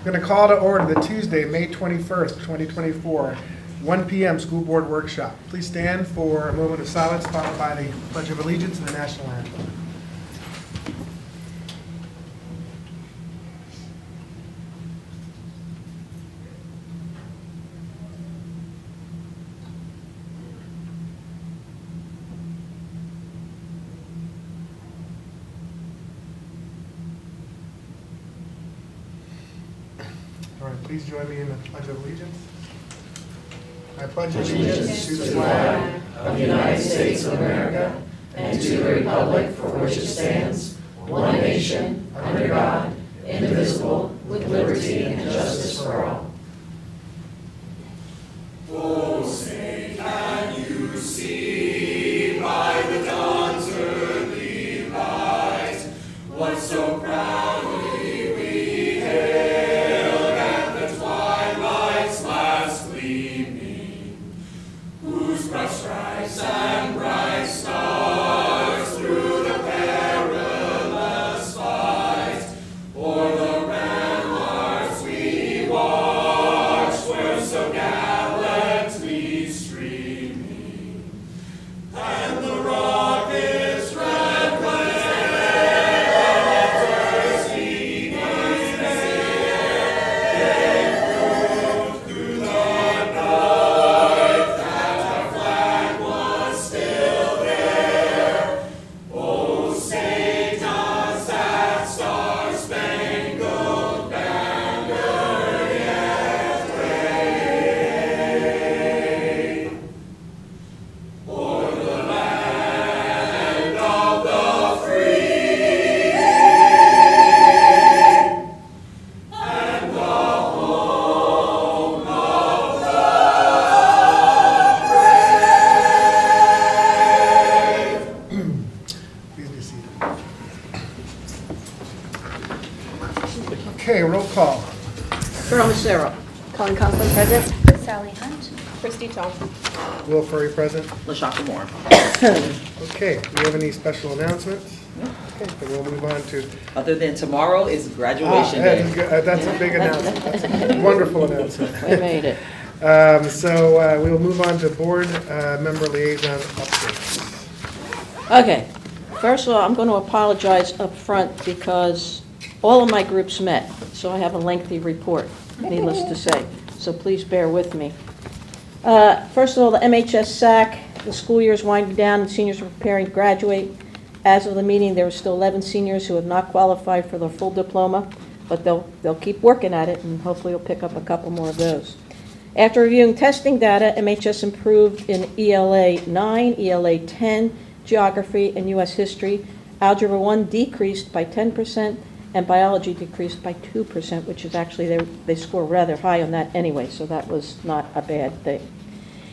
going to call to order the Tuesday, May 21st, 2024, 1 p.m. School Board Workshop. Please stand for a moment of silence, followed by the Pledge of Allegiance and the National Anthem. All right, please join me in the Pledge of Allegiance. I pledge allegiance to the flag of the United States of America and to the republic for which it stands, one nation, under God, indivisible, with liberty and justice for all. Oh, say, can you see by the dawn's early light what so proudly we hailed at the twilight's last gleaming, whose broad stripes and bright stars through the perilous fight o'er the ramparts we watched were so gallantly streaming, and the rocket's red glare bursting in air gave proof through the night that our flag was still there. Oh, say does that star-spangled banner yet wave o'er the land of the free and the home of the brave. Please be seated. Okay, roll call. Carol Lucero. Colin Conklin, present. Sally Hunt. Christy Tong. Will Furry present. LaShaka Moore. Okay, do we have any special announcements? Okay, then we'll move on to... Other than tomorrow is graduation that day. is good. That's a big announcement. That's a wonderful announcement. We made it. So we will move on to board member liaison updates. Okay, first of all, I'm going to apologize up front because all of my groups met, so I have a lengthy report, needless to say, so please bear with me. First of all, the MHS SAC, the school year is winding down and seniors are preparing to graduate. As of the meeting, there are still 11 seniors who have not qualified for their full diploma, but they'll keep working at it and hopefully we'll pick up a couple more of those. After reviewing testing data, MHS improved in ELA 9, ELA 10, Geography, and U.S. History. Algebra 1 decreased by 10%, and Biology decreased by 2%, which is actually, they score rather high on that anyway, so that was not a bad thing.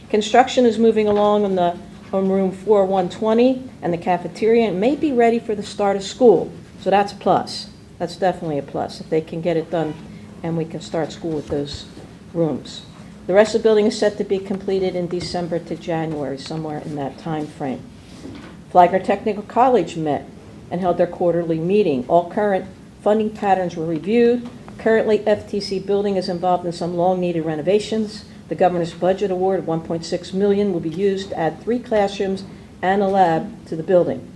Construction is moving along on room 4120 and the cafeteria, and may be ready for the start of school, so that's a plus. That's definitely a plus, if they can get it done and we can start school with those rooms. The rest of the building is set to be completed in December to January, somewhere in that time frame. Flagler Technical College met and held their quarterly meeting. All current funding patterns were reviewed. Currently, FTC building is involved in some long-needed renovations. The governor's budget award of $1.6 million will be used to add 3 classrooms and a lab to the building.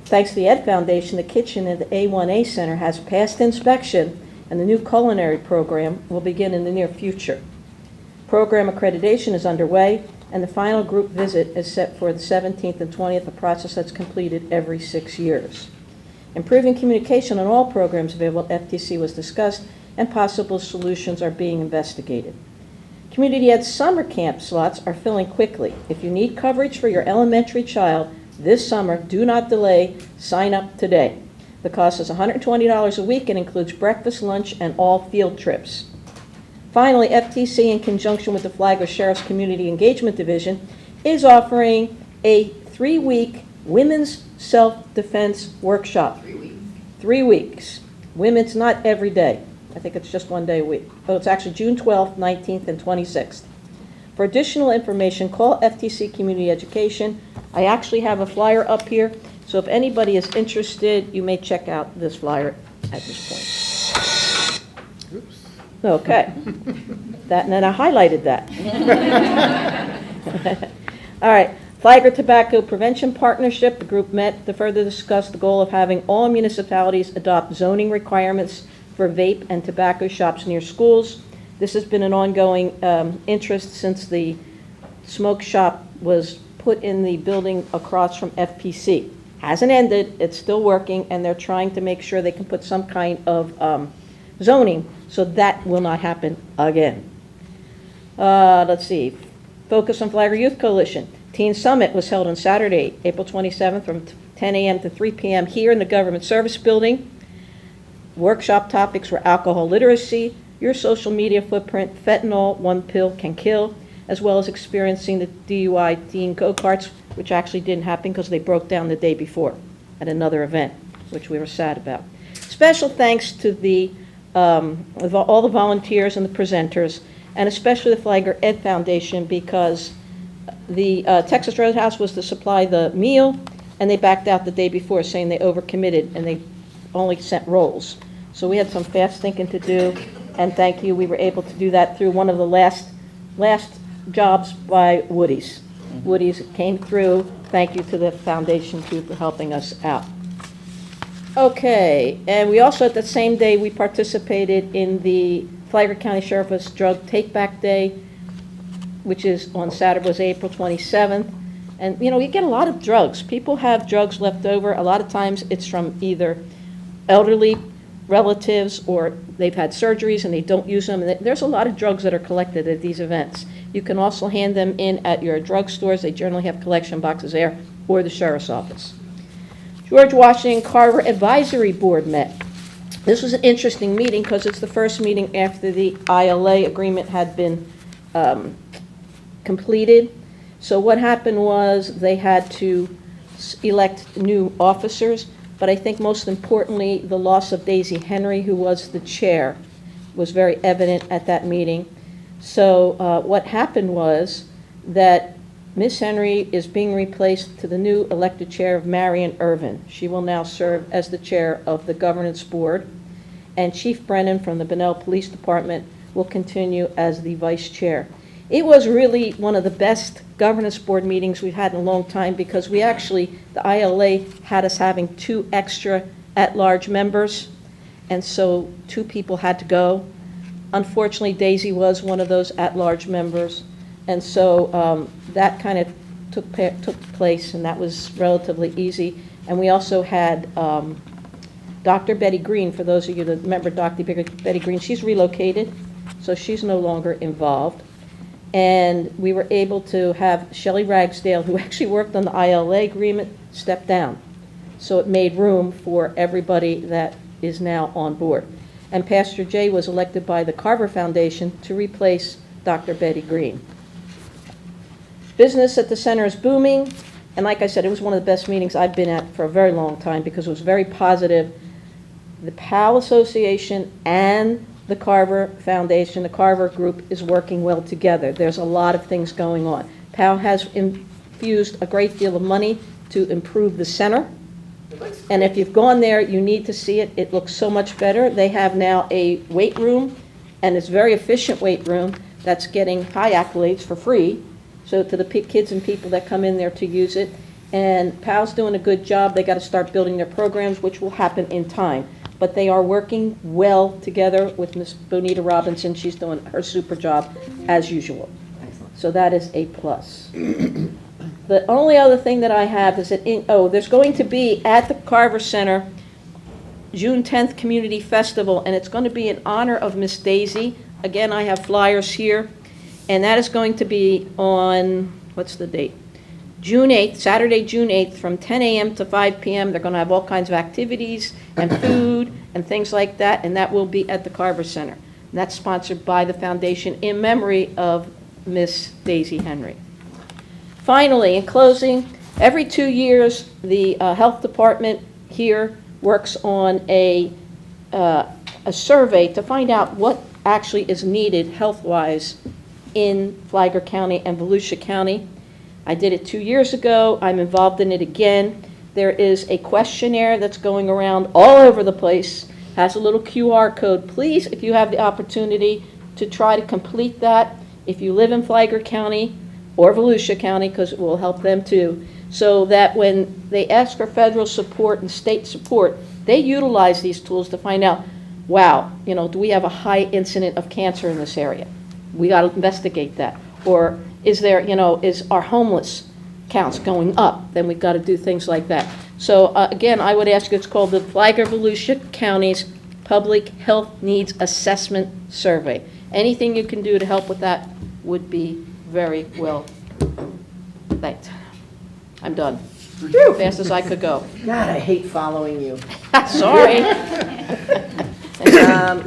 Thanks to the Ed Foundation, the kitchen at the A1A Center has passed inspection, and the new culinary program will begin in the near future. Program accreditation is underway, and the final group visit is set for the 17th and 20th, a process that's completed every 6 years. Improving communication on all programs available at FTC was discussed, and possible solutions are being investigated. Community Ed summer camp slots are filling quickly. If you need coverage for your elementary child this summer, do not delay. Sign up today. The cost is $120 a week and includes breakfast, lunch, and all field trips. Finally, FTC, in conjunction with the Flagler Sheriff's Community Engagement Division, is offering a 3-week women's self-defense workshop. 3 weeks. Women's not every day. I think it's just 1 day a week. Oh, it's actually June 12th, 19th, and 26th. For additional information, call FTC Community Education. I actually have a flyer up here, so if anybody is interested, you may check out this flyer at this point. Oops. Okay. That, and then I highlighted that. All right. Flagler Tobacco Prevention Partnership, the group met to further discuss the goal of having all municipalities adopt zoning requirements for vape and tobacco shops near schools. This has been an ongoing interest since the smoke shop was put in the building across from FPC. Hasn't ended, it's still working, and they're trying to make sure they can put some kind of zoning so that will not happen again. Let's see. Focus on Flagler Youth Coalition. Teen Summit was held on Saturday, April 27th from 10 a.m. to 3 p.m. here in the Government Service Building. Workshop topics were alcohol literacy, your social media footprint, fentanyl, one pill can kill, as well as experiencing the DUI teen go-karts, which actually didn't happen because they broke down the day before at another event, which we were sad about. Special thanks to all the volunteers and the presenters, and especially the Flagler Ed Foundation, because the Texas Roadhouse was to supply the meal, and they backed out the day before, saying they overcommitted, and they only sent rolls. So we had some fast thinking to do, and thank you, we were able to do that through one of the last jobs by Woody's. Woody's came through. Thank you to the foundation too for helping us out. Okay, and we also, at the same day, we participated in the Flagler County Sheriff's Drug Take-Back Day, which is on Saturday, was April 27th. And, you know, you get a lot of drugs. People have drugs left over. A lot of times it's from either elderly relatives or they've had surgeries and they don't use them. And there's a lot of drugs that are collected at these events. You can also hand them in at your drugstores. They generally have collection boxes there, or the sheriff's office. George Washington Carver Advisory Board met. This was an interesting meeting because it's the first meeting after the ILA agreement had been completed. So what happened was they had to elect new officers, but I think most importantly, the loss of Daisy Henry, who was the chair, was very evident at that meeting. So what happened was that Ms. Henry is being replaced to the new elected chair of Marion Irvin. She will now serve as the chair of the governance board, and Chief Brennan from the Bunnell Police Department will continue as the vice chair. It was really one of the best governance board meetings we've had in a long time because we actually, the ILA had us having 2 extra at-large members, and so 2 people had to go. Unfortunately, Daisy was one of those at-large members, and so that kind of took place, and that was relatively easy. And we also had Dr. Betty Green, for those of you that remember Dr. Betty Green, she's relocated, so she's no longer involved. And we were able to have Shelley Ragsdale, who actually worked on the ILA agreement, step down. So it made room for everybody that is now on board. And Pastor Jay was elected by the Carver Foundation to replace Dr. Betty Green. Business at the center is booming, and like I said, it was one of the best meetings I've been at for a very long time because it was very positive. The PAL Association and the Carver Foundation, the Carver Group, is working well together. There's a lot of things going on. PAL has infused a great deal of money to improve the center. And if you've gone there, you need to see it. It looks so much better. They have now a weight room, and it's a very efficient weight room that's getting high accolades for free. So to the kids and people that come in there to use it. And PAL's doing a good job. They got to start building their programs, which will happen in time. But they are working well together with Ms. Bonita Robinson. She's doing her super job as usual. So that is a plus. The only other thing that I have is that, there's going to be at the Carver Center, June 10th Community Festival, and it's going to be in honor of Miss Daisy. Again, I have flyers here, and that is going to be on, what's the date? June 8th, Saturday, June 8th, from 10 a.m. to 5 p.m. They're going to have all kinds of activities and food and things like that, and that will be at the Carver Center. And that's sponsored by the foundation in memory of Miss Daisy Henry. Finally, in closing, every 2 years, the health department here works on a survey to find out what actually is needed health-wise in Flagler County and Volusia County. I did it 2 years ago. I'm involved in it again. There is a questionnaire that's going around all over the place has a little QR code. Please, if you have the opportunity to try to complete that, if you live in Flagler County or Volusia County, because it will help them too, so that when they ask for federal support and state support, they utilize these tools to find out, wow, do we have a high incident of cancer in this area? We got to investigate that. Or is there, is our homeless counts going up? Then we've got to do things like that. So again, I would ask, it's called the Flagler Volusia County's Public Health Needs Assessment Survey. Anything you can do to help with that would be very well thanked. I'm done. Fast as I could go. God, I hate following you. Sorry.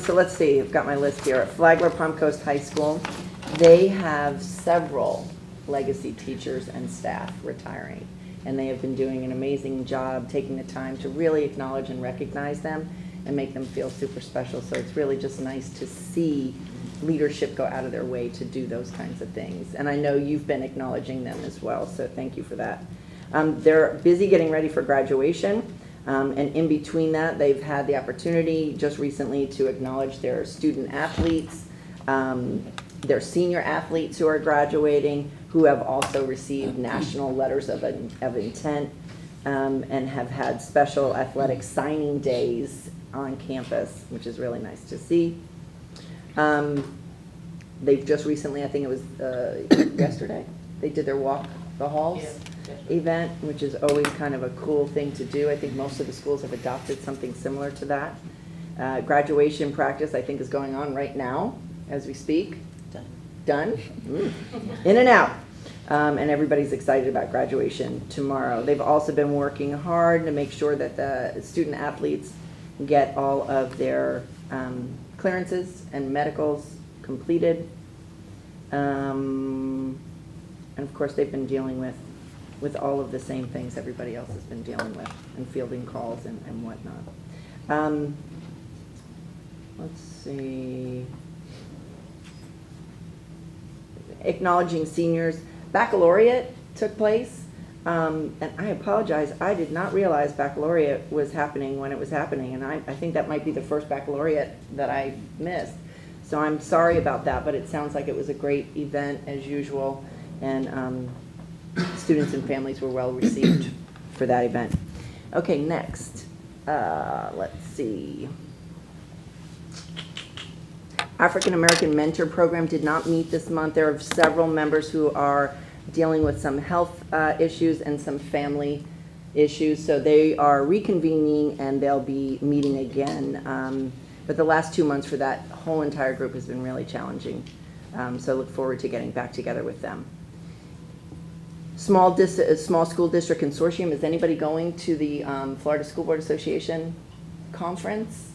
So let's see, I've got my list here. At Flagler Palm Coast High School, they have several legacy teachers and staff retiring. And they have been doing an amazing job taking the time to really acknowledge and recognize them and make them feel super special. So it's really just nice to see leadership go out of their way to do those kinds of things. And I know you've been acknowledging them as well, so thank you for that. They're busy getting ready for graduation. And in between that, they've had the opportunity just recently to acknowledge their student athletes, their senior athletes who are graduating, who have also received national letters of intent, and have had special athletic signing days on campus, which is really nice to see. They've just recently, I think it was yesterday, they did their Walk the Halls event, which is always kind of a cool thing to do. I think most of the schools have adopted something similar to that. Graduation practice, I think, is going on right now as we speak. Done? In and out. And everybody's excited about graduation tomorrow. They've also been working hard to make sure that the student athletes get all of their clearances and medicals completed. And of course, they've been dealing with all of the same things everybody else has been dealing with, and fielding calls and whatnot. Let's see. Acknowledging seniors. Baccalaureate took place. And I apologize, I did not realize baccalaureate was happening when it was happening, and I think that might be the first baccalaureate that I missed. So I'm sorry about that, but it sounds like it was a great event as usual, and students and families were well received for that event. Okay, next, let's see. African American Mentor Program did not meet this month. There are several members who are dealing with some health issues and some family issues, so they are reconvening and they'll be meeting again. But the last 2 months for that whole entire group has been really challenging, so look forward to getting back together with them. Small School District Consortium, is anybody going to the Florida School Board Association conference?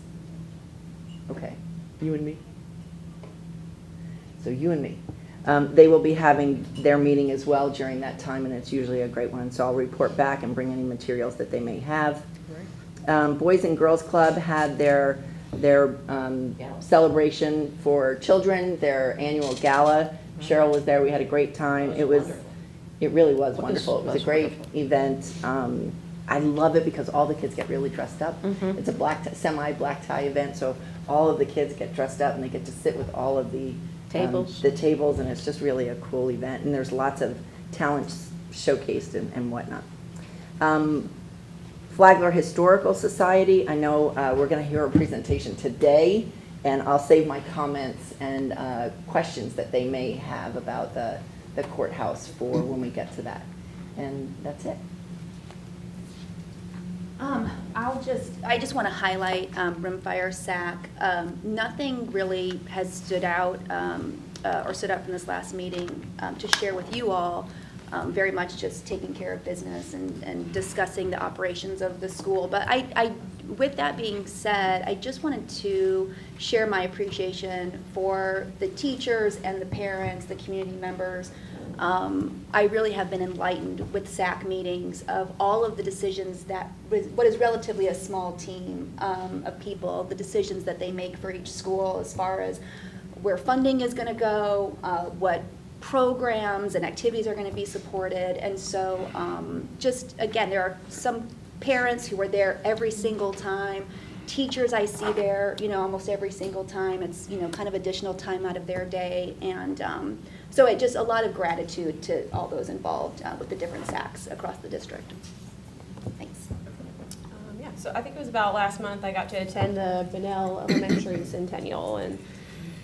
Okay, you and me? So you and me. They will be having their meeting as well during that time, and it's usually a great one. So I'll report back and bring any materials that they may have. Boys and Girls Club had their celebration for children, their annual gala. Cheryl was there. We had a great time. It really was wonderful. It was a great event. I love it because all the kids get really dressed up. It's a semi-black tie event, so all of the kids get dressed up and they get to sit with all of the tables, and it's just really a cool event, and there's lots of talent showcased and whatnot. Flagler Historical Society, I know we're going to hear a presentation today, and I'll save my comments and questions that they may have about the courthouse for when we get to that. And that's it. I just want to highlight Rimfire SAC. Nothing really has stood out or stood out from this last meeting to share with you all. Very much just taking care of business and discussing the operations of the school. But with that being said, I just wanted to share my appreciation for the teachers and the parents, the community members. I really have been enlightened with SAC meetings of all of the decisions that, what is relatively a small team of people, the decisions that they make for each school as far as where funding is going to go, what programs and activities are going to be supported. And so just, again, there are some parents who are there every single time, Teachers I see there, almost every single time. It's, kind of additional time out of their day. And so it just a lot of gratitude to all those involved with the different SACs across the district. Thanks. Yeah, so I think it was about last month I got to attend the Bunnell Elementary Centennial, and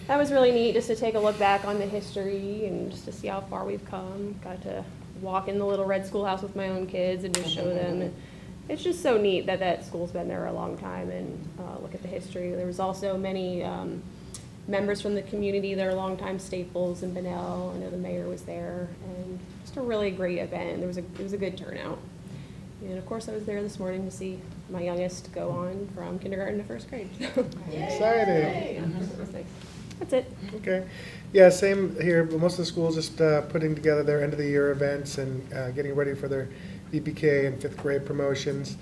that was really neat just to take a look back on the history and just to see how far we've come. Got to walk in the little red schoolhouse with my own kids and just show them. And it's just so neat that that school's been there a long time and look at the history. There was also many members from the community that are longtime staples in Bunnell. I know the mayor was there, and just a really great event. It was a good turnout. And of course, I was there this morning to see my youngest go on from kindergarten to first grade. Exciting. It was nice. That's it. Okay. Yeah, same here. Most of the schools just putting together their end of the year events and getting ready for their VPK and fifth grade promotions.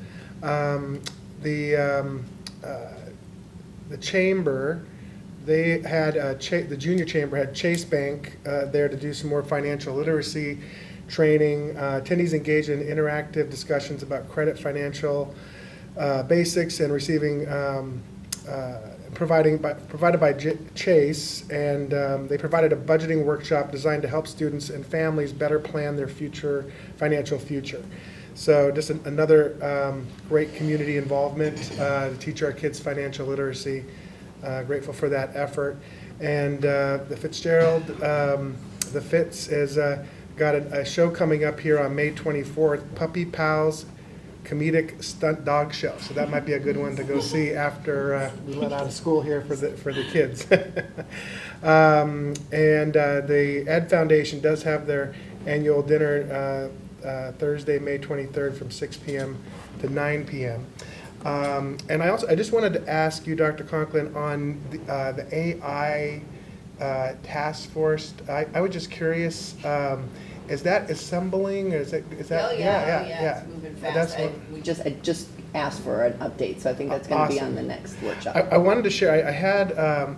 The chamber, they had the junior chamber had Chase Bank there to do some more financial literacy training. Attendees engaged in interactive discussions about credit, financial basics, and receiving provided by Chase, and they provided a budgeting workshop designed to help students and families better plan their financial future. So just another great community involvement to teach our kids financial literacy. Grateful for that effort. And the Fitzgerald, the Fitz has got a show coming up here on May 24th, Puppy Pals Comedic Stunt Dog Show. So that might be a good one to go see after we let out of school here for the kids. And the Ed Foundation does have their annual dinner Thursday, May 23rd from 6 p.m. to 9 p.m. And I just wanted to ask you, Dr. Conklin, on the AI task force. I was just curious, is that assembling, or is that? It's moving fast. I just asked for an update, so I think that's going to be on the next workshop. I wanted to share,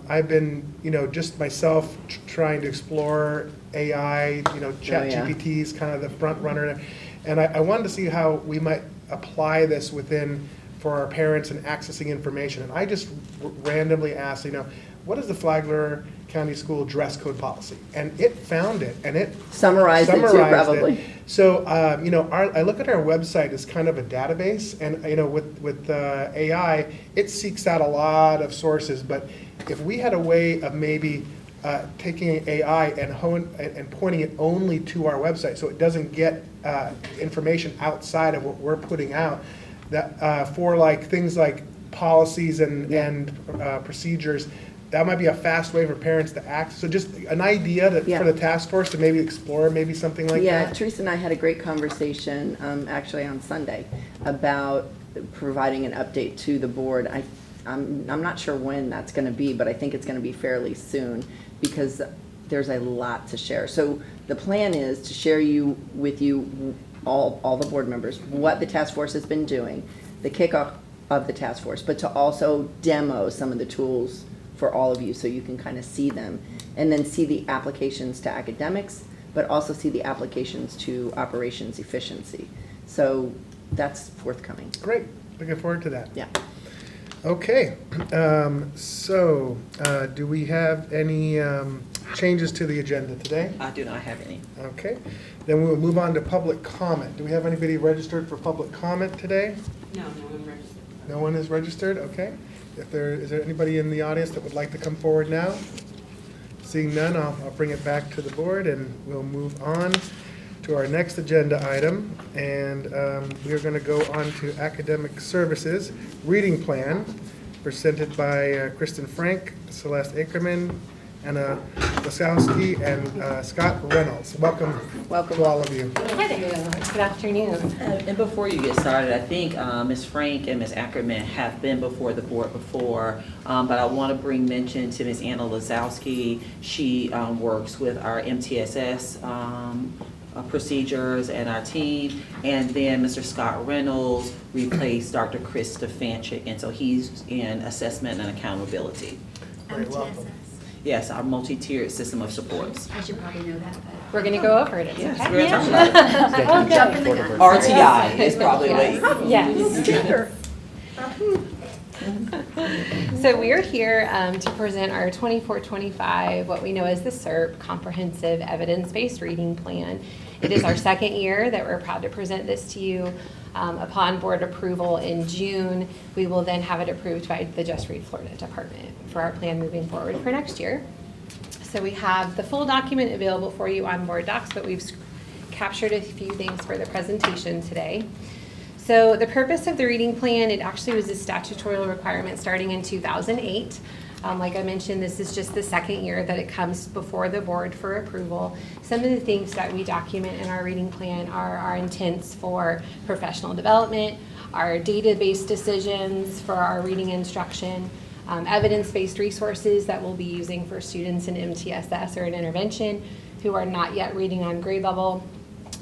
I've been, just myself trying to explore AI, ChatGPT is kind of the front runner. And I wanted to see how we might apply this for our parents and accessing information. And I just randomly asked, what is the Flagler County School dress code policy? And it found it, and it Summarized it too, probably. So, I look at our website as kind of a database, and, with AI, it seeks out a lot of sources, but if we had a way of maybe taking AI and pointing it only to our website, so it doesn't get information outside of what we're putting out, that for things like policies and procedures, that might be a fast way for parents to act. So just an idea for the task force to maybe explore maybe something like that. Yeah, Teresa and I had a great conversation actually on Sunday about providing an update to the board. I'm not sure when that's going to be, but I think it's going to be fairly soon because there's a lot to share. So the plan is to share with you all the board members what the task force has been doing, the kickoff of the task force, but to also demo some of the tools for all of you so you can kind of see them and then see the applications to academics, but also see the applications to operations efficiency. So that's forthcoming. Great, looking forward to that. Yeah. Okay, so do we have any changes to the agenda today? I do not have any. Okay, then we will move on to public comment. Do we have anybody registered for public comment today? No one registered. No one is registered, okay. Is there anybody in the audience that would like to come forward now? Seeing none, I'll bring it back to the board and we'll move on to our next agenda item. And we are going to go on to academic services reading plan presented by Kristen Frank, Celeste Ackerman, Anna Lasowski, and Scott Reynolds. Welcome to all of you. Hi there. Good afternoon. And before you get started, I think Ms. Frank and Ms. Ackerman have been before the board before, but I want to bring mention to Ms. Anna Lasowski. She works with our MTSS procedures and our team, and then Mr. Scott Reynolds replaced Dr. Chris Stefanchik, and so he's in assessment and accountability. Very welcome. Yes, our multi-tiered system of supports. I should probably know that, but. We're going to go over it. It's Yes, okay. we're gonna talk about it. Jump in the gun. RTI is probably late. Yes. So we are here to present our 24-25, what we know as the SERP, Comprehensive Evidence-Based Reading Plan. It is our second year that we're proud to present this to you. Upon board approval in June, we will then have it approved by the Just Read Florida department for our plan moving forward for next year. So we have the full document available for you on board docs, but we've captured a few things for the presentation today. So the purpose of the reading plan, it actually was a statutory requirement starting in 2008. Like I mentioned, this is just the second year that it comes before the board for approval. Some of the things that we document in our reading plan are our intents for professional development, our data-based decisions for our reading instruction, evidence-based resources that we'll be using for students in MTSS or in intervention who are not yet reading on grade level.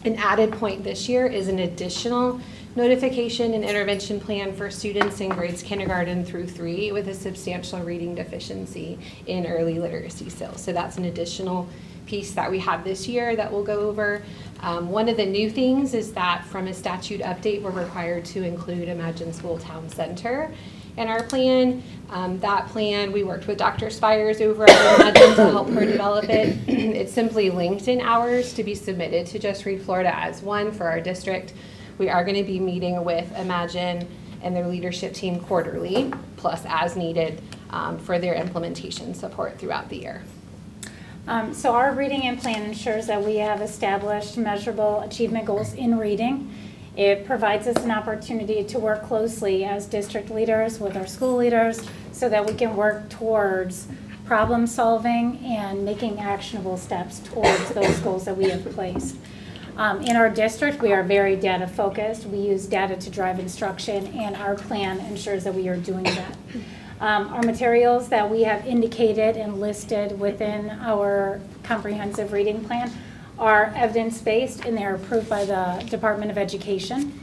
An added point this year is an additional notification and intervention plan for students in grades kindergarten through 3 with a substantial reading deficiency in early literacy skills. So that's an additional piece that we have this year that we'll go over. One of the new things is that from a statute update, we're required to include Imagine School Town Center in our plan. That plan, we worked with Dr. Spires over at Imagine to help her develop it. It's simply linked in hours to be submitted to Just Read Florida as one for our district. We are going to be meeting with Imagine and their leadership team quarterly, plus as needed for their implementation support throughout the year. So our reading and plan ensures that we have established measurable achievement goals in reading. It provides us an opportunity to work closely as district leaders with our school leaders so that we can work towards problem solving and making actionable steps towards those goals that we have placed. In our district, we are very data focused. We use data to drive instruction, and our plan ensures that we are doing that. Our materials that we have indicated and listed within our comprehensive reading plan are evidence-based, and they're approved by the Department of Education.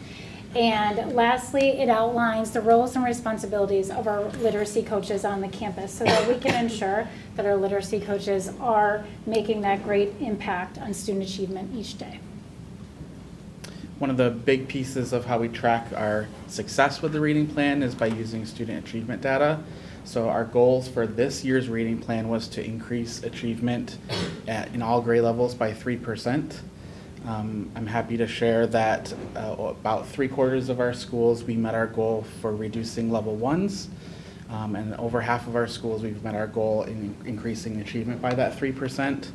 And lastly, it outlines the roles and responsibilities of our literacy coaches on the campus so that we can ensure that our literacy coaches are making that great impact on student achievement each day. One of the big pieces of how we track our success with the reading plan is by using student achievement data. So our goals for this year's reading plan was to increase achievement in all grade levels by 3%. I'm happy to share that about 3/4 of our schools we met our goal for reducing level 1s, and over half of our schools we've met our goal in increasing achievement by that 3%.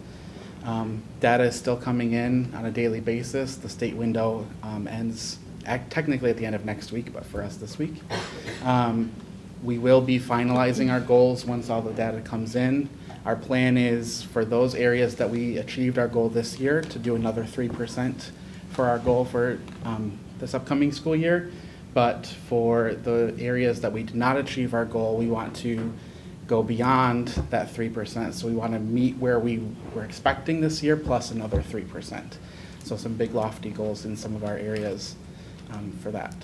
Data is still coming in on a daily basis. The state window ends technically at the end of next week, but for us this week. We will be finalizing our goals once all the data comes in. Our plan is for those areas that we achieved our goal this year to do another 3% for our goal for this upcoming school year. But for the areas that we did not achieve our goal, we want to go beyond that 3%. So we want to meet where we were expecting this year plus another 3%. So some big lofty goals in some of our areas for that.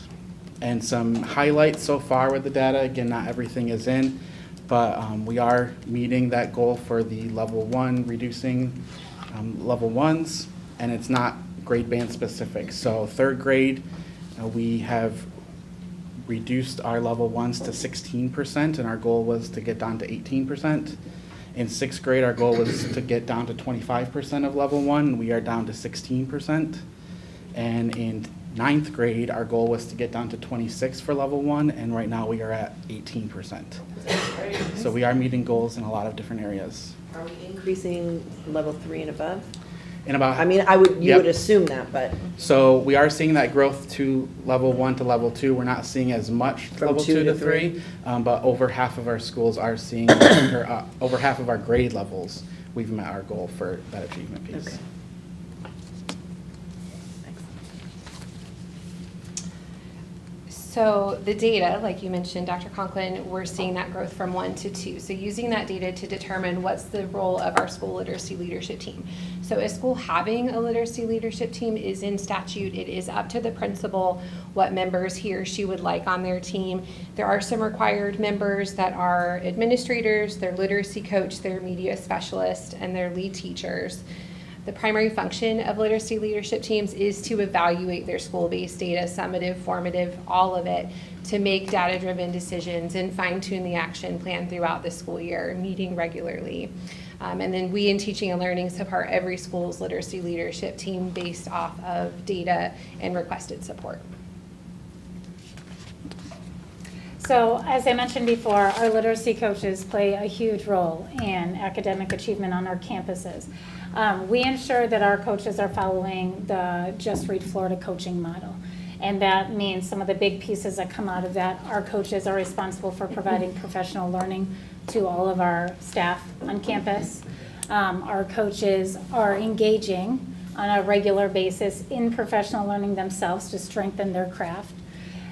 And some highlights so far with the data. Again, not everything is in, but we are meeting that goal for the level 1, reducing level 1s, and it's not grade band specific. So 3rd grade, we have reduced our level 1s to 16%, and our goal was to get down to 18%. In 6th grade, our goal was to get down to 25% of level 1, and we are down to 16%. And in 9th grade, our goal was to get down to 26 for level 1, and right now we are at 18%. So we are meeting goals in a lot of different areas. Are we increasing level 3 and above? In about, I mean, you would assume that, but so we are seeing that growth to level 1 to level 2. We're not seeing as much From level 2 to 3, but over half of our schools are seeing, or over half of our grade levels, we've met our goal for that achievement piece. Okay. So the data, like you mentioned, Dr. Conklin, we're seeing that growth from 1 to 2. So using that data to determine what's the role of our school literacy leadership team. So a school having a literacy leadership team is in statute. It is up to the principal what members he or she would like on their team. There are some required members that are administrators, their literacy coach, their media specialist, and their lead teachers. The primary function of literacy leadership teams is to evaluate their school-based data, summative, formative, all of it, to make data-driven decisions and fine-tune the action plan throughout the school year, meeting regularly. And then we in Teaching and Learning support every school's literacy leadership team based off of data and requested support. So, as I mentioned before, our literacy coaches play a huge role in academic achievement on our campuses. We ensure that our coaches are following the Just Read Florida coaching model. And that means some of the big pieces that come out of that, our coaches are responsible for providing professional learning to all of our staff on campus. Our coaches are engaging on a regular basis in professional learning themselves to strengthen their craft.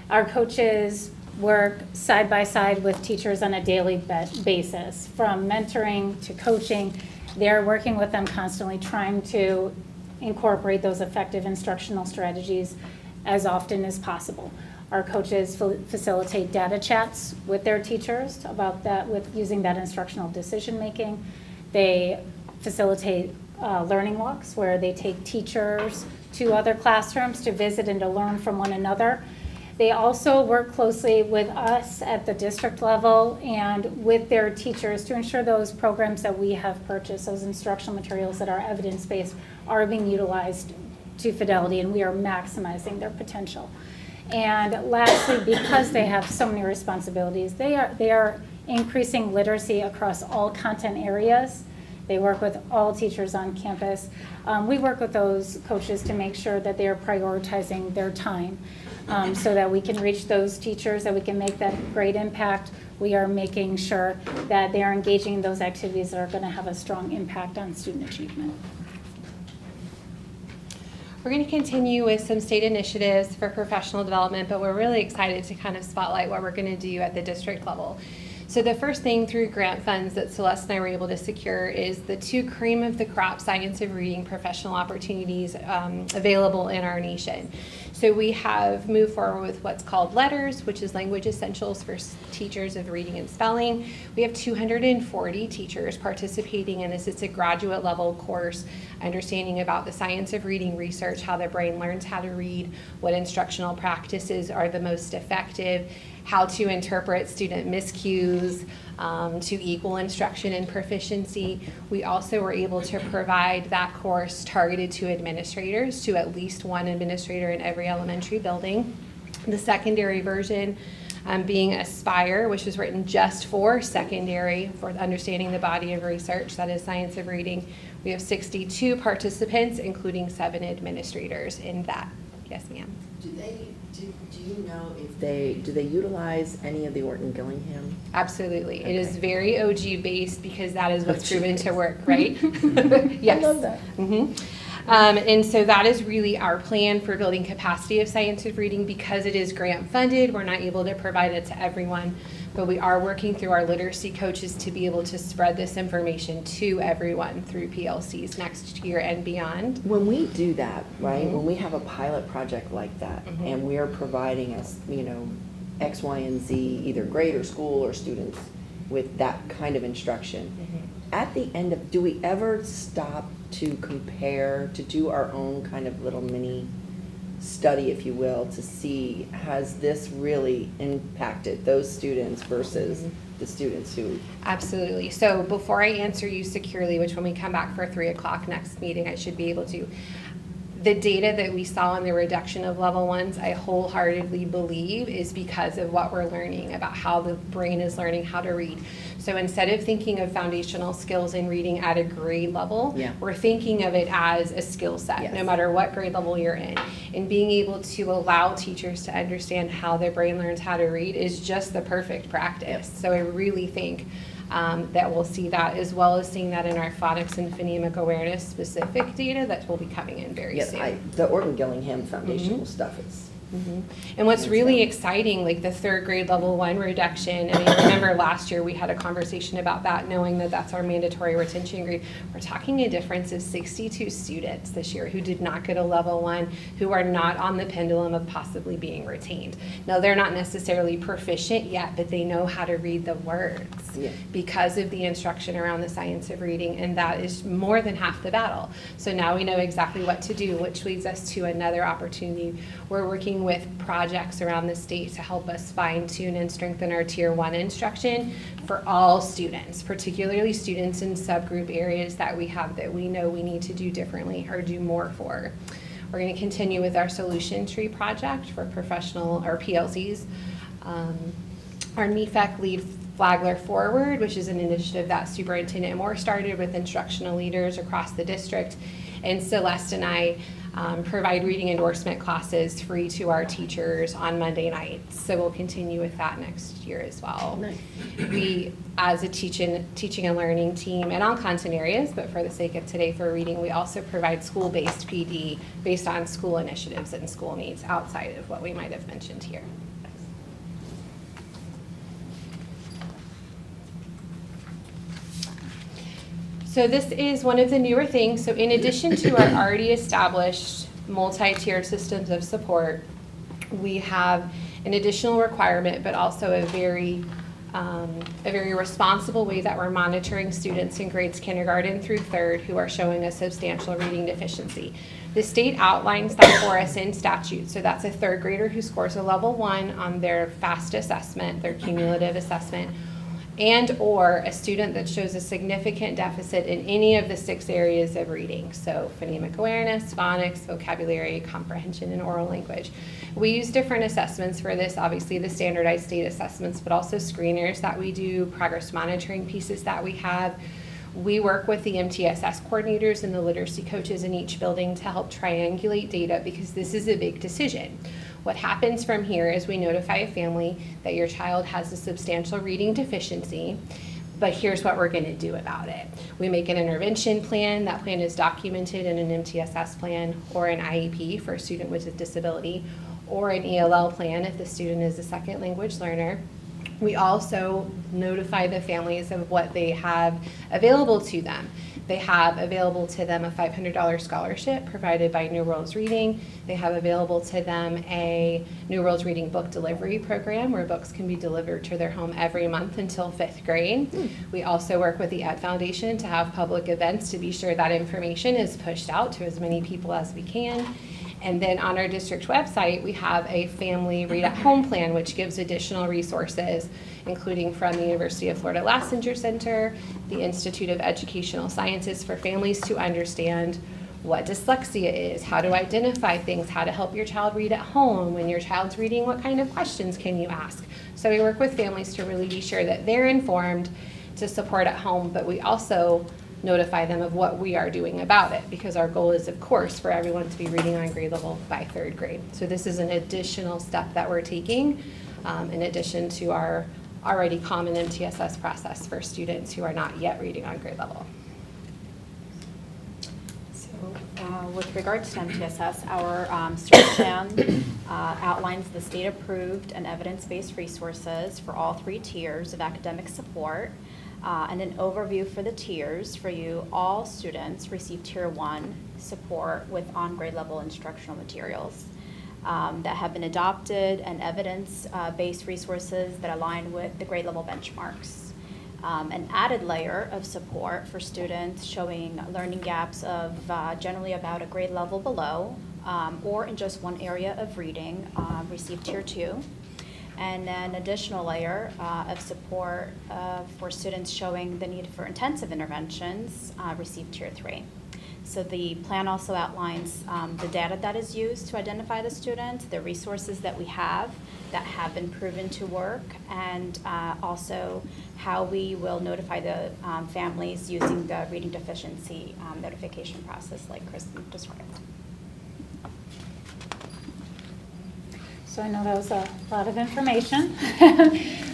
Our coaches work side by side with teachers on a daily basis, from mentoring to coaching. They're working with them constantly, trying to incorporate those effective instructional strategies as often as possible. Our coaches facilitate data chats with their teachers about that, with using that instructional decision making. They facilitate learning walks where they take teachers to other classrooms to visit and to learn from one another. They also work closely with us at the district level and with their teachers to ensure those programs that we have purchased, those instructional materials that are evidence-based, are being utilized to fidelity, and we are maximizing their potential. And lastly, because they have so many responsibilities, they are increasing literacy across all content areas. They work with all teachers on campus. We work with those coaches to make sure that they are prioritizing their time so that we can reach those teachers, that we can make that great impact. We are making sure that they are engaging in those activities that are going to have a strong impact on student achievement. We're going to continue with some state initiatives for professional development, but we're really excited to kind of spotlight what we're going to do at the district level. So the first thing through grant funds that Celeste and I were able to secure is the 2 cream of the crop science of reading professional opportunities available in our nation. So we have moved forward with what's called LETTERS, which is language essentials for teachers of reading and spelling. We have 240 teachers participating in this. It's a graduate level course, understanding about the science of reading research, how the brain learns how to read, what instructional practices are the most effective, how to interpret student miscues to equal instruction and proficiency. We also were able to provide that course targeted to administrators, to at least one administrator in every elementary building. The secondary version being Aspire, which was written just for secondary, for understanding the body of research, that is science of reading. We have 62 participants, including 7 administrators in that. Yes, ma'am. Do you know if do they utilize any of the Orton Gillingham? Absolutely. Okay. It is very OG based because that is what's proven to work, right? Yes. I love that. Mm-hmm. And so that is really our plan for building capacity of science of reading. Because it is grant funded, we're not able to provide it to everyone, but we are working through our literacy coaches to be able to spread this information to everyone through PLCs next year and beyond. When we do that, right, Mhm. when we have a pilot project like that, Mhm. and we are providing us, X, Y, and Z, either grade or school or students with that kind of instruction, at the end of, do we ever stop to compare, to do our own kind of little mini study, if you will, to see, has this really impacted those students versus the students who? Absolutely. So before I answer you securely, which when we come back for 3 o'clock next meeting, I should be able to, the data that we saw in the reduction of level 1s, I wholeheartedly believe is because of what we're learning about how the brain is learning how to read. So instead of thinking of foundational skills in reading at a grade level, we're thinking of it as a skill set, no matter what grade level you're in. And being able to allow teachers to understand how their brain learns how to read is just the perfect practice. So I really think that we'll see that, as well as seeing that in our phonics and phonemic awareness specific data that will be coming in very soon. The Orton Gillingham foundational stuff is And what's really exciting, like the third grade level 1 reduction, I mean, remember last year we had a conversation about that, knowing that that's our mandatory retention grade. We're talking a difference of 62 students this year who did not get a level 1, who are not on the pendulum of possibly being retained. Now, they're not necessarily proficient yet, but they know how to read the words because of the instruction around the science of reading, and that is more than half the battle. So now we know exactly what to do, which leads us to another opportunity. We're working with projects around the state to help us fine-tune and strengthen our Tier 1 instruction for all students, particularly students in subgroup areas that we have that we know we need to do differently or do more for. We're going to continue with our solution tree project for professional or PLCs. Our NEFAC lead Flagler Forward, which is an initiative that Superintendent Moore started with instructional leaders across the district. And Celeste and I provide reading endorsement classes free to our teachers on Monday nights. So we'll continue with that next year as well. Nice. We, as a teaching and learning team in all content areas, but for the sake of today for reading, we also provide school-based PD based on school initiatives and school needs outside of what we might have mentioned here. So this is one of the newer things. So in addition to our already established multi-tiered systems of support, we have an additional requirement, but also a very responsible way that we're monitoring students in grades kindergarten through 3rd who are showing a substantial reading deficiency. The state outlines that for us in statute. So that's a 3rd grader who scores a level 1 on their FAST assessment, their cumulative assessment, and or a student that shows a significant deficit in any of the 6 areas of reading. So phonemic awareness, phonics, vocabulary, comprehension, and oral language. We use different assessments for this, obviously the standardized state assessments, but also screeners that we do, progress monitoring pieces that we have. We work with the MTSS coordinators and the literacy coaches in each building to help triangulate data because this is a big decision. What happens from here is we notify a family that your child has a substantial reading deficiency, but here's what we're going to do about it. We make an intervention plan. That plan is documented in an MTSS plan or an IEP for a student with a disability, or an ELL plan if the student is a second language learner. We also notify the families of what they have available to them. They have available to them a $500 scholarship provided by New Worlds Reading. They have available to them a New Worlds Reading book delivery program where books can be delivered to their home every month until 5th grade. We also work with the Ed Foundation to have public events to be sure that information is pushed out to as many people as we can. And then on our district website, we have a family read-at-home plan, which gives additional resources, including from the University of Florida Lastinger Center, the Institute of Educational Sciences, for families to understand what dyslexia is, how to identify things, how to help your child read at home. When your child's reading, what kind of questions can you ask? So we work with families to really be sure that they're informed to support at home, but we also notify them of what we are doing about it, because our goal is, of course, for everyone to be reading on grade level by 3rd grade. So this is an additional step that we're taking in addition to our already common MTSS process for students who are not yet reading on grade level. So with regards to MTSS, our search plan outlines the state-approved and evidence-based resources for all 3 tiers of academic support. And an overview for the tiers. For you, all students receive Tier 1 support with on-grade level instructional materials that have been adopted, and evidence-based resources that align with the grade level benchmarks. An added layer of support for students showing learning gaps of generally about a grade level below or in just one area of reading receive Tier 2. And an additional layer of support for students showing the need for intensive interventions receive Tier 3. So the plan also outlines the data that is used to identify the student, the resources that we have that have been proven to work, and also how we will notify the families using the reading deficiency notification process like Kristen described. So I know that was a lot of information,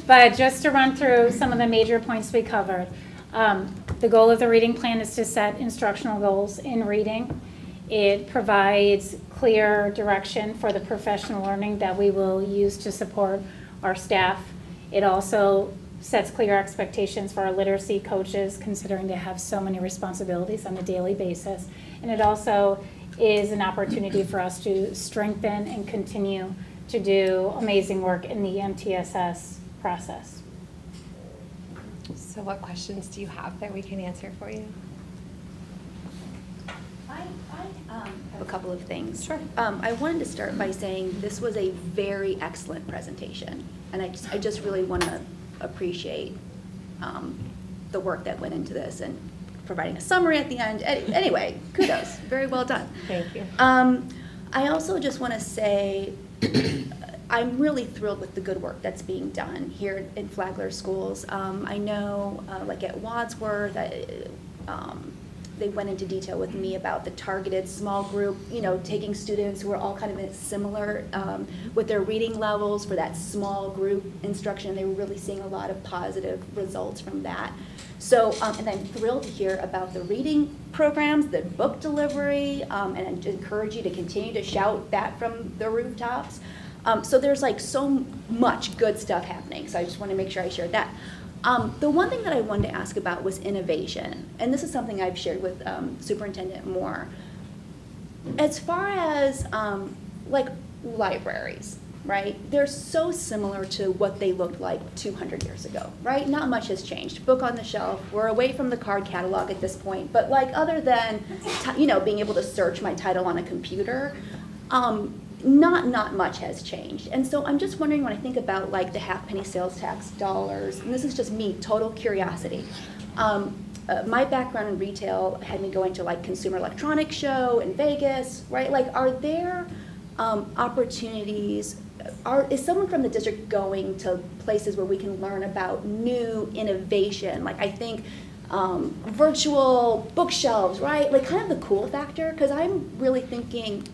but just to run through some of the major points we covered. The goal of the reading plan is to set instructional goals in reading. It provides clear direction for the professional learning that we will use to support our staff. It also sets clear expectations for our literacy coaches, considering they have so many responsibilities on a daily basis. And it also is an opportunity for us to strengthen and continue to do amazing work in the MTSS process. So what questions do you have that we can answer for you? I have a couple of things. Sure. I wanted to start by saying this was a very excellent presentation, and I just really want to appreciate the work that went into this and providing a summary at the end. Anyway, kudos, very well done. Thank you. I also just want to say I'm really thrilled with the good work that's being done here in Flagler schools. I know, like at Wadsworth, they went into detail with me about the targeted small group, taking students who are all kind of similar with their reading levels for that small group instruction. They were really seeing a lot of positive results from that. So, and I'm thrilled to hear about the reading programs, the book delivery, and I encourage you to continue to shout that from the rooftops. So there's like so much good stuff happening, so I just want to make sure I shared that. The one thing that I wanted to ask about was innovation, and this is something I've shared with Superintendent Moore. As far as like libraries, right? They're so similar to what they looked like 200 years ago, right? Not much has changed. Book on the shelf. We're away from the card catalog at this point, but like other than being able to search my title on a computer, not much has changed. And so I'm just wondering, when I think about like the half-penny sales tax dollars, and this is just me, total curiosity. My background in retail had me going to like Consumer Electronics Show in Vegas, right? Like, are there opportunities? Is someone from the district going to places where we can learn about new innovation? Like, I think virtual bookshelves, right? Like kind of the cool factor, because I'm really thinking,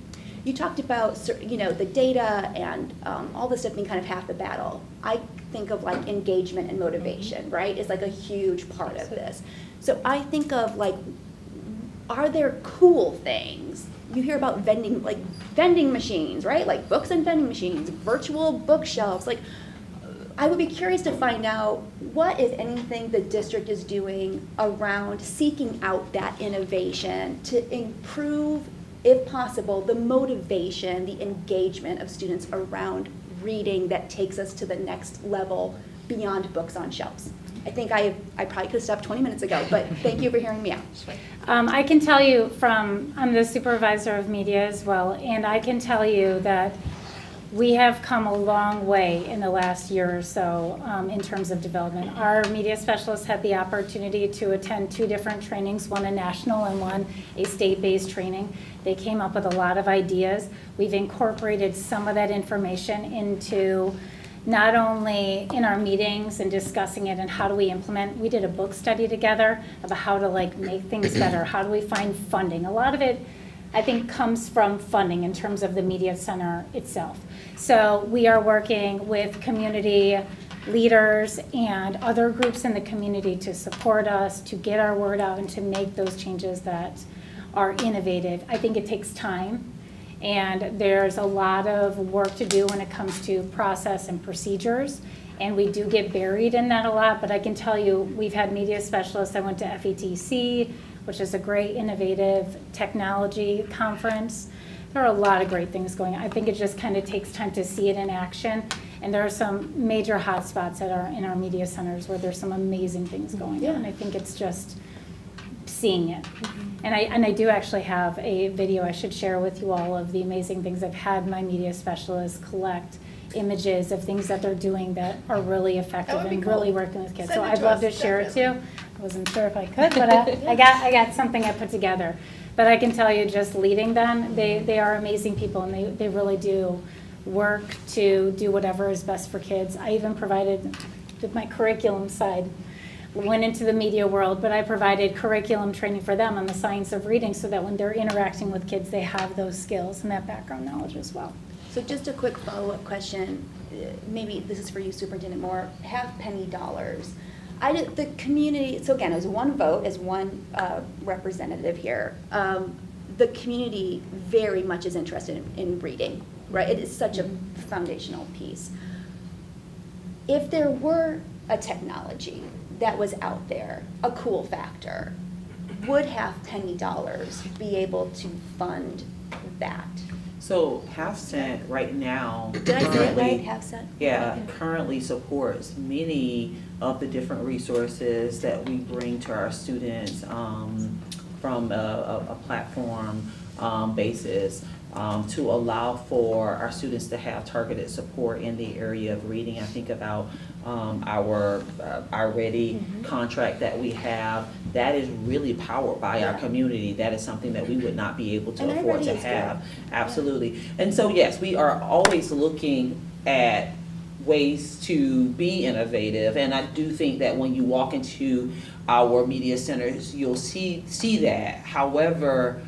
you talked about, the data and all this stuff being kind of half the battle. I think of like engagement and motivation, right? It's like a huge part of this. So I think of like, are there cool things? You hear about vending machines, right? Like books and vending machines, virtual bookshelves. Like, I would be curious to find out what, if anything, the district is doing around seeking out that innovation to improve, if possible, the motivation, the engagement of students around reading that takes us to the next level beyond books on shelves. I think I probably could have stopped 20 minutes ago, but thank you for hearing me out. I can tell you I'm the supervisor of media as well, and I can tell you that we have come a long way in the last year or so in terms of development. Our media specialists had the opportunity to attend 2 different trainings, one a national and one a state-based training. They came up with a lot of ideas. We've incorporated some of that information into not only in our meetings and discussing it and how do we implement. We did a book study together about how to make things better. How do we find funding? A lot of it, I think, comes from funding in terms of the media center itself. So we are working with community leaders and other groups in the community to support us, to get our word out, and to make those changes that are innovative. I think it takes time, and there's a lot of work to do when it comes to process and procedures, and we do get buried in that a lot, but I can tell you we've had media specialists. I went to FETC, which is a great innovative technology conference. There are a lot of great things going on. I think it just kind of takes time to see it in action, and there are some major hot spots in our media centers where there's some amazing things going on. I think it's just seeing it. And I do actually have a video I should share with you all of the amazing things. I've had my media specialists collect images of things that they're doing that are really effective and really working with kids. So I'd love to share it too. I wasn't sure if I could, but I got something I put together. But I can tell you, just leading them, they are amazing people, and they really do work to do whatever is best for kids. I even provided, with my curriculum side, went into the media world, but I provided curriculum training for them on the science of reading so that when they're interacting with kids, they have those skills and that background knowledge as well. So just a quick follow-up question. Maybe this is for you, Superintendent Moore. Half-penny dollars. The community, so again, as one vote, as one representative here, the community very much is interested in reading, right? It is such a foundational piece. If there were a technology that was out there, a cool factor, would half penny dollars be able to fund that? So Half Cent right now. Did I say it currently- right, half cent? Yeah, currently supports many of the different resources that we bring to our students from a platform basis to allow for our students to have targeted support in the area of reading. I think about our Ready contract that we have. That is really powered by our community. That is something that we would not be able to And afford iReady to is good. have. Absolutely. And so, yes, we are always looking at ways to be innovative. And I do think that when you walk into our media centers, you'll see that. However,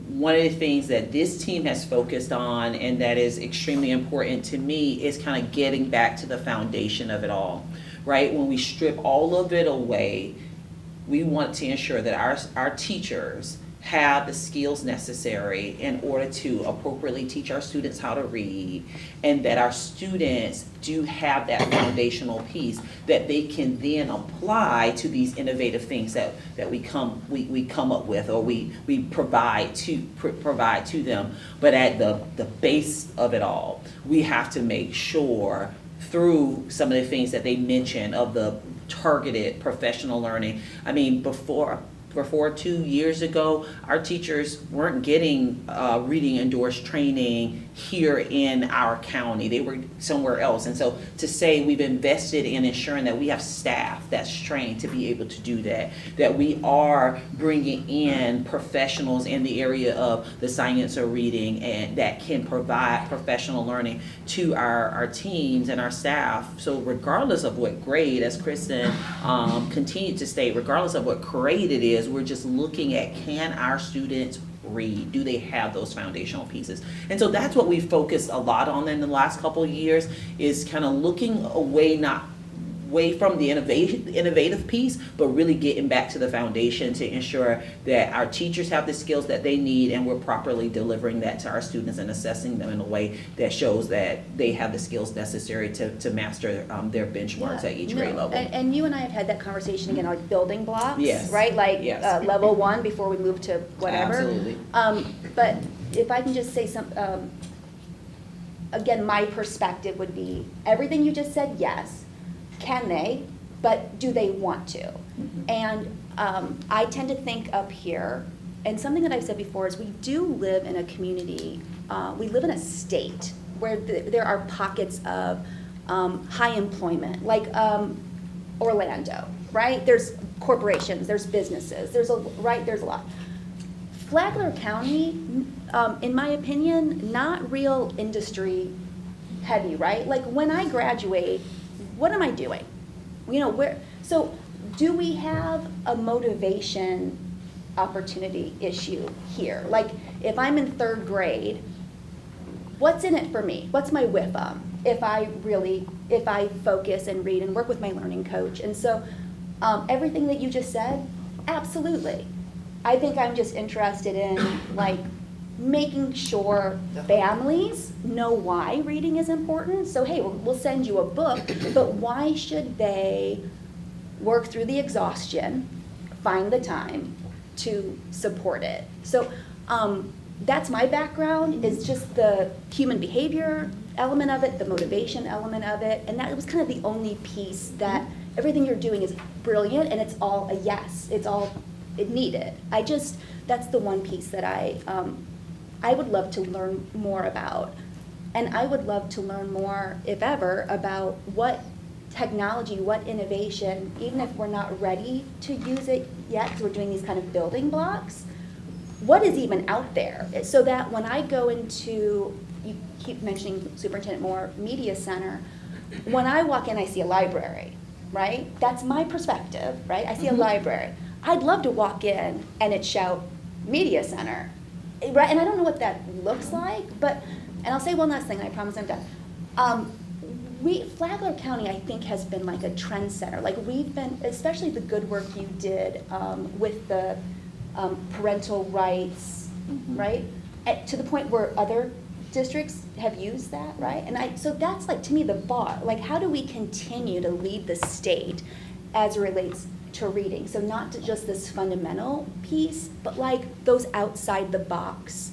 one of the things that this team has focused on and that is extremely important to me is kind of getting back to the foundation of it all, right? When we strip all of it away, we want to ensure that our teachers have the skills necessary in order to appropriately teach our students how to read, and that our students do have that foundational piece that they can then apply to these innovative things that we come up with, or we provide to them. But at the base of it all, we have to make sure through some of the things that they mentioned of the targeted professional learning. I mean, before 2 years ago, our teachers weren't getting reading endorsed training here in our county. They were somewhere else. And so to say we've invested in ensuring that we have staff that's trained to be able to do that we are bringing in professionals in the area of the science of reading and that can provide professional learning to our teams and our staff. So regardless of what grade, as Kristen continued to state, regardless of what grade it is, we're just looking at, can our students read? Do they have those foundational pieces? And so that's what we focused a lot on in the last couple of years, is kind of looking away from the innovative piece, but really getting back to the foundation to ensure that our teachers have the skills that they need and we're properly delivering that to our students and assessing them in a way that shows that they have the skills necessary to master their benchmarks at each grade level. And you and I have had that conversation again, like building blocks, Yes. right? Like Yes. level 1 before we move to whatever. Absolutely. But if I can just say again, my perspective would be everything you just said, yes. Can they? But do they want to? And I tend to think up here, and something that I've said before is we do live in a community, we live in a state where there are pockets of high employment, like Orlando, right? There's corporations, there's businesses, there's a lot. Flagler County, in my opinion, not real industry heavy, right? Like when I graduate, what am I doing? So do we have a motivation opportunity issue here? Like if I'm in 3rd grade, what's in it for me? What's my WIFM if I focus and read and work with my learning coach? And so everything that you just said, absolutely. I think I'm just interested in like making sure families know why reading is important. So hey, we'll send you a book, but why should they work through the exhaustion, find the time to support it? So that's my background, is just the human behavior element of it, the motivation element of it, and that was kind of the only piece that everything you're doing is brilliant and it's all a yes, it's all it needed. That's the one piece that I would love to learn more about. And I would love to learn more, if ever, about what technology, what innovation, even if we're not ready to use it yet, because we're doing these kind of building blocks, what is even out there? So that when I go into, you keep mentioning Superintendent Moore Media Center, when I walk in, I see a library, right? That's my perspective, right? I see a library. I'd love to walk in and it shout Media Center. Right, and I don't know what that looks like, and I'll say one last thing, and I promise I'm done. Flagler County, I think, has been like a trendsetter. Like we've been, especially the good work you did with the parental rights right? To the point where other districts have used that, right? And so that's like, to me, the bar. Like, how do we continue to lead the state as it relates to reading? So not to just this fundamental piece, but like those outside the box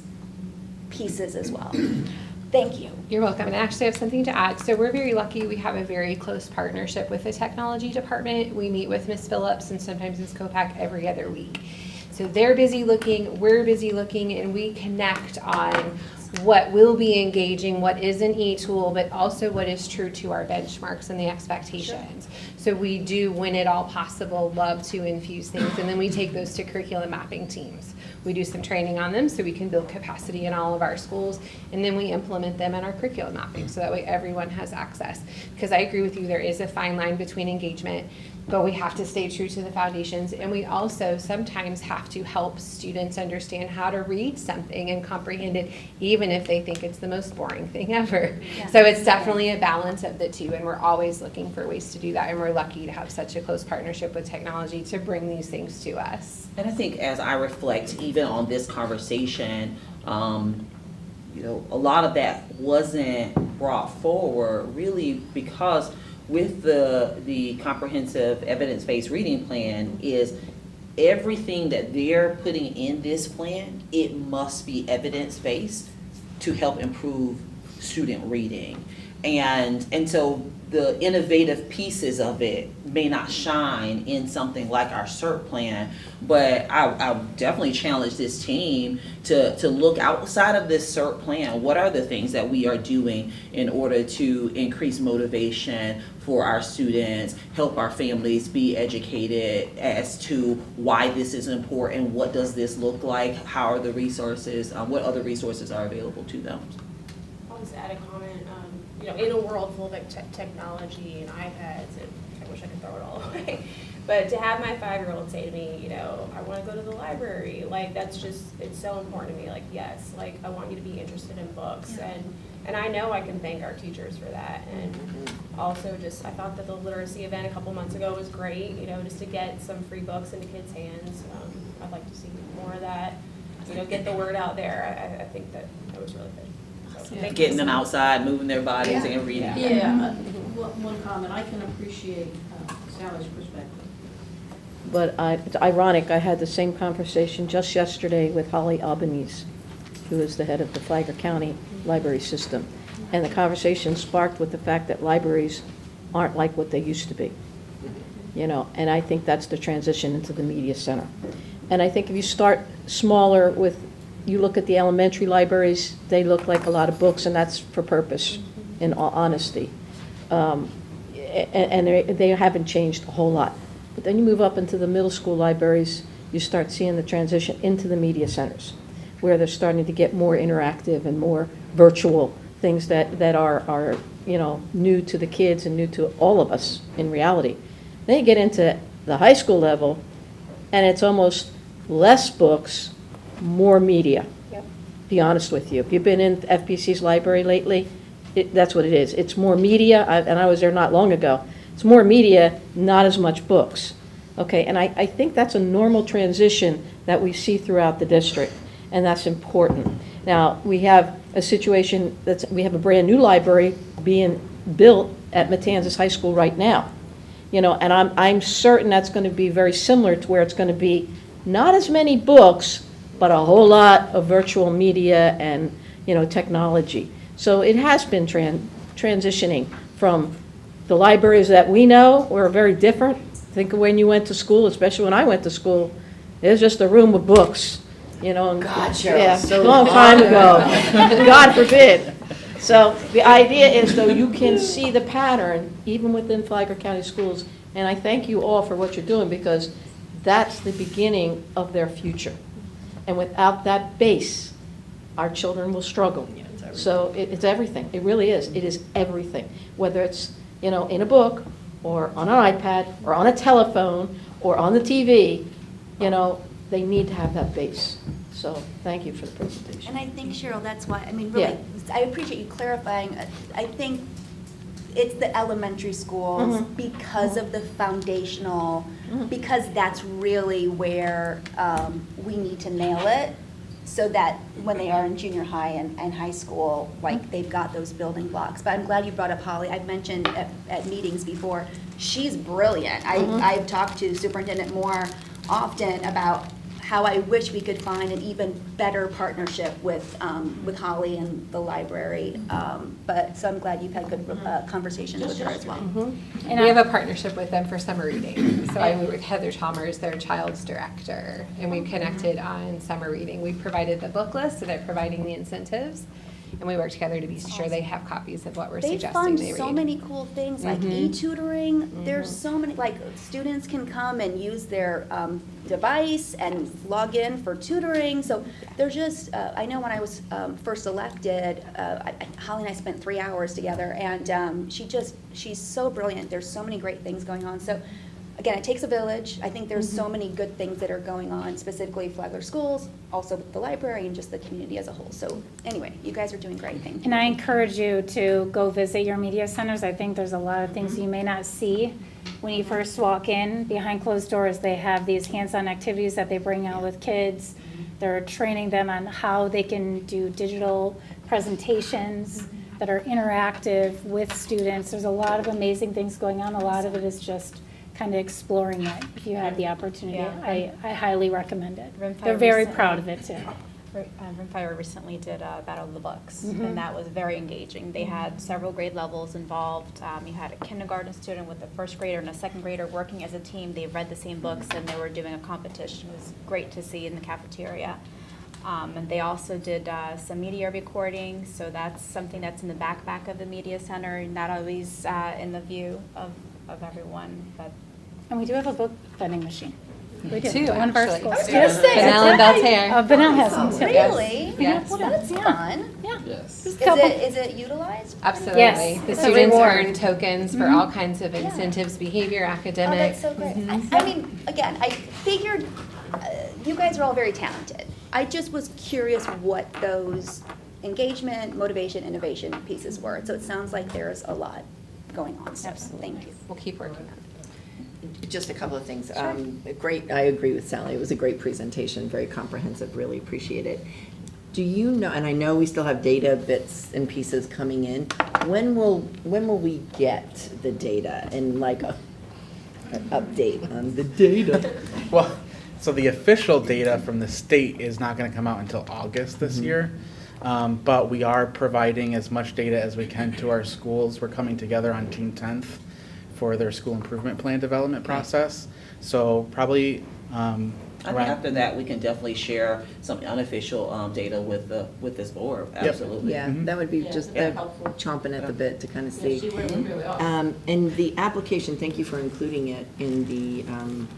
pieces as well. Thank you. You're welcome. And I actually have something to add. So we're very lucky. We have a very close partnership with the technology department. We meet with Ms. Phillips and sometimes Ms. Kopak every other week. So they're busy looking, we're busy looking, and we connect on what will be engaging, what is an e-tool, but also what is true to our benchmarks and the expectations. So we do, when at all possible, love to infuse things, and then we take those to curriculum mapping teams. We do some training on them so we can build capacity in all of our schools, and then we implement them in our curriculum mapping so that way everyone has access. Because I agree with you, there is a fine line between engagement, but we have to stay true to the foundations, and we also sometimes have to help students understand how to read something and comprehend it, even if they think it's the most boring thing ever. Yeah. So it's definitely a balance of the two, and we're always looking for ways to do that, and we're lucky to have such a close partnership with technology to bring these things to us. And I think as I reflect even on this conversation, you know, a lot of that wasn't brought forward really because with the comprehensive evidence-based reading plan is everything that they're putting in this plan, it must be evidence-based to help improve student reading. And so the innovative pieces of it may not shine in something like our CERT plan, but I definitely challenge this team to look outside of this CERT plan. What are the things that we are doing in order to increase motivation for our students, help our families be educated as to why this is important, what does this look like, how are the resources, what other resources are available to them? I'll just add a comment. You know, in a world full of like technology and iPads, and I wish I could throw it all away, but to have my 5-year-old say to me, you know, I want to go to the library, like that's just, it's so important to me. Like, yes, like I want you to be interested in books, and I know I can thank our teachers for that. And also just, I thought that the literacy event a couple months ago was great, you know, just to get some free books into kids' hands. I'd like to see more of that, you know, get the word out there. I think that was really good. So, Getting them outside, moving their bodies and reading. Yeah, one comment, I can appreciate Sally's perspective. But it's ironic, I had the same conversation just yesterday with Holly Albanese, who is the head of the Flagler County Library System. And the conversation sparked with the fact that libraries aren't like what they used to be. You know, and I think that's the transition into the media center. And I think if you start smaller with, you look at the elementary libraries, they look like a lot of books, and that's for purpose, in all honesty. And they haven't changed a whole lot. But then you move up into the middle school libraries, you start seeing the transition into the media centers, where they're starting to get more interactive and more virtual things that are you know, new to the kids and new to all of us in reality. Then you get into the high school level, and it's almost less books, more media. Yep. Be honest with you. If you've been in FPC's library lately, that's what it is. It's more media, and I was there not long ago. It's more media, not as much books. Okay, and I think that's a normal transition that we see throughout the district, and that's important. Now, we have a situation we have a brand new library being built at Matanzas High School right now. You know, and I'm certain that's going to be very similar to where it's going to be not as many books, but a whole lot of virtual media and, you know, technology. So it has been transitioning from the libraries that we know were very different. Think of when you went to school, especially when I went to school, it was just a room of books, you know. And, God, yeah, so a long time ago. God forbid. So the idea is, though, you can see the pattern even within Flagler County schools, and I thank you all for what you're doing, because that's the beginning of their future. And without that base, our children will struggle. Yeah, it's everything. So it's everything. It really is. It is everything. Whether it's, you know, in a book, or on an iPad, or on a telephone, or on the TV, you know, they need to have that base. So thank you for the presentation. And I think, Cheryl, that's why, I mean, really, I appreciate you clarifying. I think it's the elementary schools because of the foundational, because that's really where we need to nail it. so that when they are in junior high and high school, like, they've got those building blocks. But I'm glad you brought up Holly. I've mentioned at meetings before, she's brilliant. I've talked to Superintendent Moore often about how I wish we could find an even better partnership with Holly and the library. So I'm glad you've had good conversations with her as well. And we have a partnership with them for summer reading. So I work with Heather Chalmers, their child's director, and we've connected on summer reading. We provided the book list, so they're providing the incentives, and we work together to be sure they have copies of what we're They suggesting fund they read. so many cool things, like e-tutoring. There's so many, like, students can come and use their device and log in for tutoring. So there's just, I know when I was first elected, Holly and I spent 3 hours together, and she's so brilliant. There's so many great things going on. So again, it takes a village. I think there's so many good things that are going on, specifically Flagler Schools, also the library, and just the community as a whole. So anyway, you guys are doing great. Thank you. And I encourage you to go visit your media centers. I think there's a lot of things you may not see when you first walk in. Behind closed doors, they have these hands-on activities that they bring out with kids. They're training them on how they can do digital presentations that are interactive with students. There's a lot of amazing things going on. A lot of it is just kind of exploring it. If you have the opportunity, Yeah. I highly recommend it. Rimfire They're very recently- proud of it too. Rimfire recently did a Battle of the Books, and that was very engaging. They had several grade levels involved. You had a kindergarten student with a first grader and a second grader working as a team. They read the same books, and they were doing a competition. It was great to see in the cafeteria. And they also did some media recording, so that's something that's in the back of the media center, not always in the view of everyone, but And we do have a book vending machine. We do. Two, One of our actually. schools. I was gonna say, Vanilla and Belterre. Vanell has one too. Really? Yes. Well, that's fun. Yeah. Yes. Is it utilized? Absolutely. Yes, The it's a students reward. earn tokens for all kinds of incentives, behavior, Oh, academic. that's so great. I mean, again, I figured you guys are all very talented. I just was curious what those engagement, motivation, innovation pieces were. So it sounds like there's a lot going on. So thank you. We'll keep working on it. Just a couple of things. Great, I agree with Sally. It was a great presentation, very comprehensive, really appreciate it. Do you know, and I know we still have data bits and pieces coming in, when will we get the data and like an update on the data? Well, so the official data from the state is not going to come out until August this year. But we are providing as much data as we can to our schools. We're coming together on June 10th for their school improvement plan development process. So probably I think after that, we can definitely share some unofficial data with this board, absolutely. Yeah, that would be just chomping at the bit to kind of see. And the application, thank you for including it in the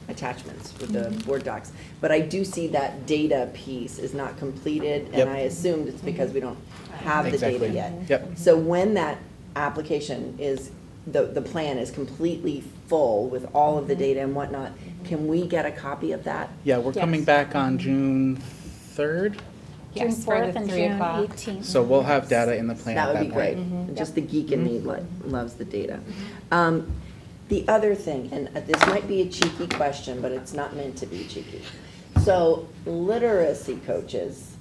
attachments with the board docs. But I do see that data piece is not completed, and Yep. I assumed it's because we don't have the data Exactly. yet. Yep. So when that application is, the plan is completely full with all of the data and whatnot, can we get a copy of that? Yeah, we're coming Yes. back on June 3rd. June Yes, for the 4th and 3 June o'clock. 18th. So we'll have data in the plan at That that would be great. point. Just the geek in me loves the data. The other thing, and this might be a cheeky question, but it's not meant to be cheeky. So literacy coaches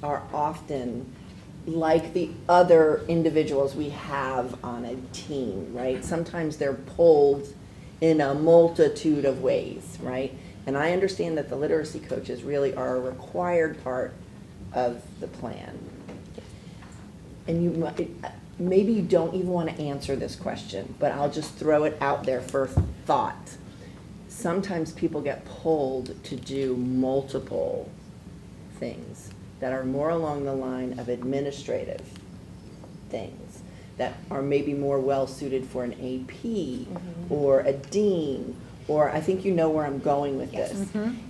are often like the other individuals we have on a team, right? Sometimes they're pulled in a multitude of ways, right? And I understand that the literacy coaches really are a required part of the plan. And you maybe you don't even want to answer this question, but I'll just throw it out there for thought. Sometimes people get pulled to do multiple things that are more along the line of administrative things that are maybe more well-suited for an AP or a dean, or I think you know where I'm going with this.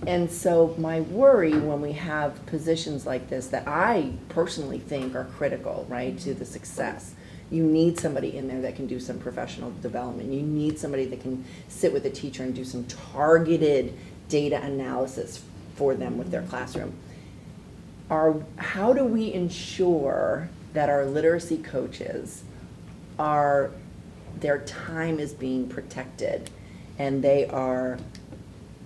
And so my worry when we have positions like this that I personally think are critical, right, to the success, you need somebody in there that can do some professional development. You need somebody that can sit with a teacher and do some targeted data analysis for them with their classroom. How do we ensure that our literacy coaches their time is being protected and they are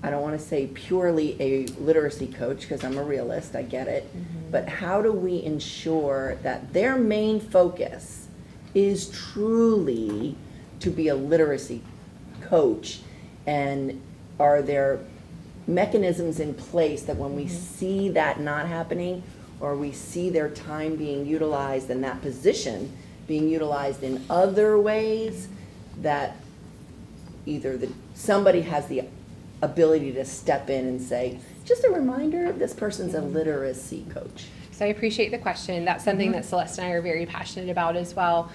I don't want to say purely a literacy coach, because I'm a realist, I get it. But how do we ensure that their main focus is truly to be a literacy coach? And are there mechanisms in place that when we see that not happening, or we see their time being utilized and that position being utilized in other ways, that either somebody has the ability to step in and say, just a reminder, this person's a literacy coach? So I appreciate the question. That's something that Celeste and I are very passionate about as well.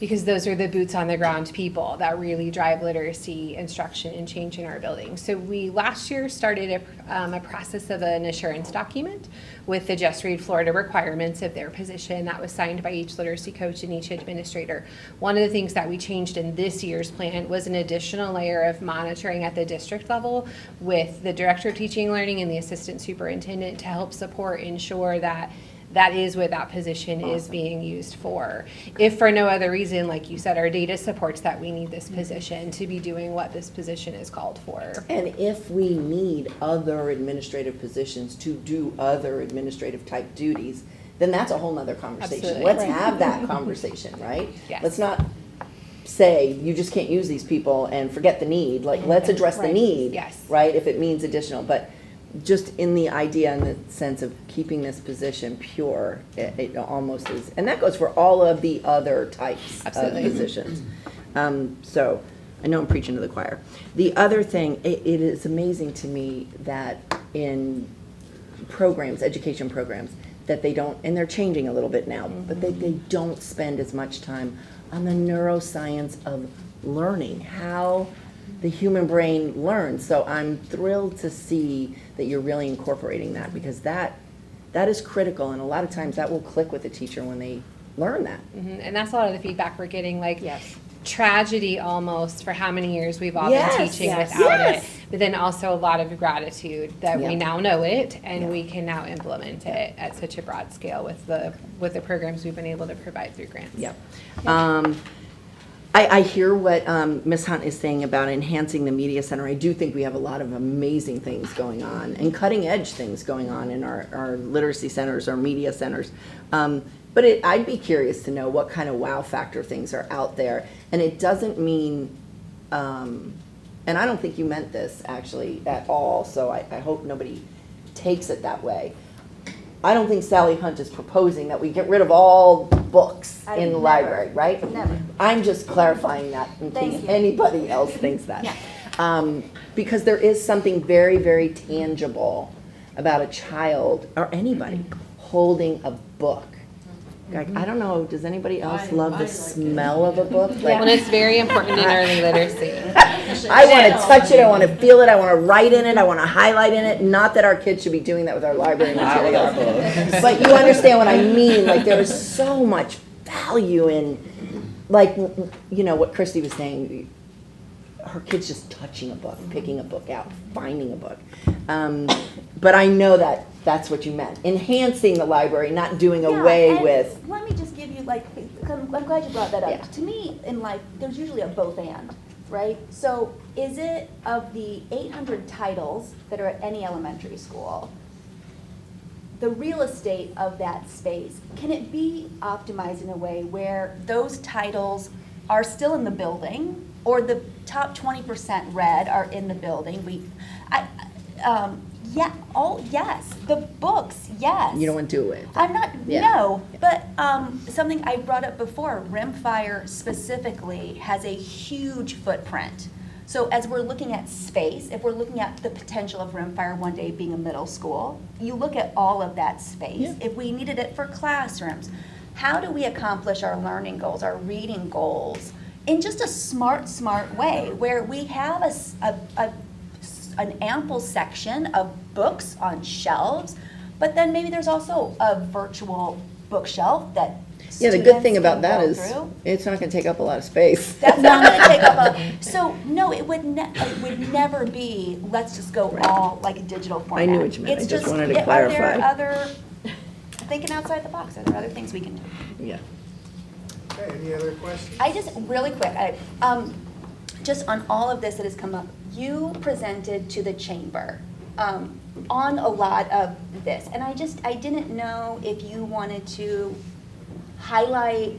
Because those are the boots on the ground people that really drive literacy instruction and change in our building. So we last year started a process of an assurance document with the Just Read Florida requirements of their position that was signed by each literacy coach and each administrator. One of the things that we changed in this year's plan was an additional layer of monitoring at the district level with the director of teaching and learning and the assistant superintendent to help support, ensure that that is what that position is being used for. If for no other reason, like you said, our data supports that we need this position to be doing what this position is called for. And if we need other administrative positions to do other administrative type duties, then that's a whole nother conversation. Absolutely. Let's have that conversation, right? Yes. Let's not say, you just can't use these people and forget the need. Like, let's address the need, Yes. right, if it means additional. But just in the idea and the sense of keeping this position pure, it almost is. And that goes for all of the other types Absolutely. of positions. So I know I'm preaching to the choir. The other thing, it is amazing to me that in programs, education programs, that they don't, and they're changing a little bit now, but they don't spend as much time on the neuroscience of learning, how the human brain learns. So I'm thrilled to see that you're really incorporating that, because that is critical, and a lot of times that will click with the teacher when they learn that. And that's a lot of the feedback we're getting, like Yes. tragedy almost for how many years we've all Yes, been teaching yes, without yes. it. But then also a lot of gratitude that we Yeah. now know it and Yeah. we can now implement it at such a broad scale with the programs we've been able to provide through grants. Yep. I hear what Ms. Hunt is saying about enhancing the media center. I do think we have a lot of amazing things going on and cutting edge things going on in our literacy centers, our media centers. But I'd be curious to know what kind of wow factor things are out there. And it doesn't mean, and I don't think you meant this actually at all, so I hope nobody takes it that way. I don't think Sally Hunt is proposing that we get rid of all books in the Never. library, right? Never. I'm just clarifying that in Thank case you. anybody else thinks that. Yeah. Because there is something very, very tangible about a child, or anybody, holding a book. Like, I don't know, does anybody else love the smell of a book? Like, Well, it's very important in early literacy. I want to touch it, I want to feel it, I want to write in it, I want to highlight in it. Not that our kids should be doing that with our library materials. But you understand what I mean, like there is so much value in, like, you know, what Christy was saying, her kids just touching a book, picking a book out, finding a book. But I know that that's what you meant, enhancing the library, not doing away and with. Let me just give you, like, I'm glad you brought that up. Yeah. To me, in life, there's usually a both and, right? So is it of the 800 titles that are at any elementary school, the real estate of that space, can it be optimized in a way where those titles are still in the building, or the top 20% read are in the building? Yes, the books, yes. You don't want to do it. I'm not, Yeah. no, but something I brought up before, Rimfire specifically has a huge footprint. So as we're looking at space, if we're looking at the potential of Rimfire one day being a middle school, you look at all of that space. Yeah. If we needed it for classrooms, how do we accomplish our learning goals, our reading goals, in just a smart way, where we have an ample section of books on shelves, but then maybe there's also a virtual bookshelf that Yeah, the good students thing about can that go is through. it's not going to take up a lot of space. That's not going to take up so no, it would never be, let's just go all like a digital format. I knew what you meant. I It's just wanted to Are there clarify. other, thinking outside the box, are there other things we can do? Yeah. Okay, any other questions? I just, really quick, just on all of this that has come up, you presented to the chamber on a lot of this. And I didn't know if you wanted to highlight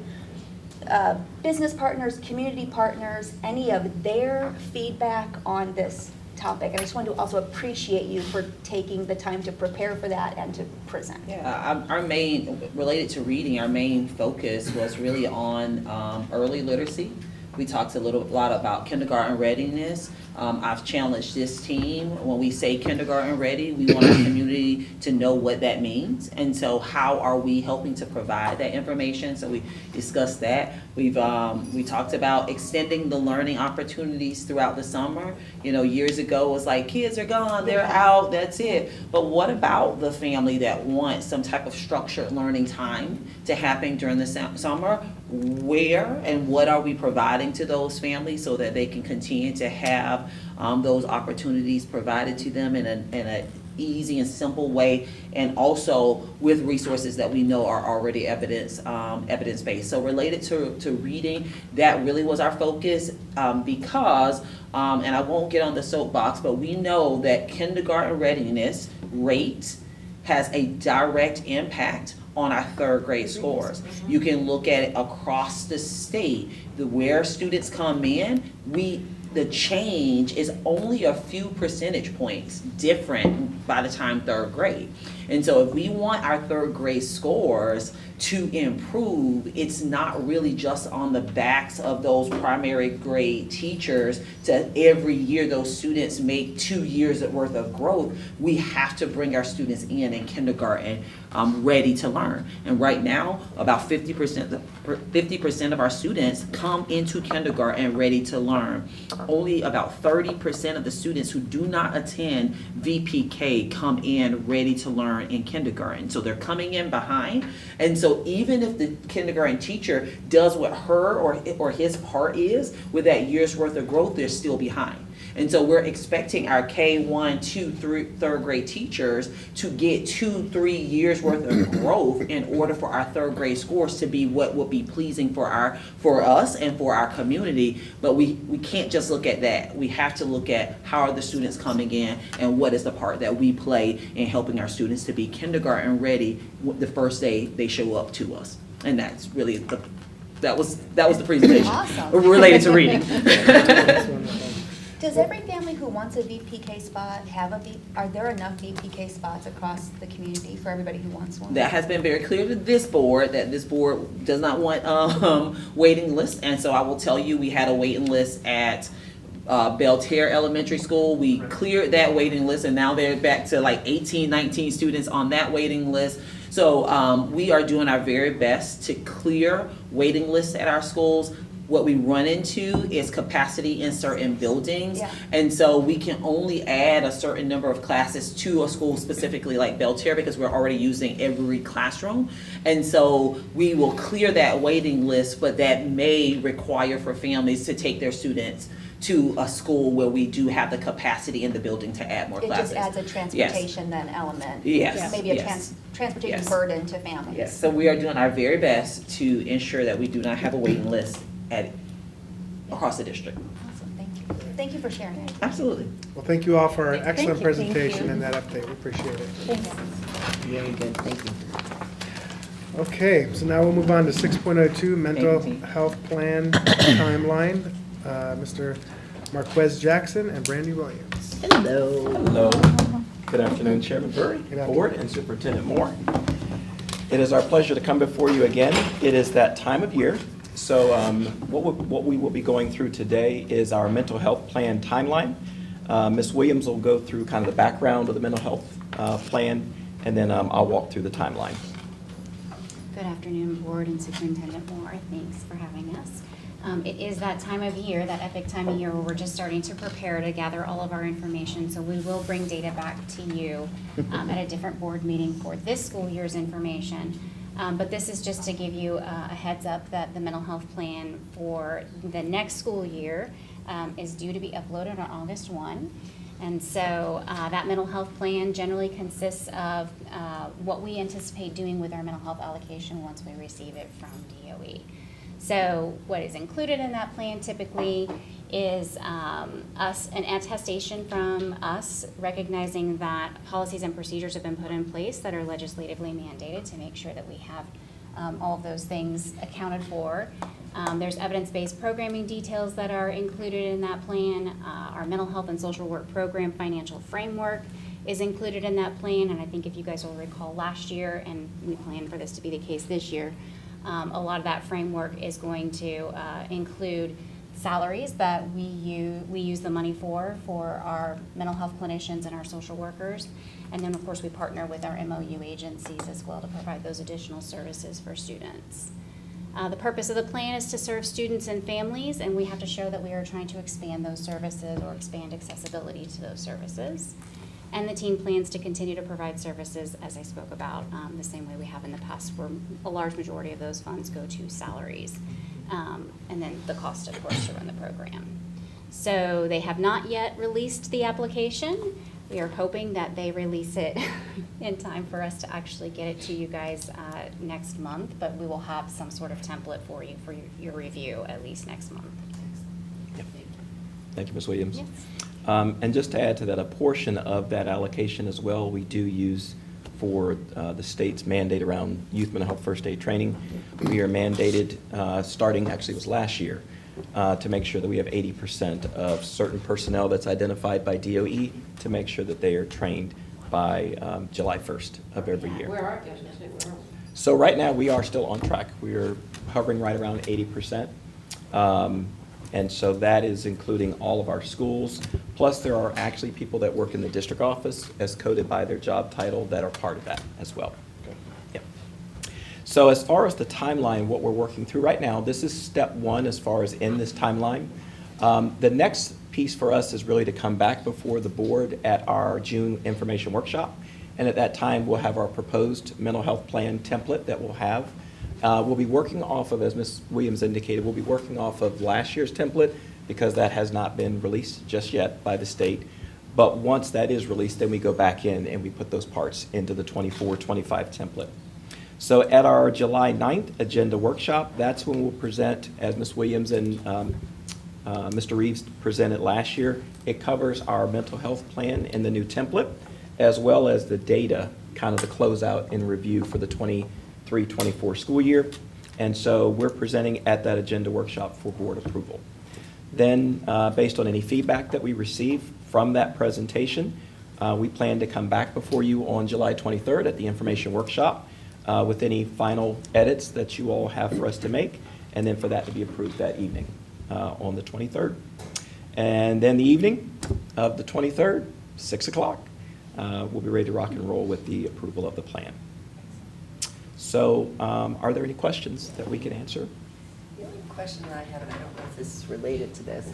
business partners, community partners, any of their feedback on this topic. And I just wanted to also appreciate you for taking the time to prepare for that and to present. Our main, related to reading, our main focus was really on early literacy. We talked a lot about kindergarten readiness. I've challenged this team. When we say kindergarten ready, we want our community to know what that means. And so how are we helping to provide that information? So we discussed that. We talked about extending the learning opportunities throughout the summer. You know, years ago it was like, kids are gone, they're out, that's it. But what about the family that wants some type of structured learning time to happen during the summer? Where and what are we providing to those families so that they can continue to have those opportunities provided to them in a easy and simple way, and also with resources that we know are already evidence-based. So related to reading, that really was our focus because, and I won't get on the soapbox, but we know that kindergarten readiness rate has a direct impact on our third grade scores. You can look at it across the state, where students come in, the change is only a few percentage points different by the time third grade. And so if we want our third grade scores to improve, it's not really just on the backs of those primary grade teachers to every year those students make 2 years worth of growth. We have to bring our students in kindergarten ready to learn. And right now, about 50% of our students come into kindergarten ready to learn. Only about 30% of the students who do not attend VPK come in ready to learn in kindergarten. So they're coming in behind. And so even if the kindergarten teacher does what her or his part is with that year's worth of growth, they're still behind. And so we're expecting our K1, 2, 3, third grade teachers to get 2-3 years worth of growth in order for our third grade scores to be what would be pleasing for us and for our community. But we can't just look at that. We have to look at how are the students coming in and what is the part that we play in helping our students to be kindergarten ready the first day they show up to us. And that's really that was the presentation. Awesome. Related to reading. Does every family who wants a VPK spot are there enough VPK spots across the community for everybody who wants one? That has been very clear to this board, that this board does not want waiting lists. And so I will tell you, we had a waiting list at Belterre Elementary School. We cleared that waiting list, and now they're back to like 18, 19 students on that waiting list. So we are doing our very best to clear waiting lists at our schools. What we run into is capacity in certain buildings. Yeah. And so we can only add a certain number of classes to a school specifically like Belterre because we're already using every classroom. And so we will clear that waiting list, but that may require for families to take their students to a school where we do have the capacity in the building to add more classes. It just adds a transportation then element. Yes. Maybe a transportation burden to families. Yes, so we are doing our very best to ensure that we do not have a waiting list across the district. Awesome, thank you. Thank you for sharing it. Absolutely. Well, thank you all for an excellent you. presentation and that update. We appreciate it. Very good, thank you. Okay, so now we'll move on to 6.02, mental health plan timeline. Mr. Marquez Jackson and Brandy Williams. Hello. Hello. Good afternoon, Chairman Burry, Good afternoon. Board, and Superintendent Moore. It is our pleasure to come before you again. It is that time of year. So what we will be going through today is our mental health plan timeline. Ms. Williams will go through kind of the background of the mental health plan, and then I'll walk through the timeline. Good afternoon, Board and Superintendent Moore. Thanks for having us. It is that time of year, that epic time of year where we're just starting to prepare to gather all of our information. So we will bring data back to you at a different board meeting for this school year's information. But this is just to give you a heads up that the mental health plan for the next school year is due to be uploaded on August 1. And so that mental health plan generally consists of what we anticipate doing with our mental health allocation once we receive it from DOE. So what is included in that plan typically is an attestation from us recognizing that policies and procedures have been put in place that are legislatively mandated to make sure that we have all of those things accounted for. There's evidence-based programming details that are included in that plan. Our mental health and social work program financial framework is included in that plan, and I think if you guys will recall last year, and we plan for this to be the case this year, a lot of that framework is going to include salaries that we use the money for our mental health clinicians and our social workers. And then, of course, we partner with our MOU agencies as well to provide those additional services for students. The purpose of the plan is to serve students and families, and we have to show that we are trying to expand those services or expand accessibility to those services. And the team plans to continue to provide services, as I spoke about, the same way we have in the past, where a large majority of those funds go to salaries. And then the cost, of course, to run the program. So they have not yet released the application. We are hoping that they release it in time for us to actually get it to you guys next month, but we will have some sort of template for you for your review at least next month. Yep. Thank you, Ms. Williams. Yes. And just to add to that, a portion of that allocation as well, we do use for the state's mandate around youth mental health first aid training. We are mandated, starting, actually it was last year, to make sure that we have 80% of certain personnel that's identified by DOE to make sure that they are trained by July 1st of every year. Where are you? So right now, we are still on track. We are hovering right around 80%. And so that is including all of our schools. Plus, there are actually people that work in the district office as coded by their job title that are part of that as well. Yep. So as far as the timeline, what we're working through right now, this is step one as far as in this timeline. The next piece for us is really to come back before the board at our June information workshop. And at that time, we'll have our proposed mental health plan template that we'll have. We'll be working off of, as Ms. Williams indicated, we'll be working off of last year's template because that has not been released just yet by the state. But once that is released, then we go back in and we put those parts into the 24-25 template. So at our July 9th agenda workshop, that's when we'll present, as Ms. Williams and Mr. Reeves presented last year. It covers our mental health plan in the new template, as well as the data, kind of the closeout and review for the 23-24 school year. And so we're presenting at that agenda workshop for board approval. Then, based on any feedback that we receive from that presentation, we plan to come back before you on July 23rd at the information workshop with any final edits that you all have for us to make, and then for that to be approved that evening on the 23rd. And then the evening of the 23rd, 6 o'clock, we'll be ready to rock and roll with the approval of the plan. So are there any questions that we can answer? The only question that I have, and I don't know if this is related to this,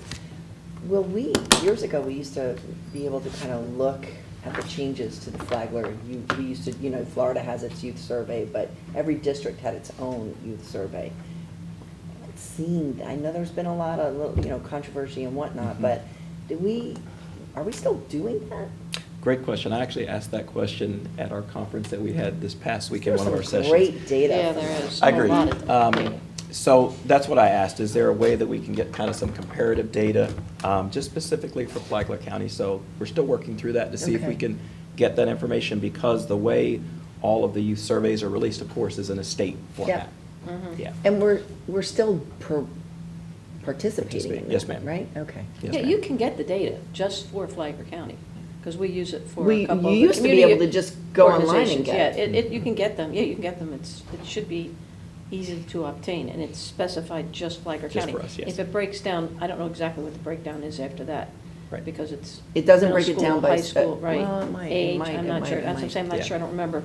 years ago, we used to be able to kind of look at the changes to the Flagler. We used to, Florida has its youth survey, but every district had its own youth survey. It seemed, I know there's been a lot of, controversy and whatnot, but are we still doing that? Great question. I actually asked that question at our conference that we had this past week in one of our There's some sessions. great data. Yeah, there is. I agree. A lot of data. So that's what I asked. Is there a way that we can get kind of some comparative data, just specifically for Flagler County? So we're still working through that to see if we can get that information, because the way all of the youth surveys are released, of course, is in a state format. Yeah. And we're still participating in that, Yes, ma'am. right? Okay. Yes, Yeah, ma'am. you can get the data just for Flagler County, because we use it for a You couple of the used to be community able to just go online and organizations. get it. Yeah, you can get them. Yeah, you can get them. It should be easy to obtain, and it's specified just Flagler Just County. for us, yes. If it breaks down, I don't know exactly what the breakdown is after that. Right. Because it's. It doesn't middle break it school, down by high school, right? well, it might, Age, it I'm not might, sure. it That's what I'm might. saying, I'm not Yeah. sure, I don't remember.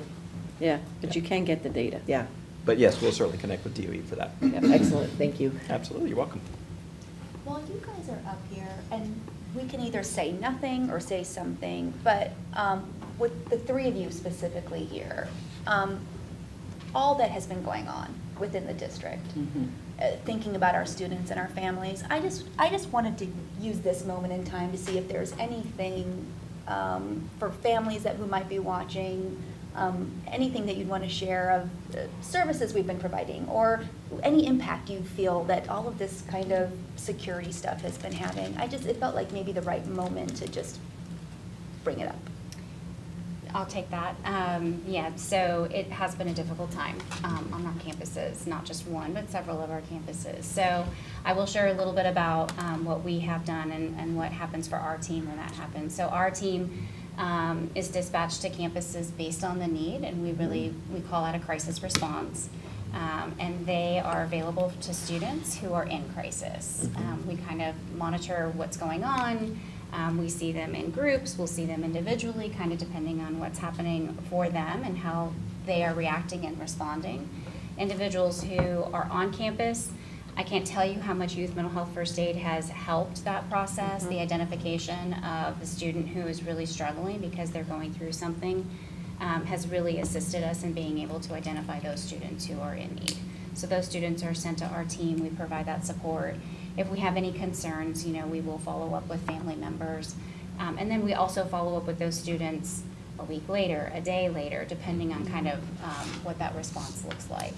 Yeah, but you can get the data. Yeah, But yes, we'll certainly connect with DOE for that. excellent, thank you. Absolutely, you're welcome. While you guys are up here, and we can either say nothing or say something, but with the three of you specifically here, all that has been going on within the district, thinking about our students and our families, I just wanted to use this moment in time to see if there's anything for families who might be watching, anything that you'd want to share of services we've been providing, or any impact you feel that all of this kind of security stuff has been having. It felt like maybe the right moment to just bring it up. I'll take that. Yeah, so it has been a difficult time on our campuses, not just one, but several of our campuses. So I will share a little bit about what we have done and what happens for our team when that happens. So our team is dispatched to campuses based on the need, and we call that a crisis response. And they are available to students who are in crisis. We kind of monitor what's going on. We see them in groups, we'll see them individually, kind of depending on what's happening for them and how they are reacting and responding. Individuals who are on campus, I can't tell you how much youth mental health first aid has helped that process, the identification of the student who is really struggling because they're going through something has really assisted us in being able to identify those students who are in need. So those students are sent to our team, we provide that support. If we have any concerns, we will follow up with family members. And then we also follow up with those students a week later, a day later, depending on kind of what that response looks like.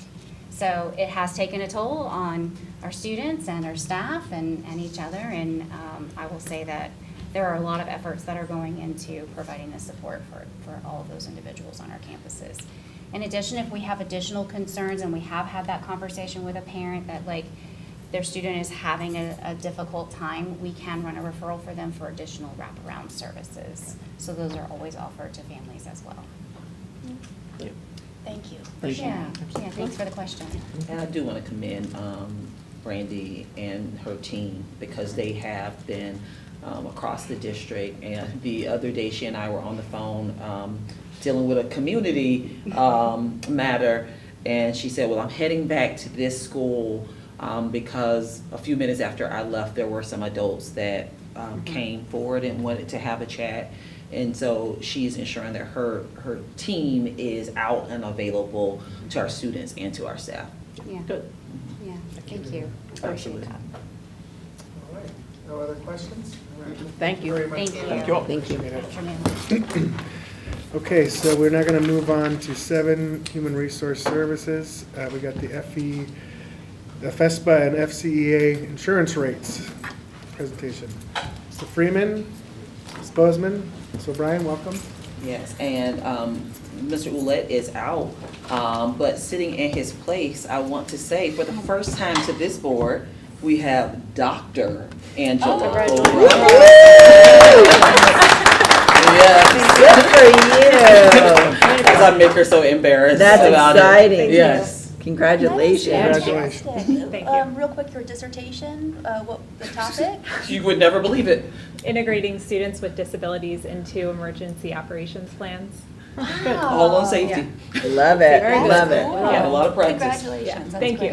So it has taken a toll on our students and our staff and each other. And I will say that there are a lot of efforts that are going into providing the support for all of those individuals on our campuses. In addition, if we have additional concerns, and we have had that conversation with a parent that their student is having a difficult time, we can run a referral for them for additional wraparound services. So those are always offered to families as well. Thank you. Yeah, thanks for the question. And I do want to commend Brandy and her team, because they have been across the district. And the other day, she and I were on the phone dealing with a community matter, and she said, well, I'm heading back to this school because a few minutes after I left, there were some adults that came forward and wanted to have a chat. And so she's ensuring that her team is out and available to our students and to our staff. Yeah. Good. Yeah, thank you. Absolutely. Appreciate that. All right, no other questions? Thank you. Very much. Thank you. Thank you all. Thank you. Afternoon. Okay, so we're now going to move on to 7, Human Resource Services. We got the FESPA and FCEA insurance rates presentation. Mr. Freeman, Ms. Bozeman, Ms. O'Brien, welcome. Yes, and Mr. Ouellette is out, but sitting in his place, I want to say, for the first time to this board, we have Dr. Angela O'Brien. Yes, good for you. As I make her so embarrassed That's about exciting. it. Yes. Congratulations. Congratulations. Thank you. Real quick, your dissertation, what the topic? You would never believe it. Integrating students with disabilities into emergency operations plans. All on safety. Love it, Very love good. it. Yeah, a lot of practice. Congratulations. that's Thank great.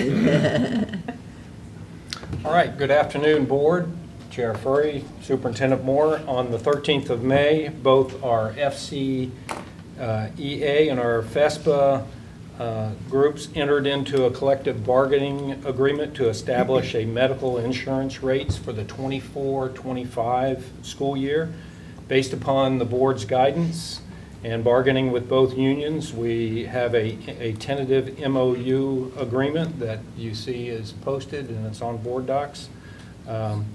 you. All right, good afternoon, Board. Chair Furry, Superintendent Moore. On the 13th of May, both our FCEA and our FESPA groups entered into a collective bargaining agreement to establish a medical insurance rates for the 24-25 school year. Based upon the board's guidance and bargaining with both unions, we have a tentative MOU agreement that you see is posted and it's on board docs.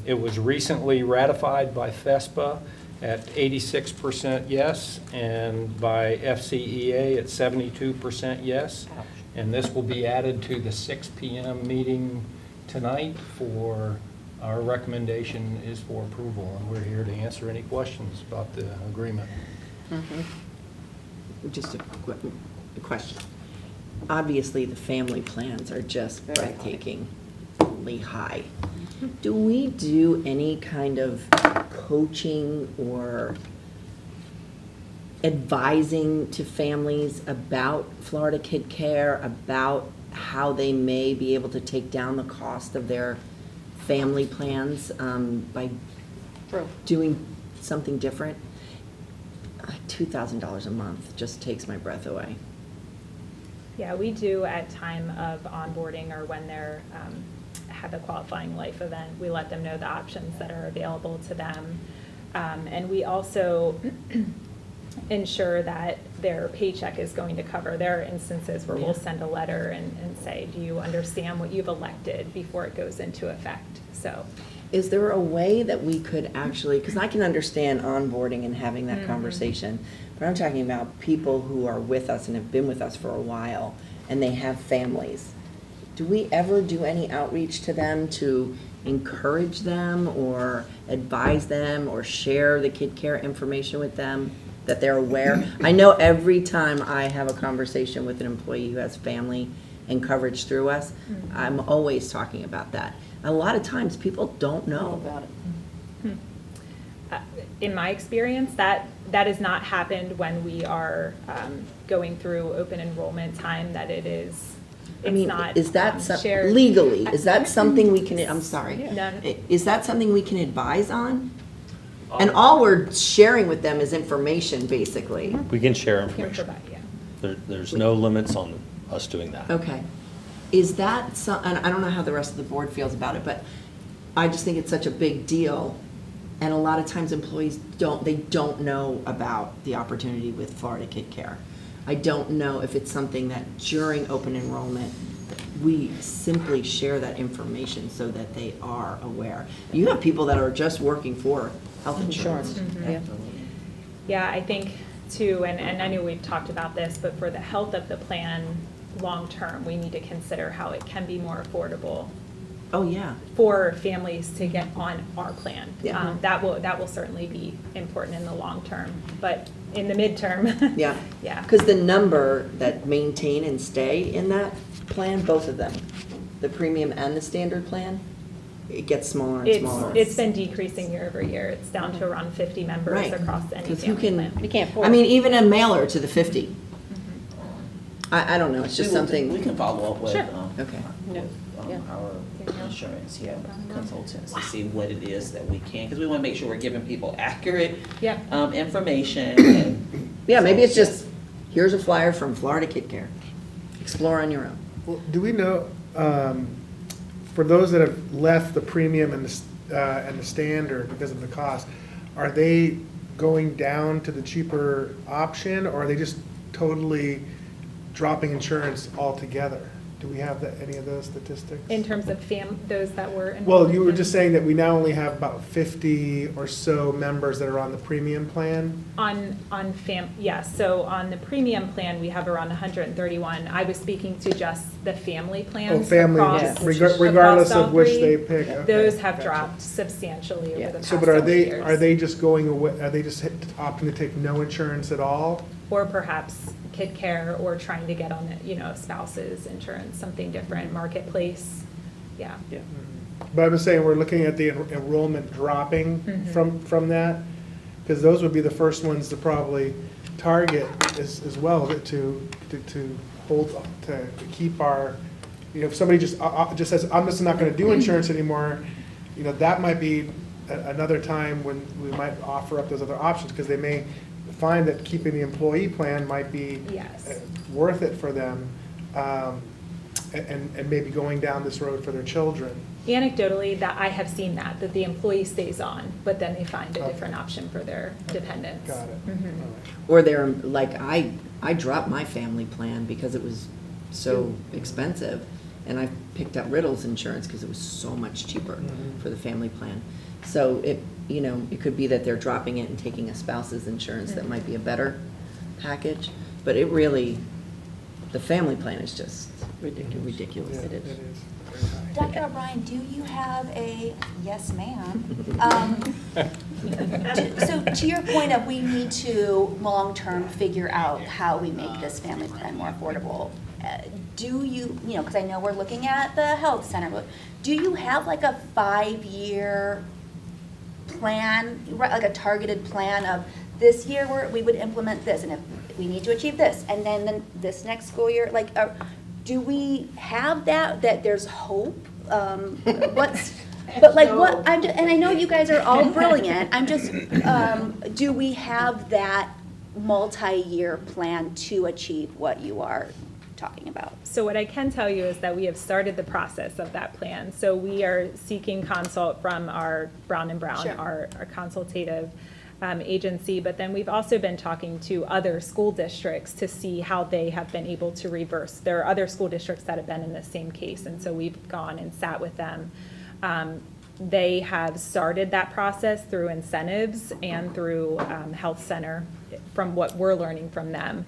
It was recently ratified by FESPA at 86% yes, and by FCEA at 72% yes. And this will be added to the 6 p.m. meeting tonight for, our recommendation is for approval, and we're here to answer any questions about the agreement. Just a question. Obviously, the family plans are just breathtakingly high. Do we do any kind of coaching or advising to families about Florida Kid Care, about how they may be able to take down the cost of their family plans by doing something different? $2,000 a month just takes my breath away. Yeah, we do at time of onboarding or when they're have a qualifying life event, we let them know the options that are available to them. And we also ensure that their paycheck is going to cover. There are instances where we'll send a letter and say, do you understand what you've elected before it goes into effect? So, Is there a way that we could actually, because I can understand onboarding and having that conversation, but I'm talking about people who are with us and have been with us for a while, and they have families. Do we ever do any outreach to them to encourage them or advise them or share the kid care information with them, that they're aware? I know every time I have a conversation with an employee who has family and coverage through us, I'm always talking about that. A lot of times, people don't know about it. in my experience, that has not happened when we are going through open enrollment time, that it's not is that shared. legally, is that something we can, I'm sorry. No. Is that something we can advise on? And all we're sharing with them is information, basically. We can share Can information. provide, yeah. There's no limits on us doing that. Okay. Is that and I don't know how the rest of the board feels about it, but I just think it's such a big deal. And a lot of times employees don't know about the opportunity with Florida Kid Care. I don't know if it's something that during open enrollment, we simply share that information so that they are aware. You have people that are just working for health insurance. Yeah, I think too, and I know we've talked about this, but for the health of the plan long-term, we need to consider how it can be more affordable. Oh, yeah. For families to get on our plan. Yeah. That will certainly be important in the long term, but in the midterm. Yeah. Yeah. Because the number that maintain and stay in that plan, both of them, the premium and the standard plan, it gets smaller and smaller. It's been decreasing year over year. It's down to around 50 members Right. across any 'Cause who family can- plan. You can't afford I it. mean, even a mailer to the 50. I don't know, it's just something. We can follow up with, Sure. Okay. our insurance, consultants to see what it is that we can, because we want to make sure we're giving people accurate information. And Yeah, maybe it's just, here's a flyer from Florida Kid Care. Explore on your own. Well, do we know, for those that have left the premium and the standard because of the cost, are they going down to the cheaper option, or are they just totally dropping insurance altogether? Do we have any of those statistics? In terms of those that were enrolled Well, in you were fam- just saying that we now only have about 50 or so members that are on the premium plan. Yes, so on the premium plan, we have around 131. I was speaking to just the family plans. Oh, family, across- regardless across of all which three. they pick. Okay, Those have gotcha. dropped substantially over the past So, but are several they, years. just going away, are they just opting to take no insurance at all? Or perhaps Kid Care, or trying to get on, spouse's insurance, something different, Marketplace, yeah. But I was saying, we're looking at the enrollment dropping from that, because those would be the first ones to probably target as well, to hold, to keep our, if somebody just says, I'm just not gonna do insurance anymore, that might be another time when we might offer up those other options, because they may find that keeping the employee plan might be Yes. worth it for them, and maybe going down this road for their children. Anecdotally, that I have seen that the employee stays on, but then they find a different option for their dependents. Got it. Mhm. All right. Or they're, like, I dropped my family plan because it was so expensive. And I picked up Riddle's insurance because it was so much cheaper for the family plan. So it could be that they're dropping it and taking a spouse's insurance that might be a better package. But it really, the family plan is just ridiculous. Yeah, It is. very high. Dr. O'Brien, do you have yes, ma'am? So to your point of we need to long-term figure out how we make this family plan more affordable, do you, because I know we're looking at the health center, but do you have like a 5-year plan, like a targeted plan of this year we would implement this, and if we need to achieve this, and then this next school year, do we have that there's hope? But like what, and I know you guys are all brilliant, I'm just, do we have that multi-year plan to achieve what you are talking about? So what I can tell you is that we have started the process of that plan. So we are seeking consult from our Brown & Brown, Sure. our consultative agency, but then we've also been talking to other school districts to see how they have been able to reverse. There are other school districts that have been in the same case, and so we've gone and sat with them. They have started that process through incentives and through health center, from what we're learning from them.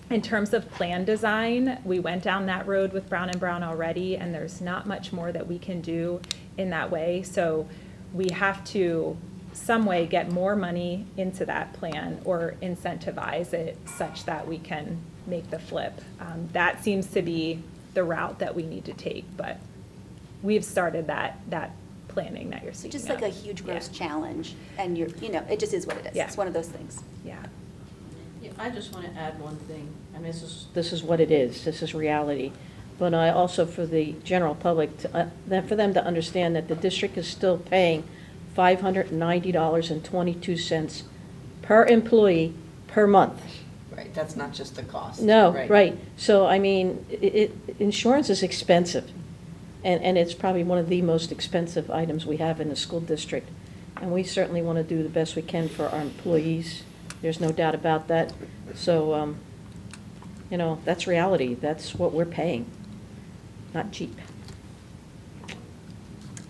In terms of plan design, we went down that road with Brown & Brown already, and there's not much more that we can do in that way. So we have to some way get more money into that plan or incentivize it such that we can make the flip. That seems to be the route that we need to take, but we've started that planning that you're seeing. Just like a huge gross challenge, and it just is what it is. Yeah. It's one of those things. Yeah. Yeah, I just want to add one thing. I mean, this is what it is. This is reality. But I also, for the general public, for them to understand that the district is still paying $590.22 per employee per month. Right, that's not just the cost. No, right. So, I mean, insurance is expensive. And it's probably one of the most expensive items we have in the school district. And we certainly want to do the best we can for our employees. There's no doubt about that. So, that's reality. That's what we're paying. Not cheap.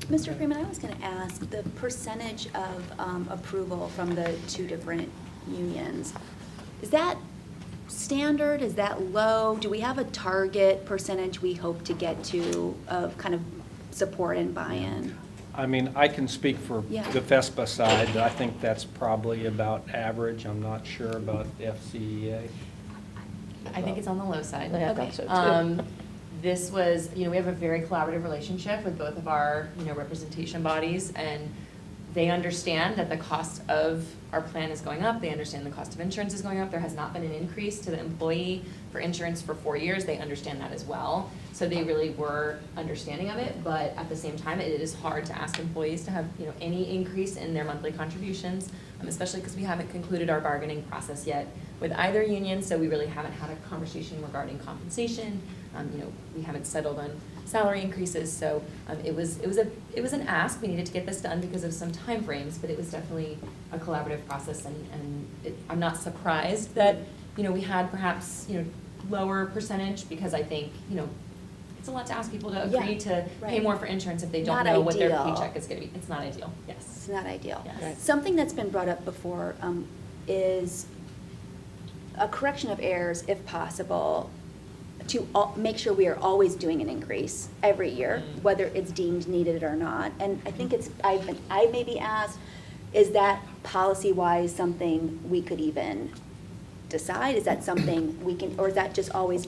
Mr. Freeman, I was going to ask, the percentage of approval from the two different unions, is that standard? Is that low? Do we have a target percentage we hope to get to of kind of support and buy-in? I mean, I can speak for Yeah. the FESPA side. I think that's probably about average. I'm not sure about FCEA. I think it's on the low side. I thought so, too. This was, we have a very collaborative relationship with both of our, representation bodies, and they understand that the cost of our plan is going up. They understand the cost of insurance is going up. There has not been an increase to the employee for insurance for 4 years. They understand that as well. So they really were understanding of it, but at the same time, it is hard to ask employees to have, any increase in their monthly contributions, especially because we haven't concluded our bargaining process yet with either union, so we really haven't had a conversation regarding compensation. We haven't settled on salary increases, so it was an ask. We needed to get this done because of some timeframes, but it was definitely a collaborative process, and I'm not surprised that we had perhaps lower percentage, because I think it's a lot to ask people to agree to pay more for insurance if they don't know what their paycheck is going to be. It's not ideal. Yes, It's not ideal. Yes. Right. Something that's been brought up before is a correction of errors, if possible, to make sure we are always doing an increase every year, whether it's deemed needed or not. And I think I may be asked, is that policy-wise something we could even decide? Is that something we can, or is that just always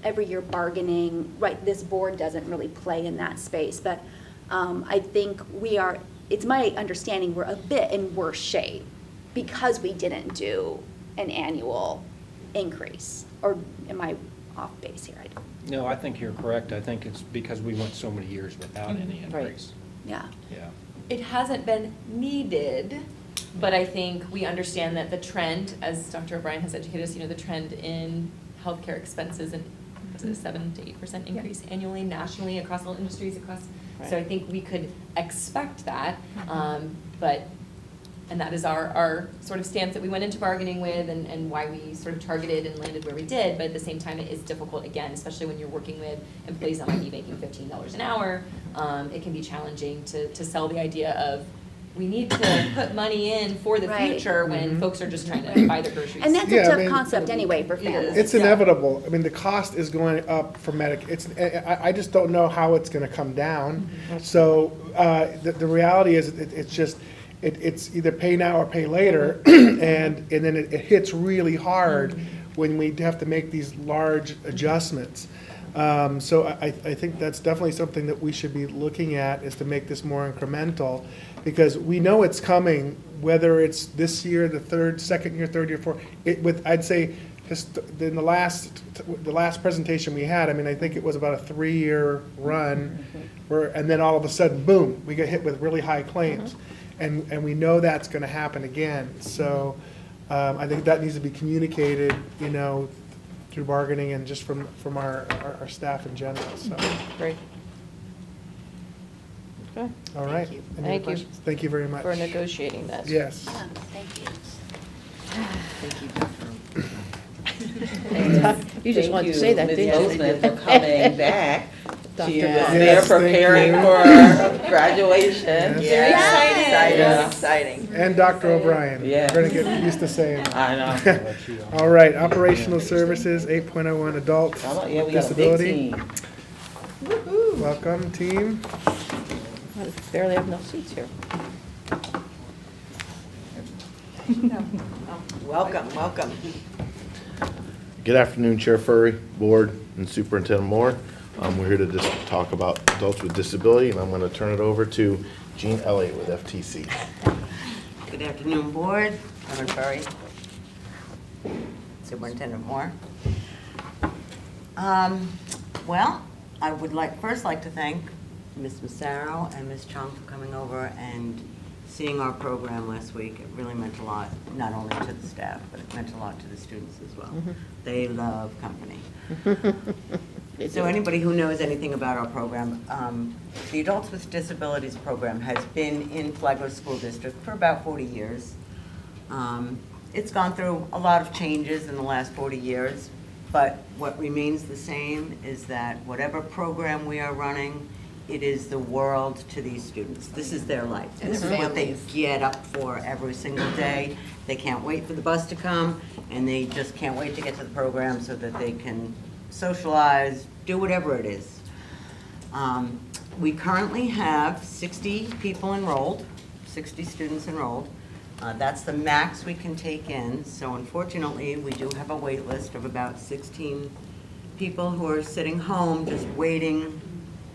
every year bargaining? Right, this board doesn't really play in that space, but I think it's my understanding we're a bit in worse shape because we didn't do an annual increase. Or am I off base here? No, I think you're correct. I think it's because we went so many years without any increase. Yeah. Yeah. It hasn't been needed, but I think we understand that the trend, as Dr. O'Brien has educated us, the trend in healthcare expenses, and was it a 7 to 8% increase annually, nationally, across all industries, so I think we could expect that, and that is our sort of stance that we went into bargaining with, and why we sort of targeted and landed where we did. But at the same time, it is difficult, again, especially when you're working with employees that might be making $15 an hour. It can be challenging to sell the idea of, we need to put money in for the future when folks are just trying to buy their groceries. And that's a tough concept anyway for families. It's inevitable. I mean, the cost is going up for I just don't know how it's going to come down. So the reality is, it's either pay now or pay later, and then it hits really hard when we have to make these large adjustments. So I think that's definitely something that we should be looking at, is to make this more incremental, because we know it's coming, whether it's this year, second year, third year, fourth. I'd say just in the last presentation we had, I think it was about a 3-year run, and then all of a sudden, boom, we get hit with really high claims. And we know that's going to happen again. So I think that needs to be communicated, through bargaining and just from our staff in general. So. Great. Okay. All right. you. Any other Thank you. questions? Thank you very much. For negotiating that. Yes. Yeah, thank you. Thank you, Dr. You just wanted to say that, didn't you? Ms. Bozeman, for coming back. Dr. She was Bozeman. there Yes, thank preparing you. for graduation. Yes. Yeah, Exciting. Yeah. Exciting. And Dr. O'Brien. Yeah. We're going to get used to saying it. I know. All right, operational services, 8.01 adults How about- with Yeah, we got a big disability. team. Welcome, team. I barely have enough seats here. Welcome, welcome. Good afternoon, Chair Furry, Board, and Superintendent Moore. We're here to just talk about adults with disability, and I'm going to turn it over to Jean Elliott with FTC. Good afternoon, Board. Reverend Furry. Superintendent Moore. Well, I would first like to thank Ms. Massaro and Ms. Chung for coming over and seeing our program last week. It really meant a lot, not only to the staff, but it meant a lot to the students as well. They love company. So anybody who knows anything about our program, the Adults with Disabilities program has been in Flagler School District for about 40 years. It's gone through a lot of changes in the last 40 years, but what remains the same is that whatever program we are running, it is the world to these students. This is their life. And This their is what they families. get up for every single day. They can't wait for the bus to come, and they just can't wait to get to the program so that they can socialize, do whatever it is. We currently have 60 people enrolled, 60 students enrolled. That's the max we can take in. So unfortunately, we do have a wait list of about 16 people who are sitting home just waiting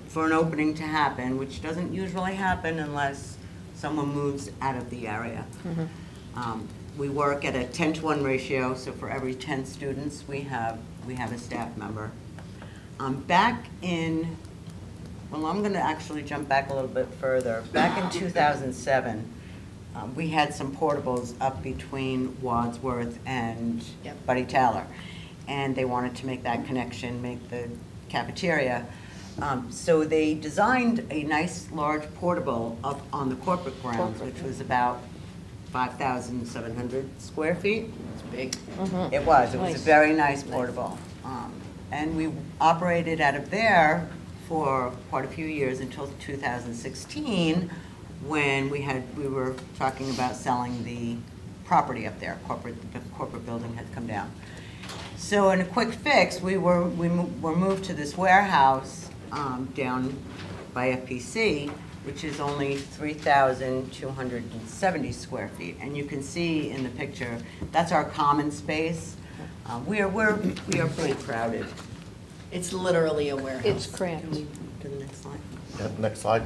for an opening to happen, which doesn't usually happen unless someone moves out of the area. We work at a 10-to-1 ratio, so for every 10 students, we have a staff member. Back in, well, I'm gonna actually jump back a little bit further. Back in 2007, we had some portables up between Wadsworth and Buddy Taylor, and they wanted to make that connection, make the cafeteria. So they designed a nice large portable up on the corporate grounds, which was about 5,700 square feet. It's big. It was a very nice portable. And we operated out of there for quite a few years until 2016, when we were talking about selling the property up there. The corporate building had come down. So in a quick fix, we were moved to this warehouse down by FPC, which is only 3,270 square feet. And you can see in the picture, that's our common space. We are pretty crowded. It's literally a warehouse. It's cramped. Can we move to the next slide? Yep, next slide.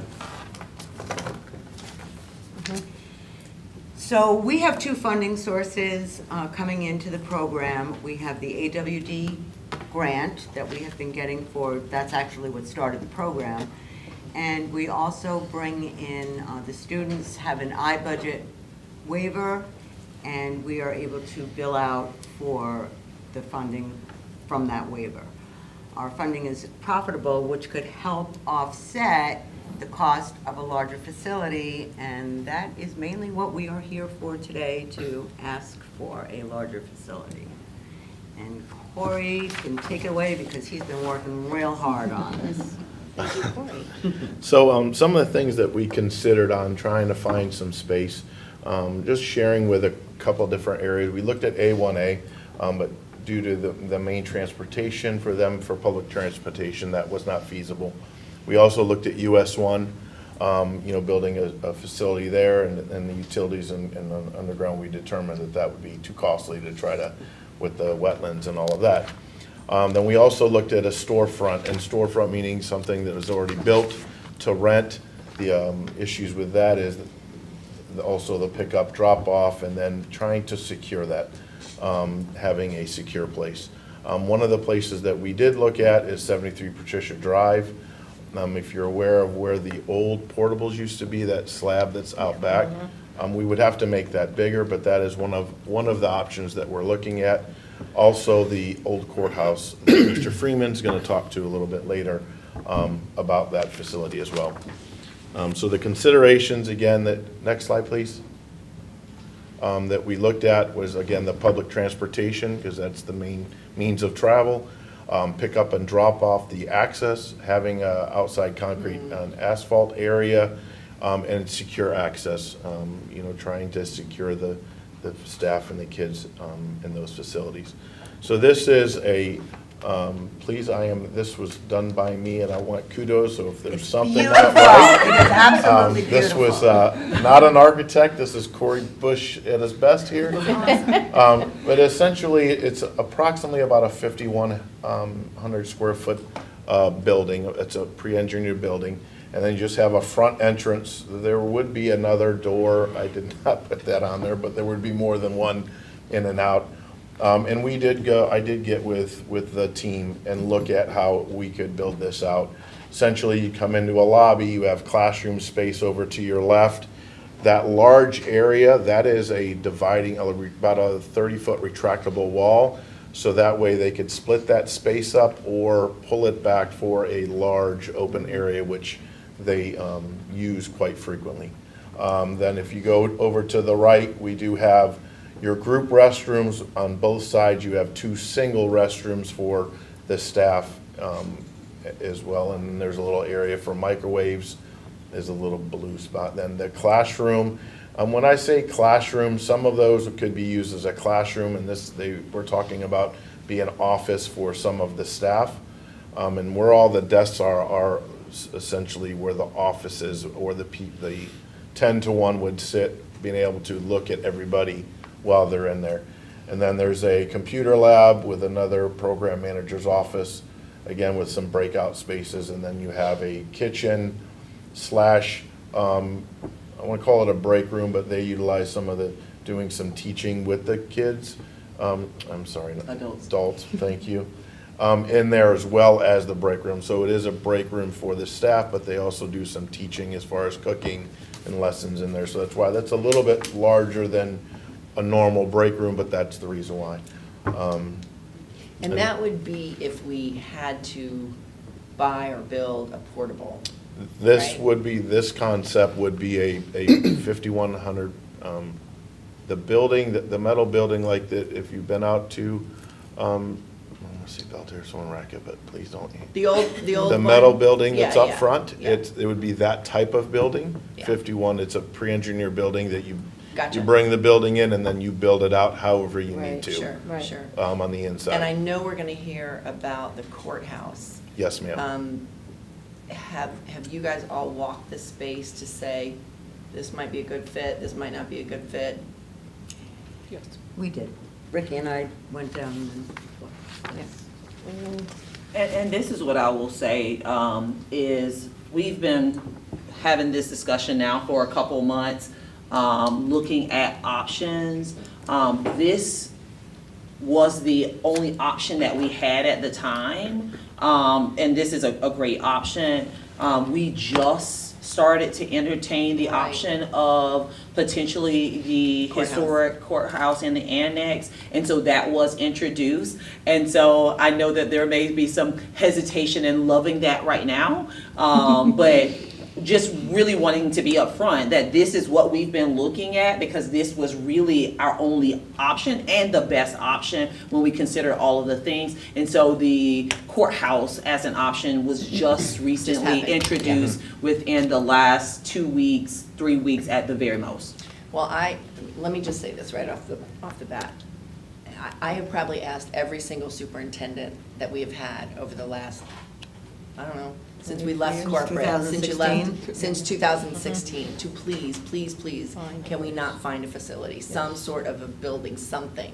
So we have two funding sources coming into the program. We have the AWD grant that we have been getting for, that's actually what started the program. And we also bring in, the students have an iBudget waiver, and we are able to bill out for the funding from that waiver. Our funding is profitable, which could help offset the cost of a larger facility, and that is mainly what we are here for today, to ask for a larger facility. And Corey can take it away because he's been working real hard on this. So some of the things that we considered on trying to find some space, just sharing with a couple different areas. We looked at A1A, but due to the main transportation for them, for public transportation, that was not feasible. We also looked at US1, building a facility there, and the utilities and underground. We determined that that would be too costly to try to, with the wetlands and all of that. Then we also looked at a storefront, and storefront meaning something that was already built to rent. The issues with that is also the pickup, drop off, and then trying to secure that, having a secure place. One of the places that we did look at is 73 Patricia Drive. If you're aware of where the old portables used to be, that slab that's out back, we would have to make that bigger, but that is one of the options that we're looking at. Also, the old courthouse, Mr. Freeman's going to talk to a little bit later about that facility as well. So the considerations, again, next slide, please, that we looked at was, again, the public transportation, because that's the main means of travel, pick up and drop off, the access, having a outside concrete and asphalt area, and secure access, trying to secure the staff and the kids in those facilities. So this is this was done by me, and I want kudos, so if there's something not right. It is absolutely This was beautiful. not an architect, this is Corey Bush at his best here. But essentially, it's approximately about a 5,100 square foot building. It's a pre-engineered building. And then you just have a front entrance. There would be another door. I did not put that on there, but there would be more than one in and out. And I did get with the team and look at how we could build this out. Essentially, you come into a lobby, you have classroom space over to your left. That large area, that is a dividing, about a 30-foot retractable wall. So that way they could split that space up or pull it back for a large open area, which they use quite frequently. Then if you go over to the right, we do have your group restrooms on both sides. You have 2 single restrooms for the staff as well, and there's a little area for microwaves. There's a little blue spot. Then the classroom, when I say classroom, some of those could be used as a classroom, and we're talking about be an office for some of the staff. And where all the desks are essentially where the offices or the 10-to-1 would sit, being able to look at everybody while they're in there. And then there's a computer lab with another program manager's office, again with some breakout spaces. And then you have a kitchen slash, I want to call it a break room, but they utilize doing some teaching with the kids. I'm sorry, adults, thank you. In there as well as the break room. So it is a break room for the staff, but they also do some teaching as far as cooking and lessons in there. So that's why that's a little bit larger than a normal break room, but that's the reason why. And that would be if we had to buy or build a portable. This right? would be, this concept would be a 5,100, the building, the metal building like that, if you've been out to, seatbelt here, someone rack it, but please don't. The old The metal building that's up yeah, front, yeah. it would be that type of building. Yeah. 51, it's a pre-engineered building that you Gotcha. bring the building in and then you build it out however you Right, need to. sure, sure. On the inside. And I know we're going to hear about the courthouse. Yes, ma'am. Have you guys all walked the space to say, this might be a good fit, this might not be a good fit? Yes. We did. Ricky and I went down and, Yes. And this is what I will say, is we've been having this discussion now for a couple months, looking at options. This was the only option that we had at the time, and this is a great option. We just started to entertain the option of potentially the historic courthouse and the annex, and so that was introduced. And so I know that there may be some hesitation in loving that right now, but just really wanting to be upfront that this is what we've been looking at, because this was really our only option and the best option when we consider all of the things. And so the courthouse as an option was just recently introduced within the last 2 weeks, 3 weeks at the very most. Well, let me just say this right off the bat. I have probably asked every single superintendent that we have had over the last, I don't know, since we left corporate, since 2016, to please, please, please, can we not find a facility, some sort of a building, something?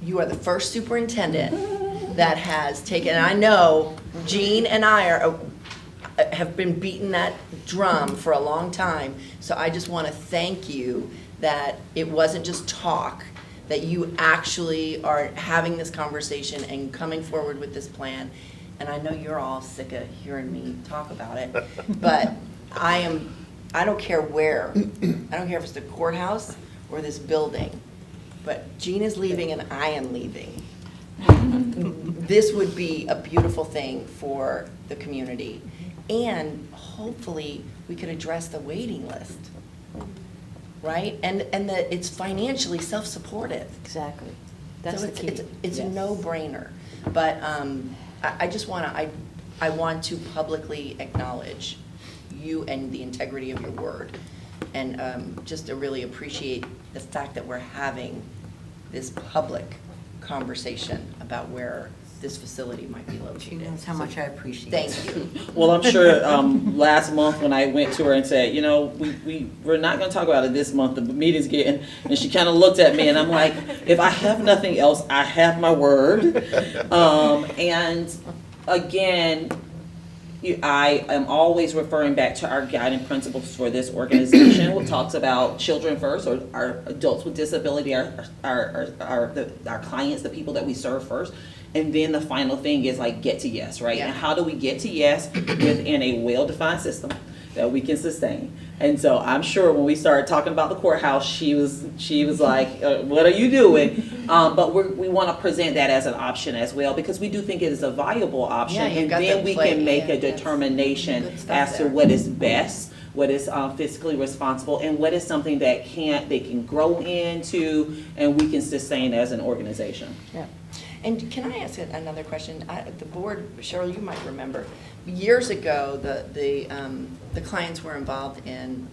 You are the first superintendent that has taken, and I know Jean and I have been beating that drum for a long time, so I just want to thank you that it wasn't just talk, that you actually are having this conversation and coming forward with this plan. And I know you're all sick of hearing me talk about it, but I don't care where. I don't care if it's the courthouse or this building, but Jean is leaving and I am leaving. This would be a beautiful thing for the community. And hopefully, we could address the waiting list, right? And that it's financially self-supportive. Exactly. That's So the key. it's a Yes. no-brainer. But I just want to, I want to publicly acknowledge you and the integrity of your word. And just to really appreciate the fact that we're having this public conversation about where this facility might be located. She knows how much I appreciate Thank it. you. Well, I'm sure last month when I went to her and said, you know, we're not going to talk about it this month, the meeting's getting, and she kind of looked at me and I'm like, if I have nothing else, I have my word. And again, I am always referring back to our guiding principles for this organization, which talks about children first, or our adults with disability, our clients, the people that we serve first. And then the final thing is like get to yes, right? Yeah. And how do we get to yes within a well-defined system that we can sustain? And so I'm sure when we started talking about the courthouse, she was like, what are you doing? But we want to present that as an option as well, because we do think it is a viable option. Yeah, you've and got then the we play, can make yeah, a yes. determination Good stuff as to there. what is best, what is fiscally responsible, and what is something that they can grow into and we can sustain as an organization. Yeah. And can I ask another question? The board, Cheryl, you might remember, years ago, the clients were involved in,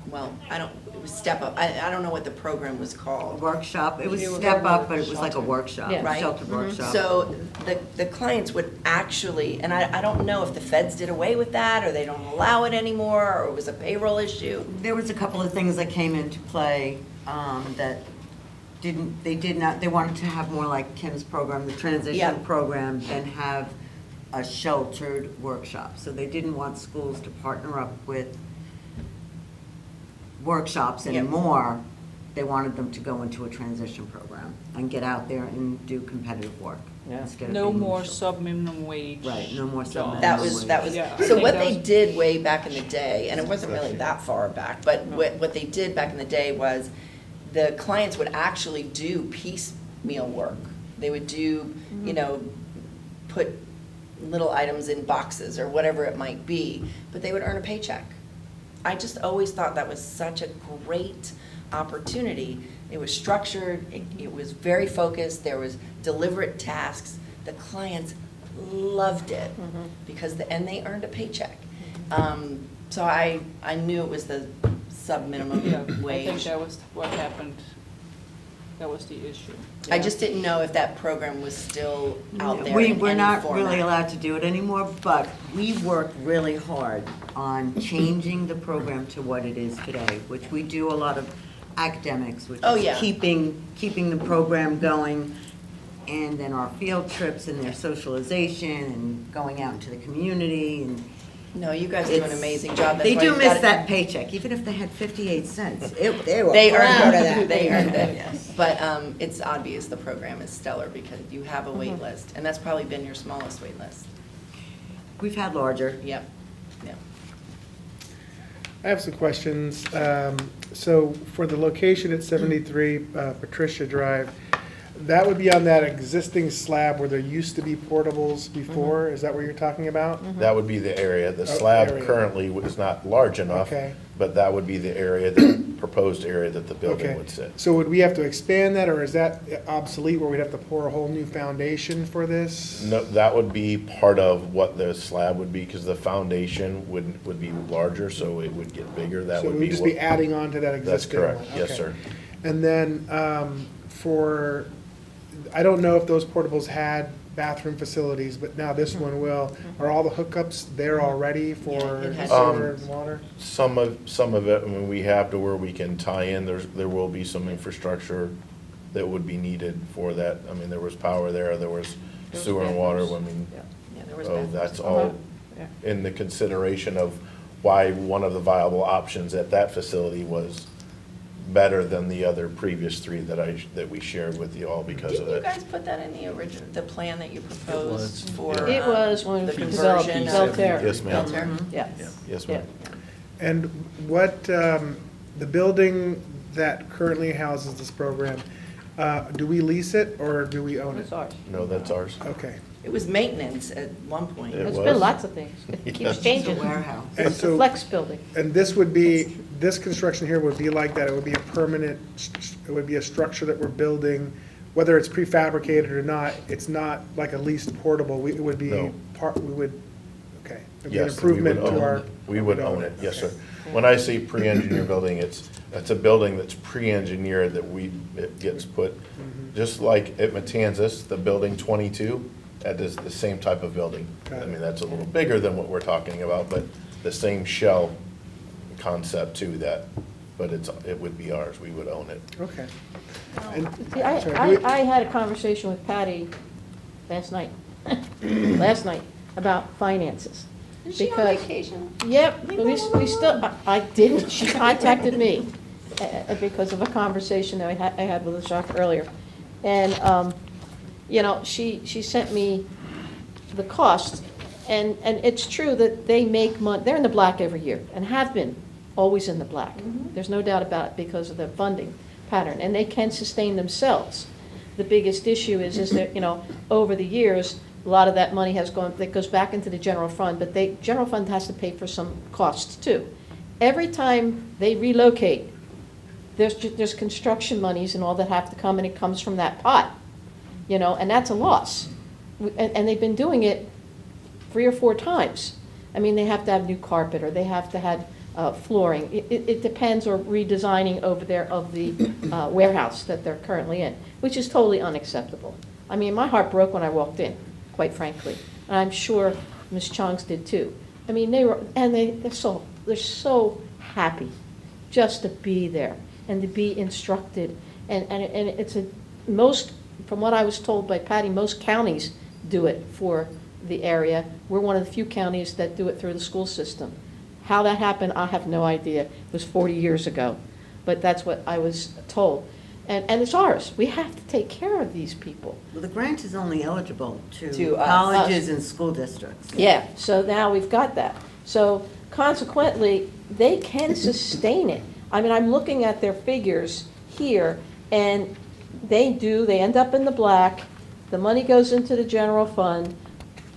well, it was Step Up. I don't know what the program was called. Workshop, it was You were- Step Up, but it was like a workshop, Yeah. Right? sheltered workshop. So the clients would actually, and I don't know if the feds did away with that, or they don't allow it anymore, or it was a payroll issue. There was a couple of things that came into play that they wanted to have more like Kim's program, the transition Yeah. program, than have a sheltered workshop. So they didn't want schools to partner up with workshops Yep. anymore. They wanted them to go into a transition program and get out there and do competitive work. Yeah. instead of No being more sheltered. sub-minimum wage. Right, no more jobs. sub-minimum That was, Yeah. so I what think they that was- did way back in the day, and it wasn't really that far back, but what they did back in the day was the clients would actually do piecemeal work. They would do, put little items in boxes or whatever it might be, but they would earn a paycheck. I just always thought that was such a great opportunity. It was structured, it was very focused, there was deliberate tasks. The clients loved it because, and they earned a paycheck. So I knew it was the sub-minimum wage. I think that was what happened. That was the issue. I just didn't know if that program was still out there in We're any not format. really allowed to do it anymore, but we worked really hard on changing the program to what it is today, which we do a lot of academics, which Oh, is yeah. keeping the program going, and then our field trips and their socialization and going out into the community and. No, you guys do an It's- amazing job. That's They why do you've miss got it. that paycheck, even if they had 58 cents. They were They earned proud of it. that. They earned it. But it's obvious the program is stellar because you have a wait list, and that's probably been your smallest wait list. We've had larger. Yep, yep. I have some questions. So for the location at 73 Patricia Drive, that would be on that existing slab where there used to be portables before? Is that what you're talking about? That would be the area. The Oh, slab area. currently is not large enough, Okay. but that would be the area, the proposed area that the building Okay. would sit. So would we have to expand that, or is that obsolete where we'd have to pour a whole new foundation for this? No, that would be part of what the slab would be, because the foundation would be larger, so it would get bigger. That So would it be would just what- be adding on to that That's existing one? correct. Yes, Okay. sir. And then I don't know if those portables had bathroom facilities, but now this one will. Are all the hookups there already for Yeah, it has- sewer and water? Some of it, I mean, we have to where we can tie in, there will be some infrastructure that would be needed for that. I mean, there was power there was sewer and water, I mean, Yeah, there was so bathrooms. that's all in the consideration of why one of the viable options at that facility was better than the other previous three that we shared with you all because of Didn't you it. guys put that in the plan that you proposed for? It was when the it was developed, conversion built of there. Yes, ma'am. Belter? Yes. Yes, ma'am. And what, the building that currently houses this program, Do we lease it or do we own it? It's ours. No, that's ours. Okay. It was maintenance at one point. It It's was. been lots of things. It Yes. keeps It's changing. a warehouse. And It's a so- flex building. And this would be, this construction here would be like that, it would be a permanent, it would be a structure that we're building, whether it's prefabricated or not, it's not like a leased portable, it would be No. part, we would, okay. It'd be an Yes, we would improvement to our. own it. We would own it, yes, sir. Okay. When I say pre-engineered building, it's a building that's pre-engineered that it gets put, just like at Matanzas, the building 22, that is the same type of building. Got I it. mean, that's a little bigger than what we're talking about, but the same shell concept to that, but it would be ours, we would own it. Okay. And- See, sorry, do we- I had a conversation with Patty last night, about finances. Is she on Because- vacation? Yep, we still, I didn't, she contacted me because of a conversation that I had with Jacques earlier. And, you know, she sent me the cost, and it's true that they make money, they're in the black every year, and have been, always in the black. There's no doubt about it because of the funding pattern, and they can sustain themselves. The biggest issue is that, you know, over the years, a lot of that money has gone, that goes back into the general fund, but general fund has to pay for some costs too. Every time they relocate, there's construction monies and all that have to come, and it comes from that pot, you know, and that's a loss. And they've been doing it 3 or 4 times. I mean, they have to have new carpet, or they have to have flooring. It depends, or redesigning over there of the warehouse that they're currently in, which is totally unacceptable. I mean, my heart broke when I walked in, quite frankly. And I'm sure Ms. Chong's did too. I mean, they're so happy just to be there and to be instructed. And it's from what I was told by Patty, most counties do it for the area. We're one of the few counties that do it through the school system. How that happened, I have no idea. It was 40 years ago, but that's what I was told. And it's ours. We have to take care of these people. Well, the grant is only eligible To to us. colleges and school districts. Yeah, so now we've got that. So consequently, they can sustain it. I mean, I'm looking at their figures here, and they end up in the black. The money goes into the general fund,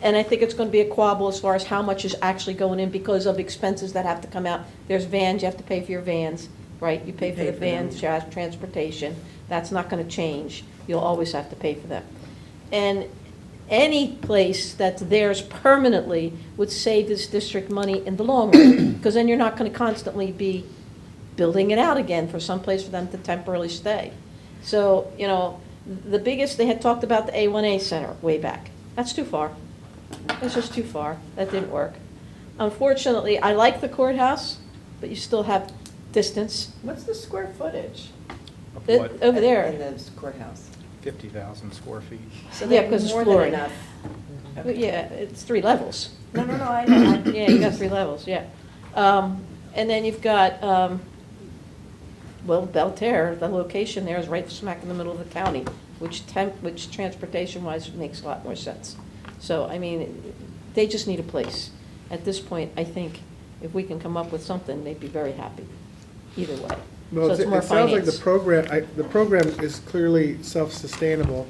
and I think it's going to be a quabble as far as how much is actually going in because of expenses that have to come out. There's vans, you have to pay for your vans, right? You pay for the vans, transportation. That's not going to change. You'll always have to pay for them. And any place that's theirs permanently would save this district money in the long run, because then you're not going to constantly be building it out again for some place for them to temporarily stay. So, you know, the biggest, they had talked about the A1A Center way back. That's too far. That's just too far. That didn't work. Unfortunately, I like the courthouse, but you still have distance. What's the square footage? Of It- what? Over there. In the courthouse. 50,000 square feet. So Yeah, they have because it's more than flooring. enough. But yeah, it's 3 levels. No, I know. Yeah, you got 3 levels, yeah. And then you've got, Belterre, the location there is right smack in the middle of the county, which transportation-wise makes a lot more sense. So, I mean, they just need a place. At this point, I think if we can come up with something, they'd be very happy, either way. Well, So it's more it sounds like finance. the program is clearly self-sustainable.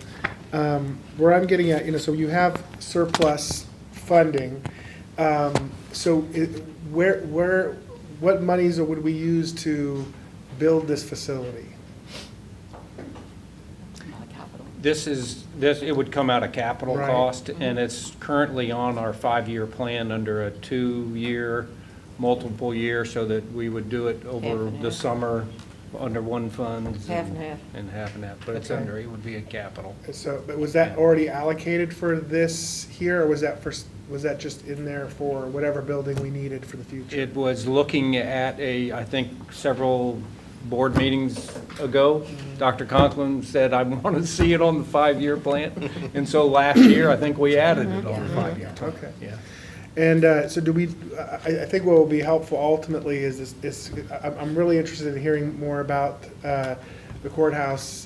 Where I'm getting at, you know, so you have surplus funding. So what monies would we use to build this facility? It would come out of capital Right. cost, and it's currently on our 5-year plan under a 2-year, multiple year, so that we would do it Half over and the half. summer under one fund. Half and half. And half and half, but it's Okay. under, it would be a capital. So, but was that already allocated for this here, or was that just in there for whatever building we needed for the future? It was looking at I think several board meetings ago, Dr. Conklin said, I want to see it on the 5-year plan. And so last year, I think we added it on the 5-year plan. Okay. Yeah. And so do we, I think what will be helpful ultimately is I'm really interested in hearing more about the courthouse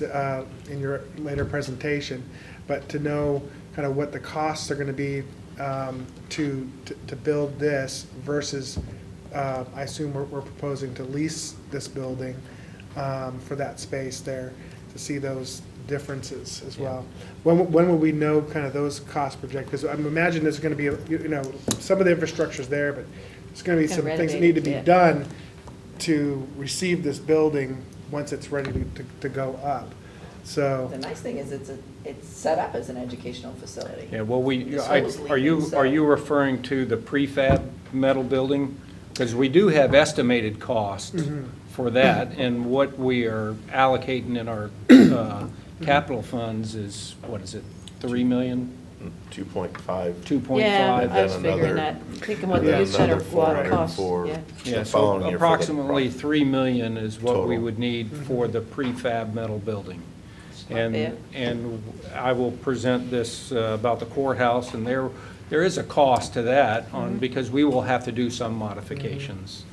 in your later presentation, but to know kind of what the costs are going to be to build this versus, I assume we're proposing to lease this building for that space there, to see those differences as well. When will we know kind of those cost projects? Because I imagine there's going to be, some of the infrastructure's there, but there's going to be some things that need to be done to receive this building once it's ready to go up. So. The nice thing is it's set up as an educational facility. Yeah, well, Supposedly, are you referring to the prefab metal building? Because we do have estimated cost for that, and what we are allocating in our capital funds is, what is it, 3 million? 2.5. 2.5. Yeah, And I was then figuring another- that, thinking what the youth center costs. Yeah, following so year for the approximately 3 million is what we Total. would need for the prefab metal building. not bad. And I will present this about the courthouse, and there is a cost to that because we will have to do some modifications.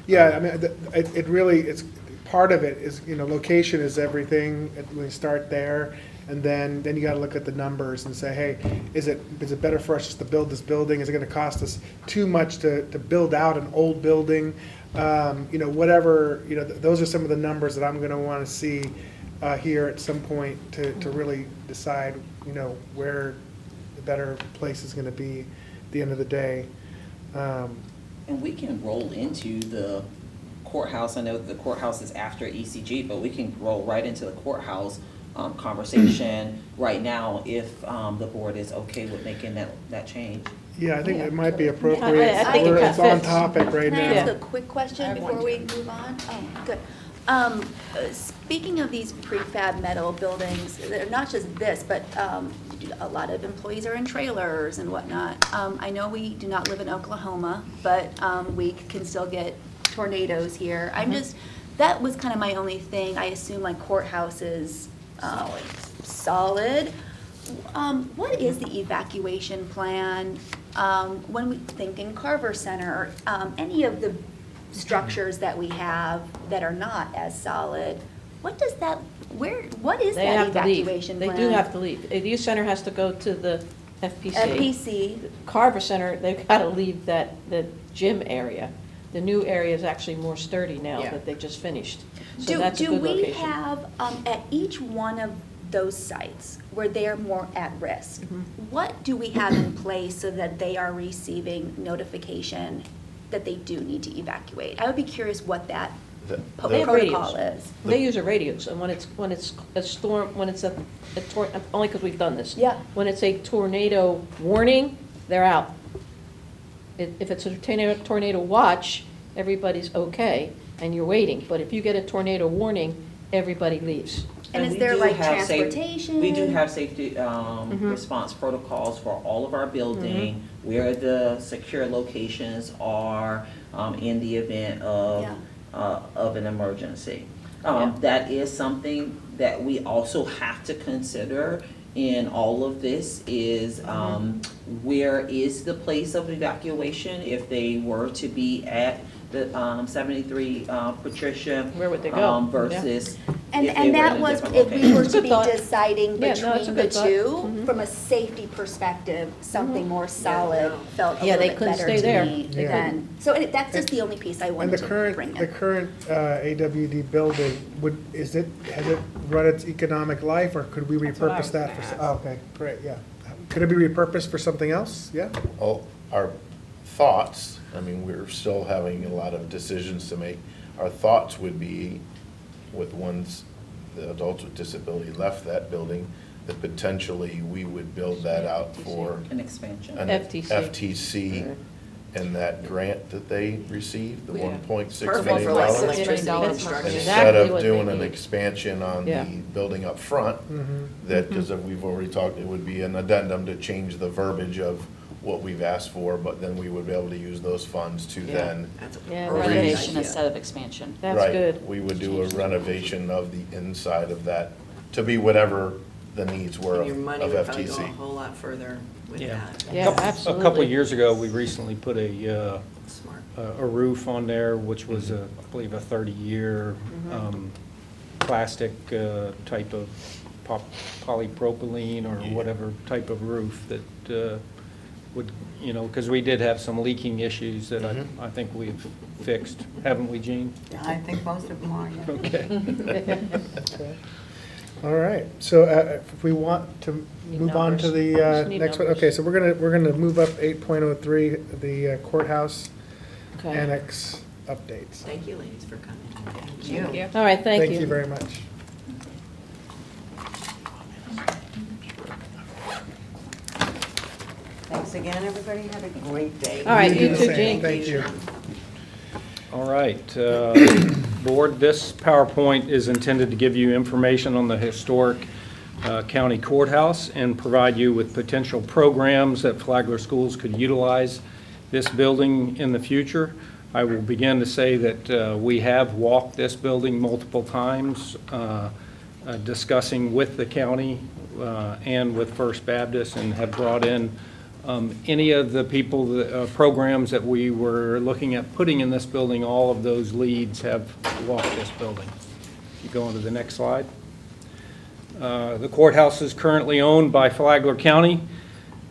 Yeah, I mean, it really, it's, part of it is, location is everything. We start there, and then you gotta look at the numbers and say, hey, is it better for us just to build this building? Is it gonna cost us too much to build out an old building? Whatever, those are some of the numbers that I'm gonna wanna see here at some point to really decide, where the better place is gonna be at the end of the day. And we can roll into the courthouse. I know the courthouse is after ECG, but we can roll right into the courthouse conversation right now if the board is okay with making that change. Yeah, I think it might be appropriate. I think it It's on fits. topic right Can I now. ask a quick question before we move on? Oh, good. Speaking of these prefab metal buildings, they're not just this, but a lot of employees are in trailers and whatnot. I know we do not live in Oklahoma, but we can still get tornadoes here. That was kind of my only thing. I assume like courthouse is solid. What is the evacuation plan when we think in Carver Center, any of the structures that we have that are not as solid? What is that evacuation plan? They do have to leave. The youth center has to go to the FPC. FPC. The Carver Center, they've got to leave the gym area. The new area is actually more sturdy now that they just finished. So that's a good location. Do we have, at each one of those sites where they are more at risk, what do we have in place so that they are receiving notification that they do need to evacuate? I would be curious what that They have protocol radios. is. They use a radios, and when it's a storm, when it's only because we've done this. Yeah. When it's a tornado warning, they're out. If it's a tornado watch, everybody's okay, and you're waiting. But if you get a tornado warning, everybody leaves. And is we there do like have transportation? We do have safety response protocols for all of our building, where the secure locations are in the event of an emergency. That is something that we also have to consider in all of this is where is the place of evacuation if they were to be at the 73 Patricia. Where would they go? Versus And that was, if we were to be thought. deciding Yeah, no, it's a between the good thought. two, from a safety perspective, something more solid felt a Yeah, little they bit couldn't better stay to there. me They than, so that's just the only piece I And wanted the to bring current in. AWD building, has it run its economic life, or could we That's what I repurpose was that gonna for, ask. okay, great, yeah. Could it be repurposed for something else? Yeah? Well, our thoughts, I mean, we're still having a lot of decisions to make. Our thoughts would be, once the adults with disability left that building, that potentially we would build that out for an expansion. an FTC. FTC and that grant that they received, the Yeah. $1.6 Perfect million. for like dollars. electricity construction. Instead Exactly of what doing they an need. expansion on Yeah. the building up front, that, because we've already talked, it would be an addendum to change the verbiage of what we've asked for, but then we would be able to use those funds to then. Yeah, raise- renovation instead of expansion. That's Right. good. We would do a renovation of the inside of that to be whatever the needs were And your money of would probably go a FTC. whole lot further with Yeah. that. Yeah, A couple absolutely. of years ago, we recently put a Smart. roof on there, which was, I believe, a 30-year plastic type of polypropylene or whatever type of roof that would, because we did have some leaking issues that I think we've fixed, haven't we, Jean? I think most of them are, yeah. Okay. All right, so if we want to Need move on to numbers. the Just need next one, numbers. okay, so we're gonna move up 8.03, the courthouse Okay. annex updates. Thank you, ladies, for coming. Thank you. All right, thank you. Thank you very much. Thanks again, everybody. Have a great day. All right, you do the too, same. Jean. Thank you. All right, Board, this PowerPoint is intended to give you information on the historic county courthouse and provide you with potential programs that Flagler schools could utilize this building in the future. I will begin to say that we have walked this building multiple times, discussing with the county and with First Baptist, and have brought in any of the people, programs that we were looking at putting in this building. All of those leads have walked this building. If you go on to the next slide. The courthouse is currently owned by Flagler County.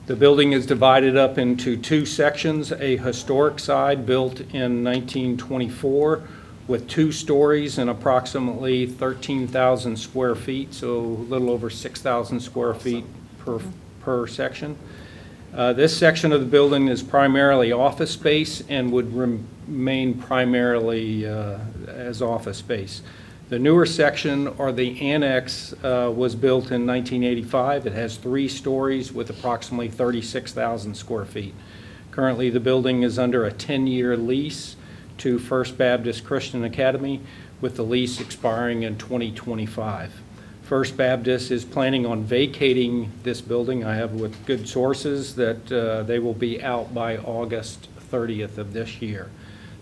The building is divided up into two sections, a historic side built in 1924 with 2 stories and approximately 13,000 square feet, so a little over 6,000 square feet per section. This section of the building is primarily office space and would remain primarily as office space. The newer section, or the annex, was built in 1985. It has 3 stories with approximately 36,000 square feet. Currently, the building is under a 10-year lease to First Baptist Christian Academy, with the lease expiring in 2025. First Baptist is planning on vacating this building. I have with good sources that they will be out by August 30th of this year.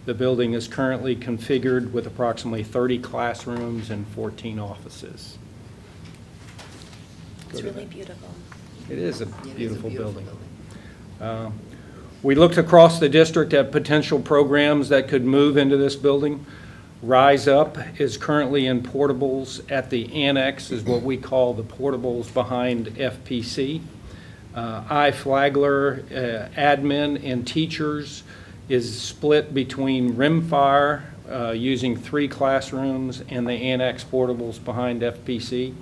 The building is currently configured with approximately 30 classrooms and 14 offices. It's really beautiful. It is a beautiful building. We looked across the district at potential programs that could move into this building. Rise Up is currently in portables at the annex, is what we call the portables behind FPC. Flagler admin and teachers is split between Rimfire, using 3 classrooms, and the annex portables behind FPC.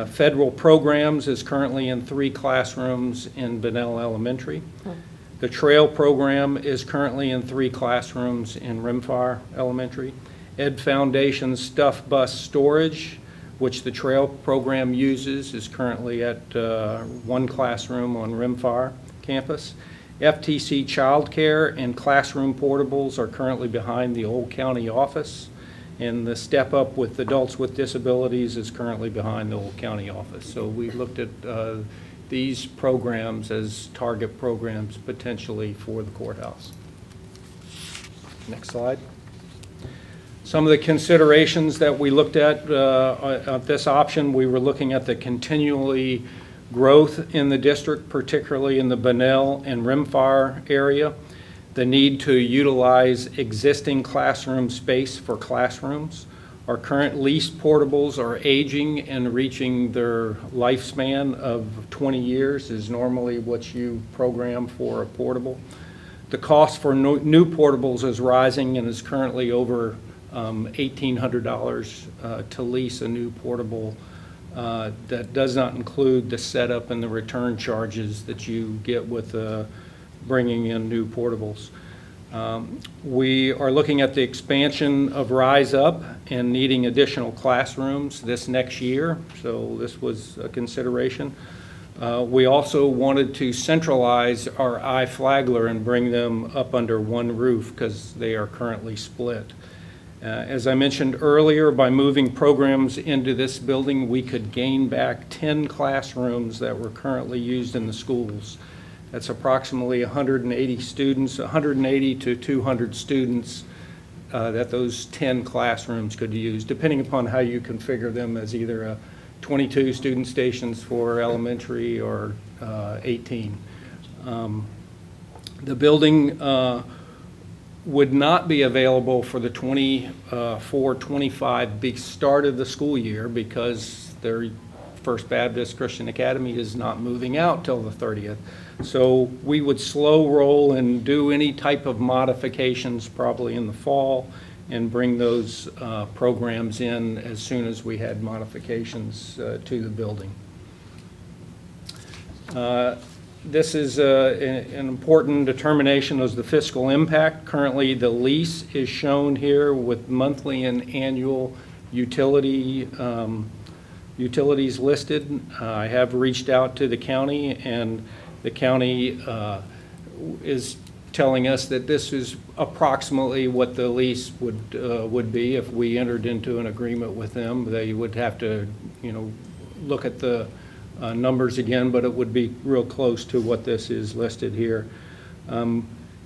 Federal Programs is currently in 3 classrooms in Bunnell Elementary. The Trail Program is currently in 3 classrooms in Rimfire Elementary. Ed Foundation Stuff Bus Storage, which the Trail Program uses, is currently at 1 classroom on Rimfire campus. FTC Childcare and Classroom Portables are currently behind the Old County office, and the Step Up with Adults with Disabilities is currently behind the Old County office. So we looked at these programs as target programs potentially for the courthouse. Next slide. Some of the considerations that we looked at this option, we were looking at the continually growth in the district, particularly in the Bunnell and Rimfire area, the need to utilize existing classroom space for classrooms. Our current leased portables are aging and reaching their lifespan of 20 years is normally what you program for a portable. The cost for new portables is rising and is currently over $1,800 to lease a new portable. That does not include the setup and the return charges that you get with bringing in new portables. We are looking at the expansion of Rise Up and needing additional classrooms this next year, so this was a consideration. We also wanted to centralize our Flagler and bring them up under one roof because they are currently split. As I mentioned earlier, by moving programs into this building, we could gain back 10 classrooms that were currently used in the schools. That's approximately 180 students, 180 to 200 students that those 10 classrooms could use, depending upon how you configure them as either a 22 student stations for elementary or 18. The building would not be available for the 24-25 start of the school year because their First Baptist Christian Academy is not moving out till the 30th. So we would slow roll and do any type of modifications probably in the fall and bring those programs in as soon as we had modifications to the building. This is an important determination of the fiscal impact. Currently, the lease is shown here with monthly and annual utilities listed. I have reached out to the county, and the county is telling us that this is approximately what the lease would be if we entered into an agreement with them. They would have to, look at the numbers again, but it would be real close to what this is listed here.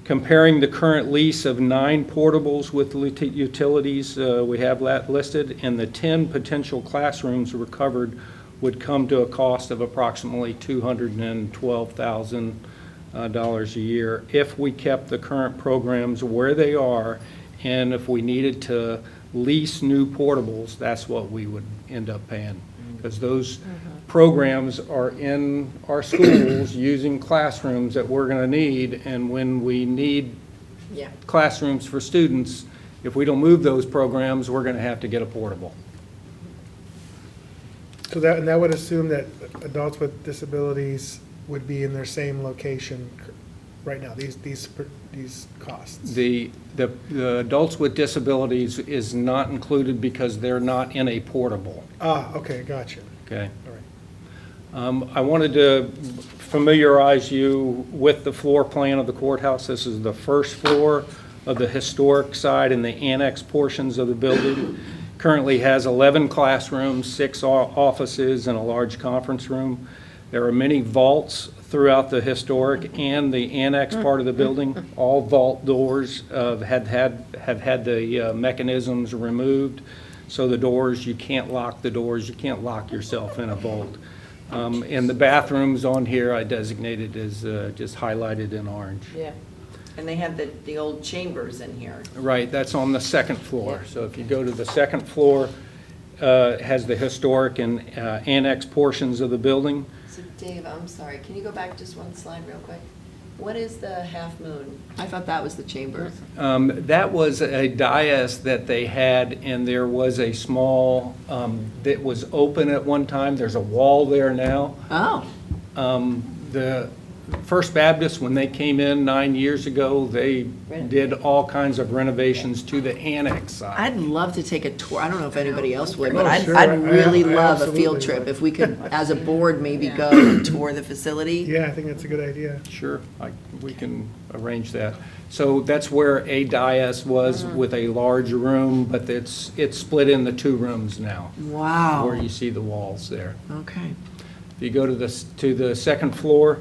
Comparing the current lease of 9 portables with utilities, we have that listed, and the 10 potential classrooms recovered would come to a cost of approximately $212,000 a year if we kept the current programs where they are, and if we needed to lease new portables, that's what we would end up paying. Because those programs are in our schools using classrooms that we're going to need, and when we need classrooms for students, if we don't move those programs, we're going to have to get a portable. So that would assume that adults with disabilities would be in their same location right now, these costs? The adults with disabilities is not included because they're not in a portable. Okay, gotcha. Okay. All right. I wanted to familiarize you with the floor plan of the courthouse. This is the first floor of the historic side and the annex portions of the building. Currently has 11 classrooms, 6 offices, and a large conference room. There are many vaults throughout the historic and the annex part of the building. All vault doors have had the mechanisms removed. So the doors, you can't lock the doors. You can't lock yourself in a vault. And the bathrooms on here I designated as just highlighted in orange. Yeah. And they have the old chambers in here. Right, that's on the second floor. So if you go to the second floor, has the historic and annex portions of the building. So Dave, I'm sorry, can you go back just one slide real quick? What is the half moon? I thought that was the chambers. That was a dais that they had, and there was a small, that was open at one time. There's a wall there now. Oh. The First Baptist, when they came in 9 years ago, they did all kinds of renovations to the annex side. I'd love to take a tour. I don't know if anybody else would, but Oh, I'd, sure. I'd really I love a absolutely field trip would. if we could, as a board, maybe go and tour the facility. Yeah, I think that's a good idea. Sure, we can arrange that. So that's where a dais was with a large room, but it's split into 2 rooms now. Wow. Where you see the walls there. Okay. If you go to the second floor,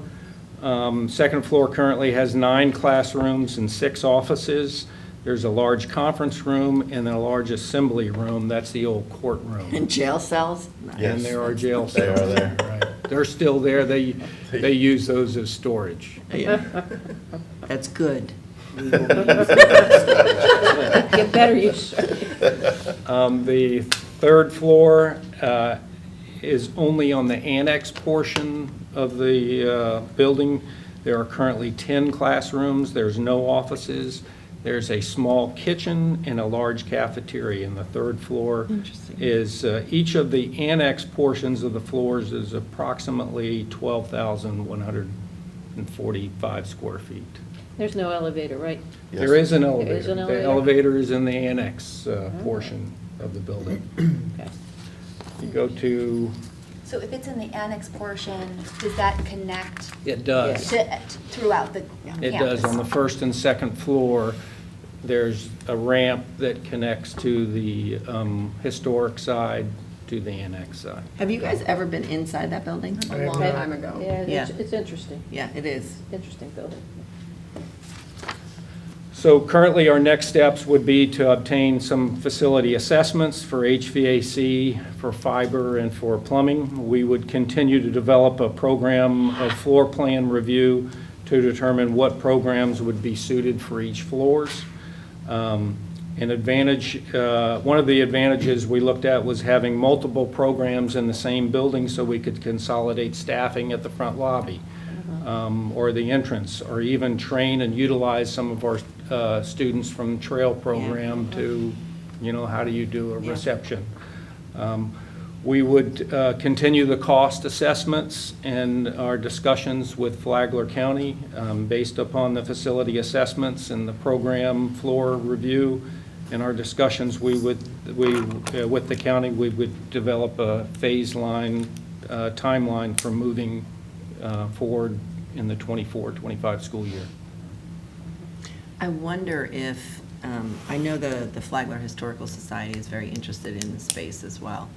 second floor currently has 9 classrooms and 6 offices. There's a large conference room and a large assembly room. That's the old courtroom. And jail cells? And there are jail They cells. are there. Right. They're still there. They use those as storage. Yeah. That's good. Get better use. The third floor is only on the annex portion of the building. There are currently 10 classrooms. There's no offices. There's a small kitchen and a large cafeteria. And the third floor is, each of the annex portions of the floors is approximately 12,145 square feet. There's no elevator, right? Yes. There is an There elevator. is an The elevator? elevator is in the annex portion of the building. Okay. You go to, So if it's in the annex portion, does that connect it does. throughout the It campus? does. On the first and second floor, there's a ramp that connects to the historic side to the annex side. Have you guys ever been inside that building? I have not. ago. Yeah, it's interesting. Yeah, it is. Interesting building. So currently, our next steps would be to obtain some facility assessments for HVAC, for fiber, and for plumbing. We would continue to develop a program of floor plan review to determine what programs would be suited for each floors. One of the advantages we looked at was having multiple programs in the same building so we could consolidate staffing at the front lobby or the entrance, or even train and utilize some of our students from trail program to, how do you do a reception? We would continue the cost assessments and our discussions with Flagler County based upon the facility assessments and the program floor review. In our discussions, with the county, we would develop a phase line timeline for moving forward in the 24-25 school year. I wonder if, I know the Flagler Historical Society is very interested in the space as well,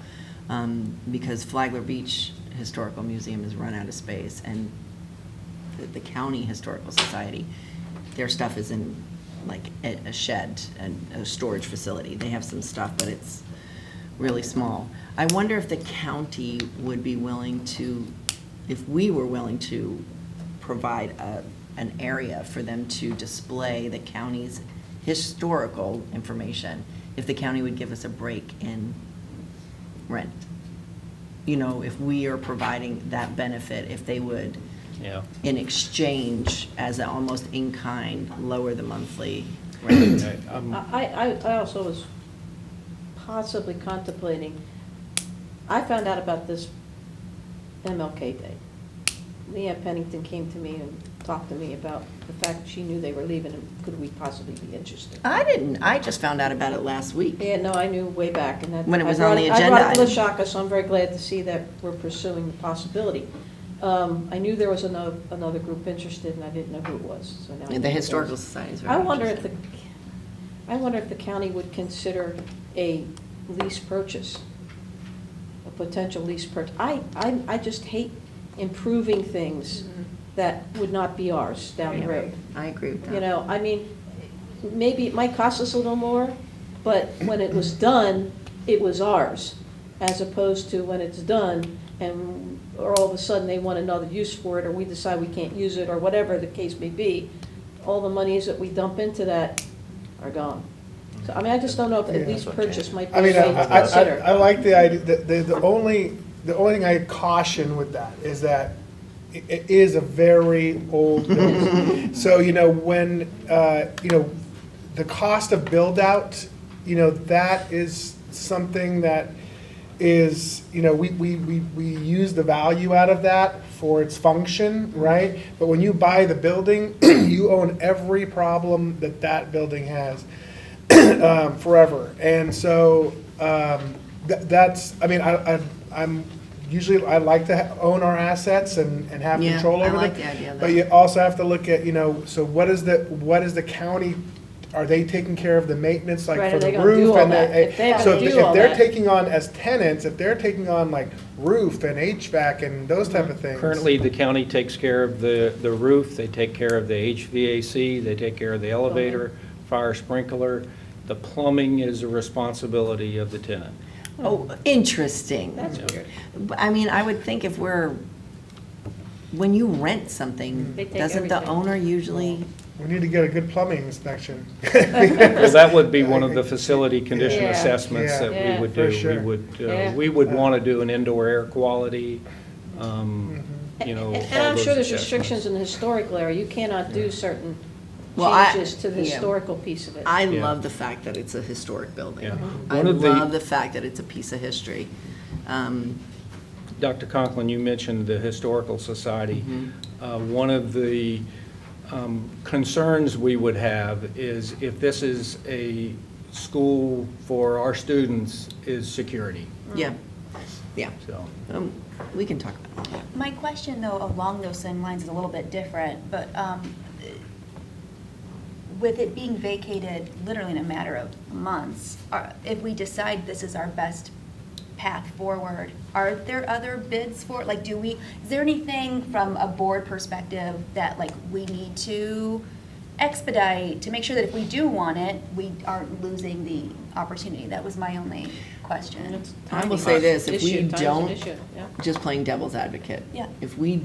because Flagler Beach Historical Museum has run out of space, and the County Historical Society, their stuff is in like a shed and a storage facility. They have some stuff, but it's really small. I wonder if the county would be willing to, if we were willing to provide an area for them to display the county's historical information, if the county would give us a break in rent. If we are providing that benefit, if they would, in exchange, as an almost in-kind, lower the monthly rent. I also was possibly contemplating, I found out about this MLK Day. Leanne Pennington came to me and talked to me about the fact she knew they were leaving, and could we possibly be interested? I didn't. I just found out about it last week. Yeah, no, I knew way back. And that, when it was on the agenda. I brought it to LaShaka, so I'm very glad to see that we're pursuing the possibility. I knew there was another group interested, and I didn't know who it was. So now the Historical Society is very I wonder if the county would consider a lease purchase, a potential lease purchase. I just hate improving things that would not be ours down the road. I agree with that. I mean, maybe it might cost us a little more, but when it was done, it was ours, as opposed to when it's done or all of a sudden they want another use for it, or we decide we can't use it, or whatever the case may be, all the monies that we dump into that are gone. So, I mean, I just don't know if a lease purchase might be a way to consider. I like the idea. The only thing I caution with that is that it is a very old building. So, when, the cost of build out, that is something that is, we use the value out of that for its function, right? But when you buy the building, you own every problem that building has forever. And so that's, I mean, I'm usually, I like to own our assets and have control over them. I like the idea of that. But you also have to look at, so what is the county, are they taking care of the maintenance, like Right, for are they the gonna do roof? all And that? If they're so gonna do if all they're that. taking on as tenants, if they're taking on like roof and HVAC and those type of things. Currently, the county takes care of the roof, they take care of the HVAC, they take care of the elevator, fire sprinkler. The plumbing is a responsibility of the tenant. Oh, interesting. That's weird. I mean, I would think when you rent something, They take doesn't the everything. owner usually? We need to get a good plumbing inspection. Because that would be one of the facility condition Yeah. assessments Yeah. that we Yeah. would For do. sure. We would want to do an indoor air quality, And all I'm those sure there's assessments. restrictions in the historical area. You cannot do certain Well, I- changes to the yeah. historical piece of it. I Yeah. love the fact that it's a historic building. Yeah. I One of the- love the fact that it's a piece of history. Dr. Conklin, you mentioned the Historical Society. One of the concerns we would have is if this is a school for our students, is security. Yeah, yeah. So, We can talk about that. My question, though, along those same lines is a little bit different, but with it being vacated literally in a matter of months, if we decide this is our best path forward, are there other bids for it? Like, is there anything from a board perspective that, like, we need to expedite to make sure that if we do want it, we aren't losing the opportunity? That was my only question. I will say this, if we Issue, time's an don't, issue, yeah. just playing devil's advocate. Yeah. If we